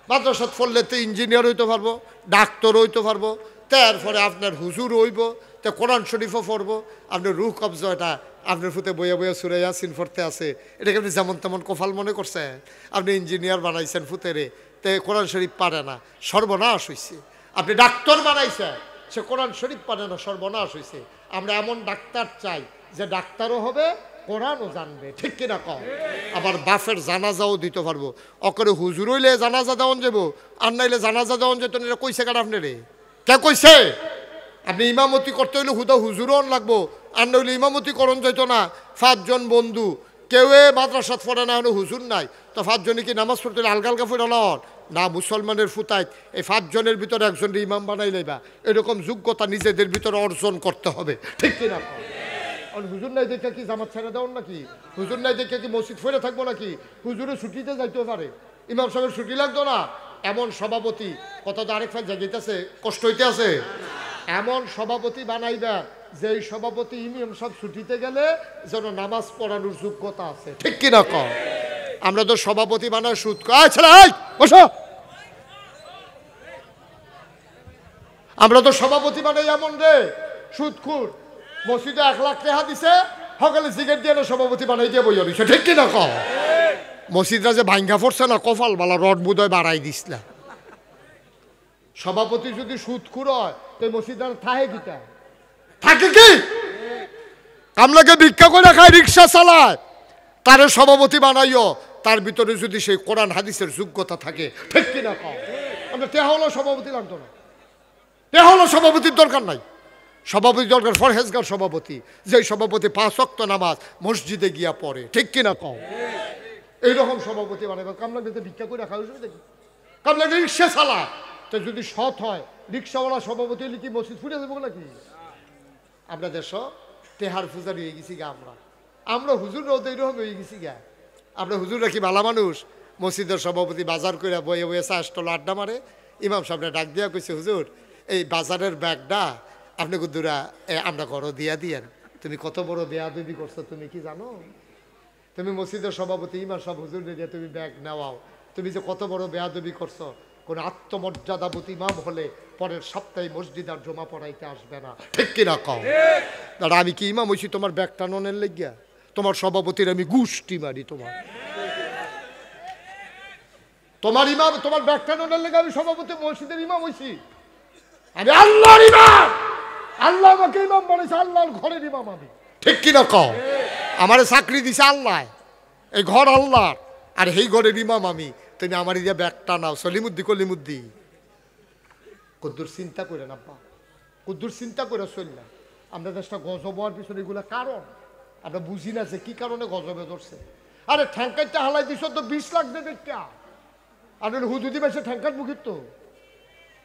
মাদ্রাসাত পড়লে তো ইঞ্জিনিয়ার হইতে পারবো, ডাক্তার হইতে পারবো, তারপরে আপনার হুজুর হইব, তো কোরআন শরীফও পড়বো, আপনার রুহ কবজ, এটা আপনার ফুতে বইয়া বইয়া সুরে ইয়াসিন পড়তে আছে, এটাকে আপনি যেমন তেমন কফাল মনে করছেন? আপনি ইঞ্জিনিয়ার বানাইছেন ফুতেরে, তে কোরআন শরীফ পারে না, সর্বনাশ হয়েছে। আপনি ডাক্তার বানাইছেন, সে কোরআন শরীফ পারে না, সর্বনাশ হয়েছে। আমরা এমন ডাক্তার চাই যে ডাক্তারও হবে, কোরআনও জানবে, ঠিক কিনা কম? আবার বাফের জানাজাও দিতে পারবো। অকরে হুজুর হইলে জানাজা দেওয়ান যাবো, আর নাইলে জানাজা দেওয়ান যেত না, কইছে কার আপনি রে? কে কইছে? আপনি ইমামতি করতে হইলে হুদা হুজুরও লাগবো, আর নইলে ইমামতি করণ যেত না। 5 জন বন্ধু, কেউ মাদ্রাসাত পড়ে না, হুজুর নাই, তো 5 জনে কি নামাজ পড়তে হলে আলগা আলগা পড়ে না? মুসলমানের ফুতায় এই 5 জনের ভিতরে একজনের ইমাম বানাই লইবা, এরকম যোগ্যতা নিজেদের ভিতরে অর্জন করতে হবে, ঠিক কিনা? হুজুর নাই দেখে কি জামাত ছেড়ে দেওয়ার নাকি? হুজুর নাই দেখে কি মসজিদ ফেরে থাকবো নাকি? হুজুরে ছুটিতে যাইতেও পারে, ইমাম সাহেবের ছুটি লাগতো না। এমন সভাপতি, কথা তো আরেক ফাঁক জায়গাইতেছে, কষ্ট হইতে আছে, এমন সভাপতি বানাইবা যেই সভাপতি ইমাম সব ছুটিতে গেলে যেন নামাজ পড়ানোর যোগ্যতা আছে, ঠিক কিনা কম? আমরা তো সভাপতি বানায় সুদ বসো, আমরা তো সভাপতি বানাই এমন রে সুদখুর, মসজিদে 1 লাখ টাকা দিছে, সকালে সিগারেট দিয়ে সভাপতি বানাই দিয়ে বই আনিছে, ঠিক কিনা কম? মসজিদরা যে ভাঙ্গা পড়ছে না, কপাল বালা রড বুদয় বাড়াই দিসলা। সভাপতি যদি সুদখুর হয়, তো মসজিদরা থাকে কিটা? থাকে কি? কামলাকে ভিক্ষা করে খায়, রিক্সা চালায়, তারে সভাপতি বানাইও, তার ভিতরে যদি সেই কোরআন হাদিসের যোগ্যতা থাকে, ঠিক কিনা কম? আমরা তে হলো সভাপতি লাগতো না, তে হলো সভাপতির দরকার নাই। সভাপতি দরকার ফরহেজগার সভাপতি, যে সভাপতি 5 ওয়াক্ত নামাজ মসজিদে গিয়া পড়ে, ঠিক কিনা কম? এইরকম সভাপতি বানাইব। কামলাকে ভিক্ষা করে খাওয়া দেখি, কামলাকে রিক্সা চালায়, তো যদি সৎ হয়, রিক্সাওয়ালা সভাপতি হলে কি মসজিদ ফুটে যাবো নাকি? আমরা দেশ তেহার পূজারি হয়ে গেছি গা, আমরা হুজুর রোদ এইরকম হয়ে গেছি গা। আপনার হুজুররা কি ভালো মানুষ? মসজিদের সভাপতি বাজার করে বয়ে বয়ে চাষটল আড্ডা মারে। ইমাম সাহেবরা ডাক দিয়া কইছে, হুজুর এই বাজারের ব্যাগটা আপনি কুদ্দুরা আমরা ঘরও দিয়া দিয়েন। তুমি কত বড় বেয়াদবি করছো তুমি কি জানো? তুমি মসজিদের সভাপতি ইমাম সাহেব হুজুর দিয়ে তুমি ব্যাগ নেওয়াও, তুমি যে কত বড় বেয়াদবি করছো। কোন আত্মমর্যাদাবতী ইমাম হলে পরের সপ্তাহে মসজিদ আর জমা পড়াইতে আসবে না, ঠিক কিনা কও? দাদা আমি কি ইমাম হইছি তোমার ব্যাগ টানোনের লেগিয়া? তোমার সভাপতির আমি গুষ্টি মারি তোমার ইমাম, তোমার ব্যাগ টানোনের লেগে আমি সভাপতি মসজিদের ইমাম হইছি? আমি আল্লাহর ইমাম, আল্লাহ আমাকে ইমাম বানাইছে, আল্লাহর ঘরের ইমাম আমি, ঠিক কিনা কও? আমারে চাকরি দিছে আল্লাহ, এই ঘর আল্লাহ, আর এই ঘরের ইমাম আমি। তুমি আমার ইয়া ব্যাগটা নাও। সলিমুদ্দি কলিমুদ্দি কদ্দুর চিন্তা করে না বা কদ্দুর চিন্তা করে চললাম। আমরা দেশটা গজব হওয়ার পিছনে এগুলো কারণ আমরা বুঝি না যে কি কারণে গজবে ধরছে। আরে ঠ্যাঙ্কাইটা হালাই দিছ তো 20 লাখ দেবে কে? আর হুদুদি বেশে ঠ্যাঙ্কার মুখির তো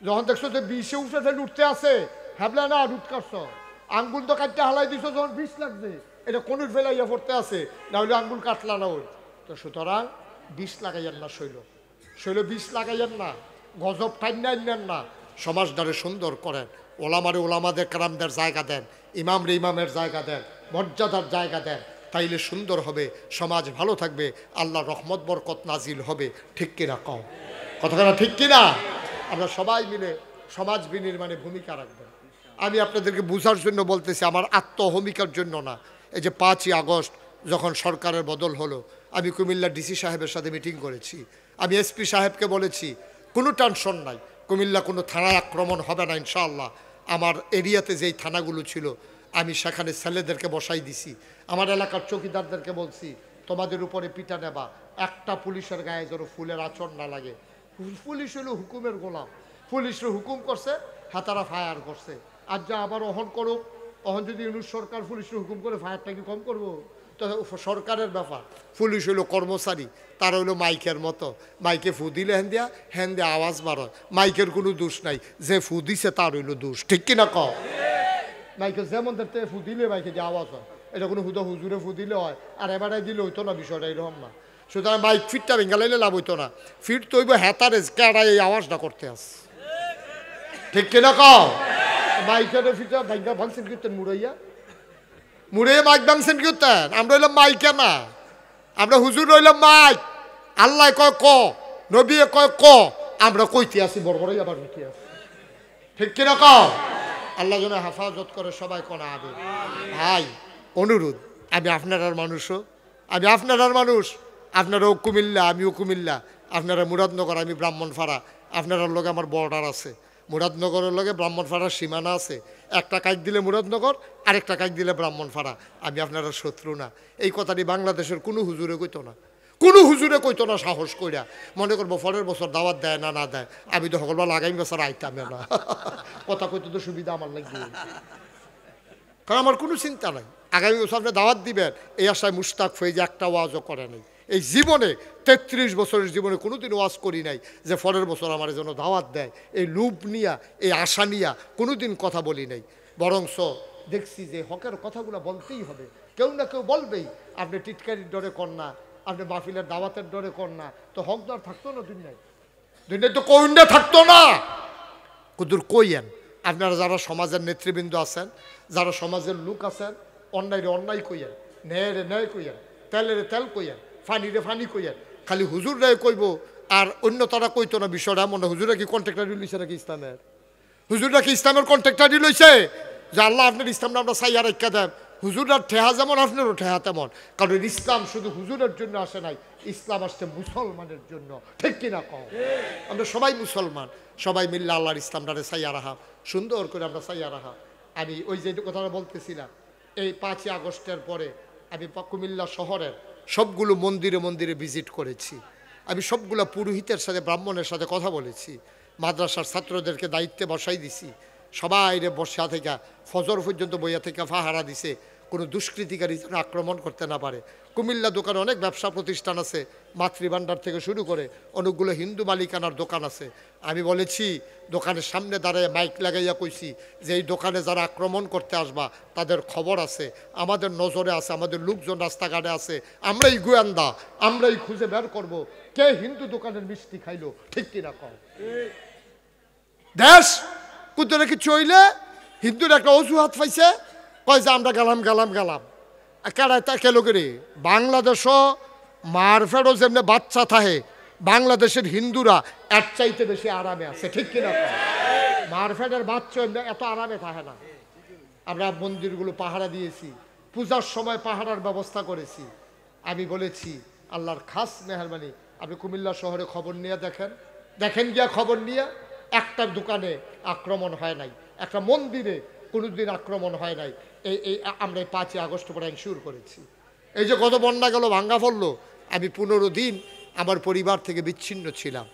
যখন দেখছো যে 20-এ উঠে লুটতে আছে, ভাবলে না লুট কাটছ। আঙ্গুল তো কাটতে হালাই দিছ যখন 20 লাখ দে, এটা কোন ফেলাইয়া পড়তে আছে, না হলে আঙ্গুল কাটলা না ওই তো। সুতরাং 20 লাগাইয়েন না, শৈল 20 লাগাইয়েন না, গজব টাইন না। সমাজটারে সুন্দর করেন, ওলামারে ওলামাদের কারামদের জায়গা দেন, ইমামরে ইমামের জায়গা দেন, মর্যাদার জায়গা দেন, তাইলে সুন্দর হবে, সমাজ ভালো থাকবে, আল্লাহ রহমত বরকত নাজিল হবে, ঠিক কিনা কও? কথাটা ঠিক কিনা? আমরা সবাই মিলে সমাজ বিনির্মাণে ভূমিকা রাখবেন। আমি আপনাদেরকে বোঝার জন্য বলতেছি, আমার আত্মহমিকার জন্য না। এই যে 5ই আগস্ট যখন সরকারের বদল হলো, আমি কুমিল্লা ডিসি সাহেবের সাথে মিটিং করেছি। আমি এসপি সাহেবকে বলেছি কোনো টেনশন নাই, কুমিল্লা কোনো থানায় আক্রমণ হবে না ইনশাআল্লাহ। আমার এরিয়াতে যেই থানাগুলো ছিল আমি সেখানে ছেলেদেরকে বসাই দিছি। আমার এলাকার চৌকিদারদেরকে বলছি তোমাদের উপরে পিটা নেবা, একটা পুলিশের গায়ে যেন ফুলের আঁচড় না লাগে। পুলিশ হলো হুকুমের গোলাম, পুলিশের হুকুম করছে, হাতারা ফায়ার করছে। আর যা আবার অহন করুক, অহন যদি ইউনুস সরকার পুলিশের হুকুম করে ফায়ারটা কি কম করবো? তো সরকারের ব্যাপার। পুলিশ হইলো কর্মচারী, তার হইলো মাইকের মতো, মাইকে ফু দিলে হ্যান দিয়া আওয়াজ বাড়ায়, মাইকের কোনো দোষ নাই, যে ফু দিছে তার হইলো দোষ, ঠিক কিনা কও? মাইকে যেমন দেখতে ফু দিলে মাইকে দিয়ে আওয়াজ হয়, এটা কোনো হুদা হুজুরে ফু দিলে হয়, আর এবারে দিলে হইতো না, বিষয়টা এরকম না। সুতরাং মাইক ফিটটা ভেঙ্গালাইলে লাভ হইতো না, ফিট তৈব হেতারে কেডা এই আওয়াজটা করতে আস, ঠিক কিনা কও? মাইকের ফিটটা ভাঙ্গা ভাঙছেন কীর্তেন মুড়াইয়া মাইক ভাঙছেন কীর্তেন। আমরা হইলাম মাইকে না, আমরা হুজুর হইলাম মাইক। আল্লাহ কয় ক, নবী কয় ক, আমরা কইতে আসি বড় বড়ই আবার হইতে আসি, ঠিক কিনা কও? আল্লাহ যেন হেফাজত করে, সবাই কোনা আবে। ভাই অনুরোধ, আমি আপনার মানুষও, আমি আপনার মানুষ, আপনারাও কুমিল্লা আমিও কুমিল্লা, আপনারা মুরাদনগর আমি ব্রাহ্মণপাড়া, আপনার লগে আমার বর্ডার আছে, মুরাদনগরের লগে ব্রাহ্মণপাড়ার সীমানা আছে। একটা কাজ দিলে মুরাদনগর, আরেকটা কাজ দিলে ব্রাহ্মণপাড়া। আমি আপনারা শত্রু না, এই কথাটি বাংলাদেশের কোনো হুজুরে কইতো না, কোনো হুজুরে কইতো না সাহস কইরা। মনে করবো পরের বছর দাওয়াত দেয় না দেয়, আমি তো সকলবার আগামী বছর আইতামে না। কথা কইতে তো সুবিধা আমার লাগবে, কারণ আমার কোনো চিন্তা নাই। আগামী বছর আপনি দাওয়াত দিবেন এই আশায় মুশতাক হয়ে যে একটা ওয়াজও করে নাই। এই জীবনে 33 বছরের জীবনে কোনোদিন ওয়াজ করি নাই যে পরের বছর আমার জন্য দাওয়াত দেয়, এই লোভ নিয়া, এই আশা নিয়া কোনোদিন কথা বলি নাই। বরংস দেখছি যে হকের কথাগুলো বলতেই হবে, কেউ না কেউ বলবেই। আপনি টিটকারির ডরে কর না, আপনি মাহফিলের দাওয়াতের ডরে কর না, তো হক দর থাকতো না দুনিয়ায়, দুনিয়ায় তো কইন্ডা থাকতো না। কুদুর কইয়েন আপনারা যারা সমাজের নেতৃবৃন্দ আছেন, যারা সমাজের লোক আছেন, অন্যায় অন্যায় কইয়েন, ন্যায়ের ন্যায় কইয়েন, তেলের তেল কইয়েন, ফানিরে ফানি কইয়েন। খালি হুজুর রায় কইব আর অন্য তারা কইতো না বিষয়টা এমন না। হুজুরা কি কন্ট্রাক্টারি লইছে নাকি ইসলামের? হুজুররা কি ইসলামের কন্ট্রাক্টারি লইছে যে আল্লাহ আপনার ইসলামটা আমরা সাইয়া রেখা দেন? হুজুরার ঠেহা যেমন আপনারও ঠেহা তেমন, কারণ ইসলাম শুধু হুজুরের জন্য আসে নাই, ইসলাম আসছে মুসলমানের জন্য, ঠিক কিনা কও? আমরা সবাই মুসলমান, সবাই মিললে আল্লাহর ইসলামটারে সাইয়া রাখা, সুন্দর করে আমরা সাইয়া রাখা। আমি ওই যে কথাটা বলতেছিলাম, এই 5ই আগস্টের পরে আমি কুমিল্লা শহরের সবগুলো মন্দিরে মন্দিরে ভিজিট করেছি। আমি সবগুলো পুরোহিতের সাথে ব্রাহ্মণের সাথে কথা বলেছি, মাদ্রাসার ছাত্রদেরকে দায়িত্বে বসাই দিছি, সবাই রে বসা থেকে ফজর পর্যন্ত বইয়া থেকে ফাহারা দিছে, কোনো দুষ্কৃতিকারী যেন আক্রমণ করতে না পারে। কুমিল্লা দোকানে অনেক ব্যবসা প্রতিষ্ঠান আছে, মাতৃভাণ্ডার থেকে শুরু করে অনেকগুলো হিন্দু মালিকানার দোকান আছে। আমি বলেছি দোকানের সামনে দাঁড়িয়ে মাইক লাগাইয়া কইছি যে এই দোকানে যারা আক্রমণ করতে আসবা তাদের খবর আছে, আমাদের নজরে আছে, আমাদের লোকজন রাস্তাঘাটে আছে, আমরাই গোয়েন্দা, আমরাই খুঁজে বের করব কে হিন্দু দোকানের মিষ্টি খাইলো, ঠিক কিনা কম। দেশ কুদরে কি চইলে হিন্দুর একটা অজুহাত পাইছে, কয় যে আমরা গেলাম গেলাম গেলাম কেড়ায় তা কেলো করে। বাংলাদেশও মারফেরও যেমনি বাচ্চা থাকে, বাংলাদেশের হিন্দুরা এর চাইতে বেশি আরামে আছে, ঠিক কিনা। মারফেটের বাচ্চা এমনি এত আরামে থাকে না। আমরা মন্দিরগুলো পাহারা দিয়েছি, পূজার সময় পাহারার ব্যবস্থা করেছি। আমি বলেছি আল্লাহর খাস মেহরবানি, আপনি কুমিল্লা শহরে খবর নিয়ে দেখেন, দেখেন গিয়া খবর নিয়ে একটা দোকানে আক্রমণ হয় নাই, একটা মন্দিরে কোনোদিন আক্রমণ হয় নাই। এই আমরা 5ই আগস্ট পরে এনশিওর করেছি। এই যে গত বন্যা গেল, ভাঙ্গা পড়লো, আমি 15 দিন আমার পরিবার থেকে বিচ্ছিন্ন ছিলাম।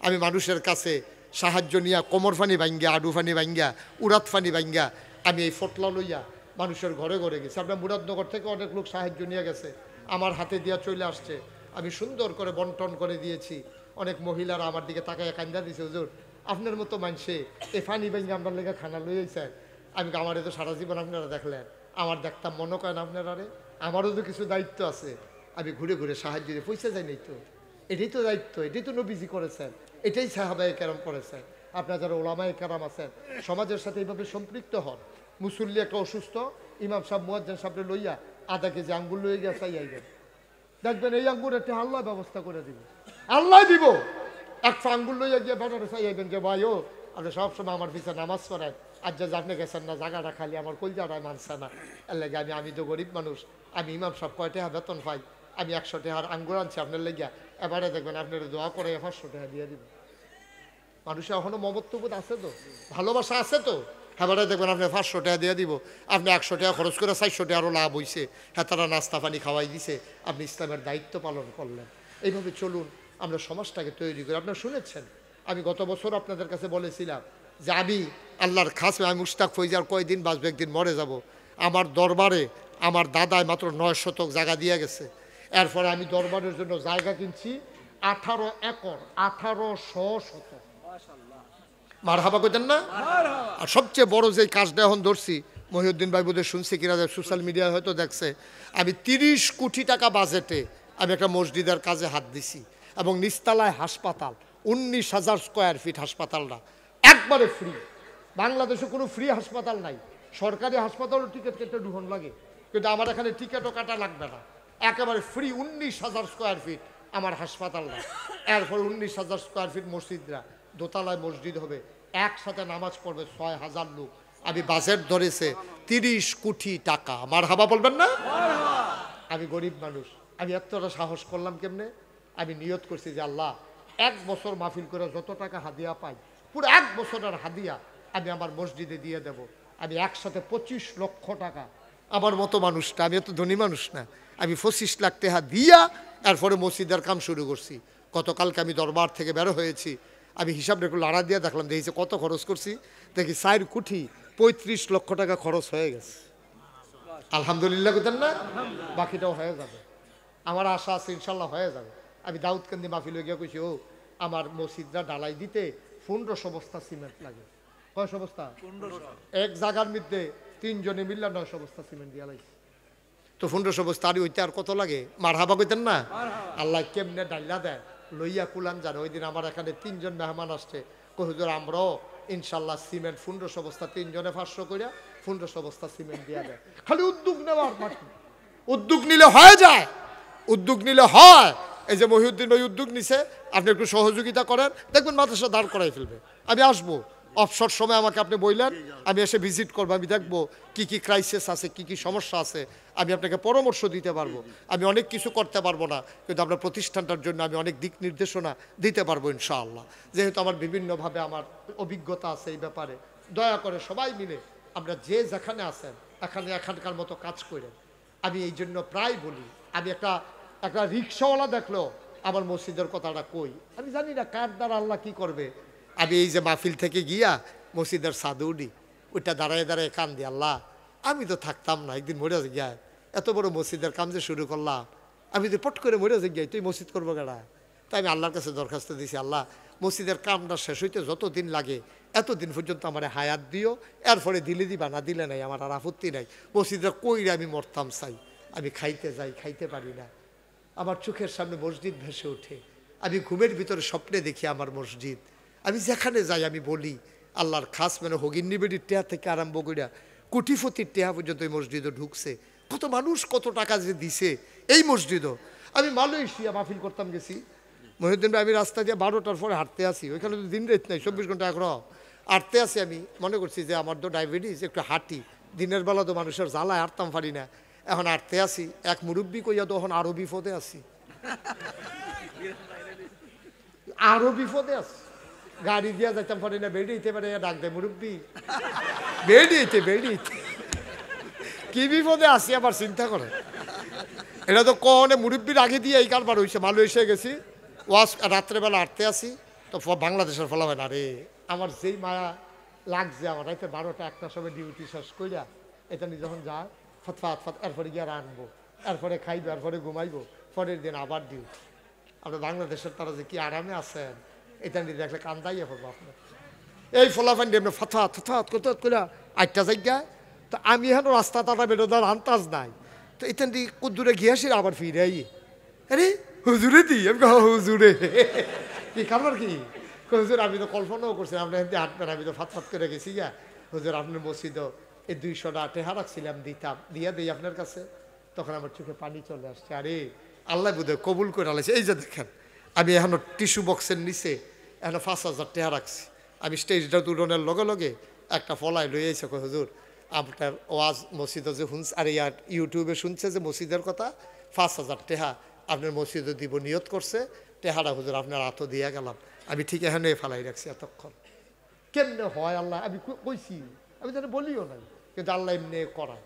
আমি মানুষের কাছে সাহায্য নিয়া কোমর ফানি ভাঙ্গা, আডু ফানি ভাঙ্গা, উড়াত ফানি ভাঙ্গা আমি এই ফটলা লইয়া মানুষের ঘরে ঘরে গেছি। আপনার মুরাদনগর থেকে অনেক লোক সাহায্য নিয়ে গেছে, আমার হাতে দিয়া চলে আসছে, আমি সুন্দর করে বন্টন করে দিয়েছি। অনেক মহিলারা আমার দিকে তাকায় কান্দা দিছে, হুজুর আপনার মতো মানুষে এ ফানি ভাঙ্গা আপনার লেগে খানা লইয়েছে। আমি আমার তো সারা জীবন আপনারা দেখলেন, আমার দেখতাম মনে করেন আপনারা, রে আমারও তো কিছু দায়িত্ব আছে, আমি ঘুরে ঘুরে সাহায্য দিয়ে পয়সা যাই নাই তো, এটাই তো দায়িত্ব, এটাই তো নবীজি করেছেন, এটাই সাহাবায়ে কেরাম করেছেন। আপনারা যারা ওলামায়ে কেরাম আছেন সমাজের সাথে এইভাবে সম্পৃক্ত হন। মুসল্লি একটা অসুস্থ, ইমাম সাহেব মুয়াজ্জিন সাহেবরে লইয়া আধা কেজি আঙ্গুর লইয়া গিয়ে চাই আইবেন, দেখবেন এই আঙ্গুর একটা আল্লাহ ব্যবস্থা করে দিব, আল্লাহ দিব। একটা আঙ্গুর লইয়া গিয়ে বেটারে চাই আইবেন যে ভাই ও আপনি সবসময় আমার পিছনে নামাজ পড়েন, আজ যে আপনি গেছেন না জায়গাটা খালি আমার কলজাটায় মানছে না, এর লাগে আমি তো গরিব মানুষ, আমি ইমাম সাহেব 100 টাকা বেতন পাই, আমি 100 টাকার আঙ্গুর আনছি আপনার লেগিয়া, এবারে দেখবেন আপনার দোয়া করে 500 টাকা দিয়ে দিব। মানুষের এখনো মমত্ববোধ আছে তো, ভালোবাসা আছে তো, এবারে দেখবেন আপনি 500 টাকা দিয়ে দিব, আপনি 100 টাকা খরচ করে 400 টাকা আরও লাভ হয়েছে, হ্যাঁ তারা নাস্তা পানি খাওয়াই দিছে, আপনি ইসলামের দায়িত্ব পালন করলেন। এইভাবে চলুন, আমরা সমাজটাকে তৈরি করি। আপনারা শুনেছেন আমি গত বছর আপনাদের কাছে বলেছিলাম যে আমি আল্লাহর খাস, আমি মুশতাক ফৈজার কয়দিন বাঁচবো, একদিন মরে যাব। আমার দরবারে আমার দাদায় মাত্র 9 শতক জায়গা দিয়ে গেছে, এরপরে আমি দরবারের জন্য জায়গা কিনছি 18 একর, 1800 শতক। মারহাবা কইতেন না? আর সবচেয়ে বড় যে কাজটা এখন ধরছি, মহিউদ্দিন ভাই বোধহয় শুনছি কিনা, সোশ্যাল মিডিয়ায় হয়তো দেখছে, আমি 30 কোটি টাকা বাজেটে আমি একটা মসজিদের কাজে হাত দিছি, এবং নিচতলায় হাসপাতাল, 19,000 স্কোয়ার ফিট হাসপাতালটা একবারে ফ্রি। বাংলাদেশে কোনো ফ্রি হাসপাতাল নাই, সরকারি হাসপাতালও টিকিট কেটে ঢুকন লাগে, কিন্তু আমার এখানে টিকিটও কাটা লাগবে না, একেবারে ফ্রি। 19,000 স্কোয়ার ফিট আমার হাসপাতালটা, এরপর 19,000 স্কোয়ার ফিট মসজিদরা, দোতলায় মসজিদ হবে, একসাথে নামাজ পড়বে 6,000 লোক। আমি বাজেট ধরেছে 30 কোটি টাকা। আমার হাবা বলবেন না? আমি গরিব মানুষ, আমি এতটা সাহস করলাম কেমনে? আমি নিয়ত করছি যে আল্লাহ 1 বছর মাহফিল করে যত টাকা হাদিয়া পাই, পুরো 1 বছরের হাদিয়া আমি আমার মসজিদে দিয়ে দেব। আমি একসাথে 25 লক্ষ টাকা, আমার মতো মানুষটা, আমি এত ধনী মানুষ না, আমি 25 লাখ টাকা দিয়া এরপরে মসজিদের কাম শুরু করছি। গতকালকে আমি দরবার থেকে বের হয়েছি, আমি হিসাব রেখে লাড়া দিয়ে দেখলাম, দেখেছি কত খরচ করছি, দেখি 4 কোটি 35 লক্ষ টাকা খরচ হয়ে গেছে। আলহামদুলিল্লাহ করতেন না? বাকিটাও হয়ে যাবে, আমার আশা আছে ইনশাল্লাহ হয়ে যাবে। আমি দাউদকান্দি মাহফিল হয়ে গিয়ে কইছি, ও আমার মসজিদরা ডালাই দিতে 1500 বস্তা সিমেন্ট লাগে। কয়শো বস্তা? 1500। এক জায়গার মধ্যে 3 জনে মিললে 900 বস্তা সিমেন্ট দিয়া লাগছে। তো 1500 বস্তা আর ওইটা আর কত লাগে? মারহাবা কইতেন না? আল্লাহ কেমনে ডাইলা দেয় লইয়া কুলান জানে। ওই দিন আমার এখানে 3 জন মেহমান আসছে, কই হুজুর আমরাও ইনশাল্লাহ সিমেন্ট 1500 বস্তা, 3 জনে 500 করে 1500 বস্তা সিমেন্ট দিয়া দেয়। খালি উদ্যোগ নেওয়ার মাটি, উদ্যোগ নিলে হয়ে যায়, উদ্যোগ নিলে হয়। এই যে মহিউদ্দিন ভাই উদ্যোগ নিছে, আপনি একটু সহযোগিতা করেন, দেখবেন মাদ্রাসা দাঁড় করাই ফেলবে। আমি আসবো অবসর সময়, আমাকে আপনি বললেন, আমি এসে ভিজিট করবো, আমি দেখবো কি কি ক্রাইসিস আছে, কি কি সমস্যা আছে, আমি আপনাকে পরামর্শ দিতে পারবো। আমি অনেক কিছু করতে পারবো না, কিন্তু আপনার প্রতিষ্ঠানটার জন্য আমি অনেক দিক নির্দেশনা দিতে পারবো ইনশাআল্লাহ। যেহেতু আমার বিভিন্নভাবে আমার অভিজ্ঞতা আছে এই ব্যাপারে, দয়া করে সবাই মিলে আমরা যে যেখানে আছেন এখানকার মতো কাজ করেন। আমি এই জন্য প্রায় বলি, আমি একটা রিক্সাওয়ালা দেখলো আমার মসজিদের কথাটা কই, আমি জানি না কার দ্বারা আল্লাহ কি করবে। আমি এই যে মাহফিল থেকে গিয়া মসজিদের সাদে উঠি, ওইটা দাঁড়ায় দাঁড়ায় কান দি, আল্লাহ আমি তো থাকতাম না, একদিন মরে গিয়া এত বড় মসজিদের কাম যে শুরু করলাম, আমি যদি পট করে মরে যাই তুই মসজিদ করবো গাড়া। তাই আমি আল্লাহর কাছে দরখাস্ত দিয়েছি, আল্লাহ মসজিদের কামটা শেষ হইতে যতদিন লাগে এতদিন পর্যন্ত আমার হায়াত দিও, এরপরে দিলে দিবা, না দিলে নাই আমার আর আপত্তি নাই। মসজিদের কইরে আমি মরতাম চাই। আমি খাইতে যাই, খাইতে পারি না, আমার চোখের সামনে মসজিদ ভেসে ওঠে, আমি ঘুমের ভিতরে স্বপ্নে দেখি আমার মসজিদ। আমি যেখানে যাই আমি বলি আল্লাহর খাস মানে হগিন্নি বেডির টেহা থেকে আরম্ভ করিয়া কোটিপতির টেহা পর্যন্ত এই মসজিদও ঢুকছে। কত মানুষ কত টাকা যে দিছে এই মসজিদও। আমি মালয়েশিয়া মাহফিল করতাম গেছি, মহিউদ্দিন ভাই আমি রাস্তা দিয়ে 12টার পরে হাঁটতে আসি, ওইখানে তো দিন রাত নাই 24 ঘন্টা একর হাঁটতে আসি। আমি মনে করছি যে আমার তো ডায়াবেটিস, একটু হাঁটি, দিনের বেলা তো মানুষের জ্বালায় হাঁটতাম পারি না, এখন হাঁটতে আসি। এক মুরব্বী কইয়া তখন আরো বিপদে আছি, আরো বিপদে আছি, গাড়ি দিয়া যাইতাম পারি না, বেরিয়েতে পারে ডাক দেয় মুরব্বী বেরিয়েতে বেরিয়েতে, কি বিপদে আসি আবার চিন্তা করে। এটা তো কনে মুরব্বীর আগে দিয়ে এই কারবার হয়েছে। মালয়েশিয়া গেছি, ওয়াশ রাত্রেবেলা হাঁটতে আসি, তো বাংলাদেশের ফলা হয় না রে, আমার যেই মায়া লাগছে আমার রাইতে 12টা 1টার সময় ডিউটি শেষ কইরা এটা নিয়ে যখন যায় ফতফাত এরপরে গিয়ে রানবো, এরপরে খাইবো, এরপরে ঘুমাইবো, পরের দিন আবার ডিউটি। আপনার বাংলাদেশের তারা যে কি আরামে আছেন এটা নিয়ে দেখলে কান্দাইয়া পড়বো আপনার। এই ফলাফান দিয়ে ফতফাত ফতফাত কত করে 8টা জায়গায়, তো আমি এখন রাস্তা তারা বেরোদার আন্তাজ নাই, তো এখান দিয়ে কুদ্দুরে গিয়েছি আবার ফিরে আই, আরে হুজুরে দিই আমি হুজুরে কি খাবার কি হুজুর, আমি তো কল্পনাও করছি আপনার এখান হাঁটবেন, আমি তো ফাত করে গেছি গা হুজুর আপনার মসজিদও এই 200টা টেহা রাখছিলাম, দিতাম দিয়া দিই আপনার কাছে। তখন আমার চোখে পানি চলে আসছে, আরে আল্লাহ বোধহয় কবুল করে আলাইছে। এই যে দেখেন আমি এখনো টিস্যু বক্সের নিচে এখনো 5,000 টেহা রাখছি। আমি স্টেজটা তুলনের লগে লগে একটা ফলায় লই আইছে, হুজুর আপনার ওয়াজ মসজিদে যে শুনছে, আর ইয়ার ইউটিউবে শুনছে যে মসজিদের কথা, 5,000 টেহা আপনার মসজিদে দিব নিয়ত করছে, টেহারা হুজুর আপনার হাতও দিয়ে গেলাম। আমি ঠিক এখানে ফেলাই রাখছি এতক্ষণ। কেমনে হয় আল্লাহ আমি কইছি, আমি যেন বলিও নাই, কিন্তু আল্লাহ এমনি করায়।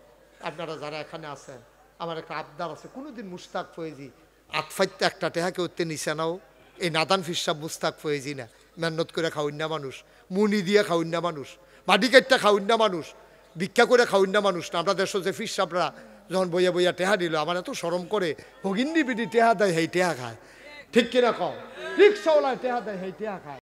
আপনারা যারা এখানে আছেন আমার একটা আবদার আছে, কোনোদিন মুস্তাক ফয়েজি আতফাইতে একটা টেহাকে উঠতে নিচে নাও। এই নাদান ফিসাব মুস্তাক ফয়েজি না, মেহনত করে খাউন্না মানুষ, মুনি দিয়ে খাউন্না মানুষ, মাটি কাটটা খাউন্না মানুষ, ভিক্ষা করে খাউন্না মানুষ না। আমরা দেশ যে ফিসাবরা যখন বইয়া বইয়া টেহা দিল আমার এত শরম করে, হগিন্নি বিডি টেহা দেয় হেই টেহা খায়, ঠিক কিনা কম, রিক্সাওয়ালায় টেহা দেয় হেই টেহা খায়।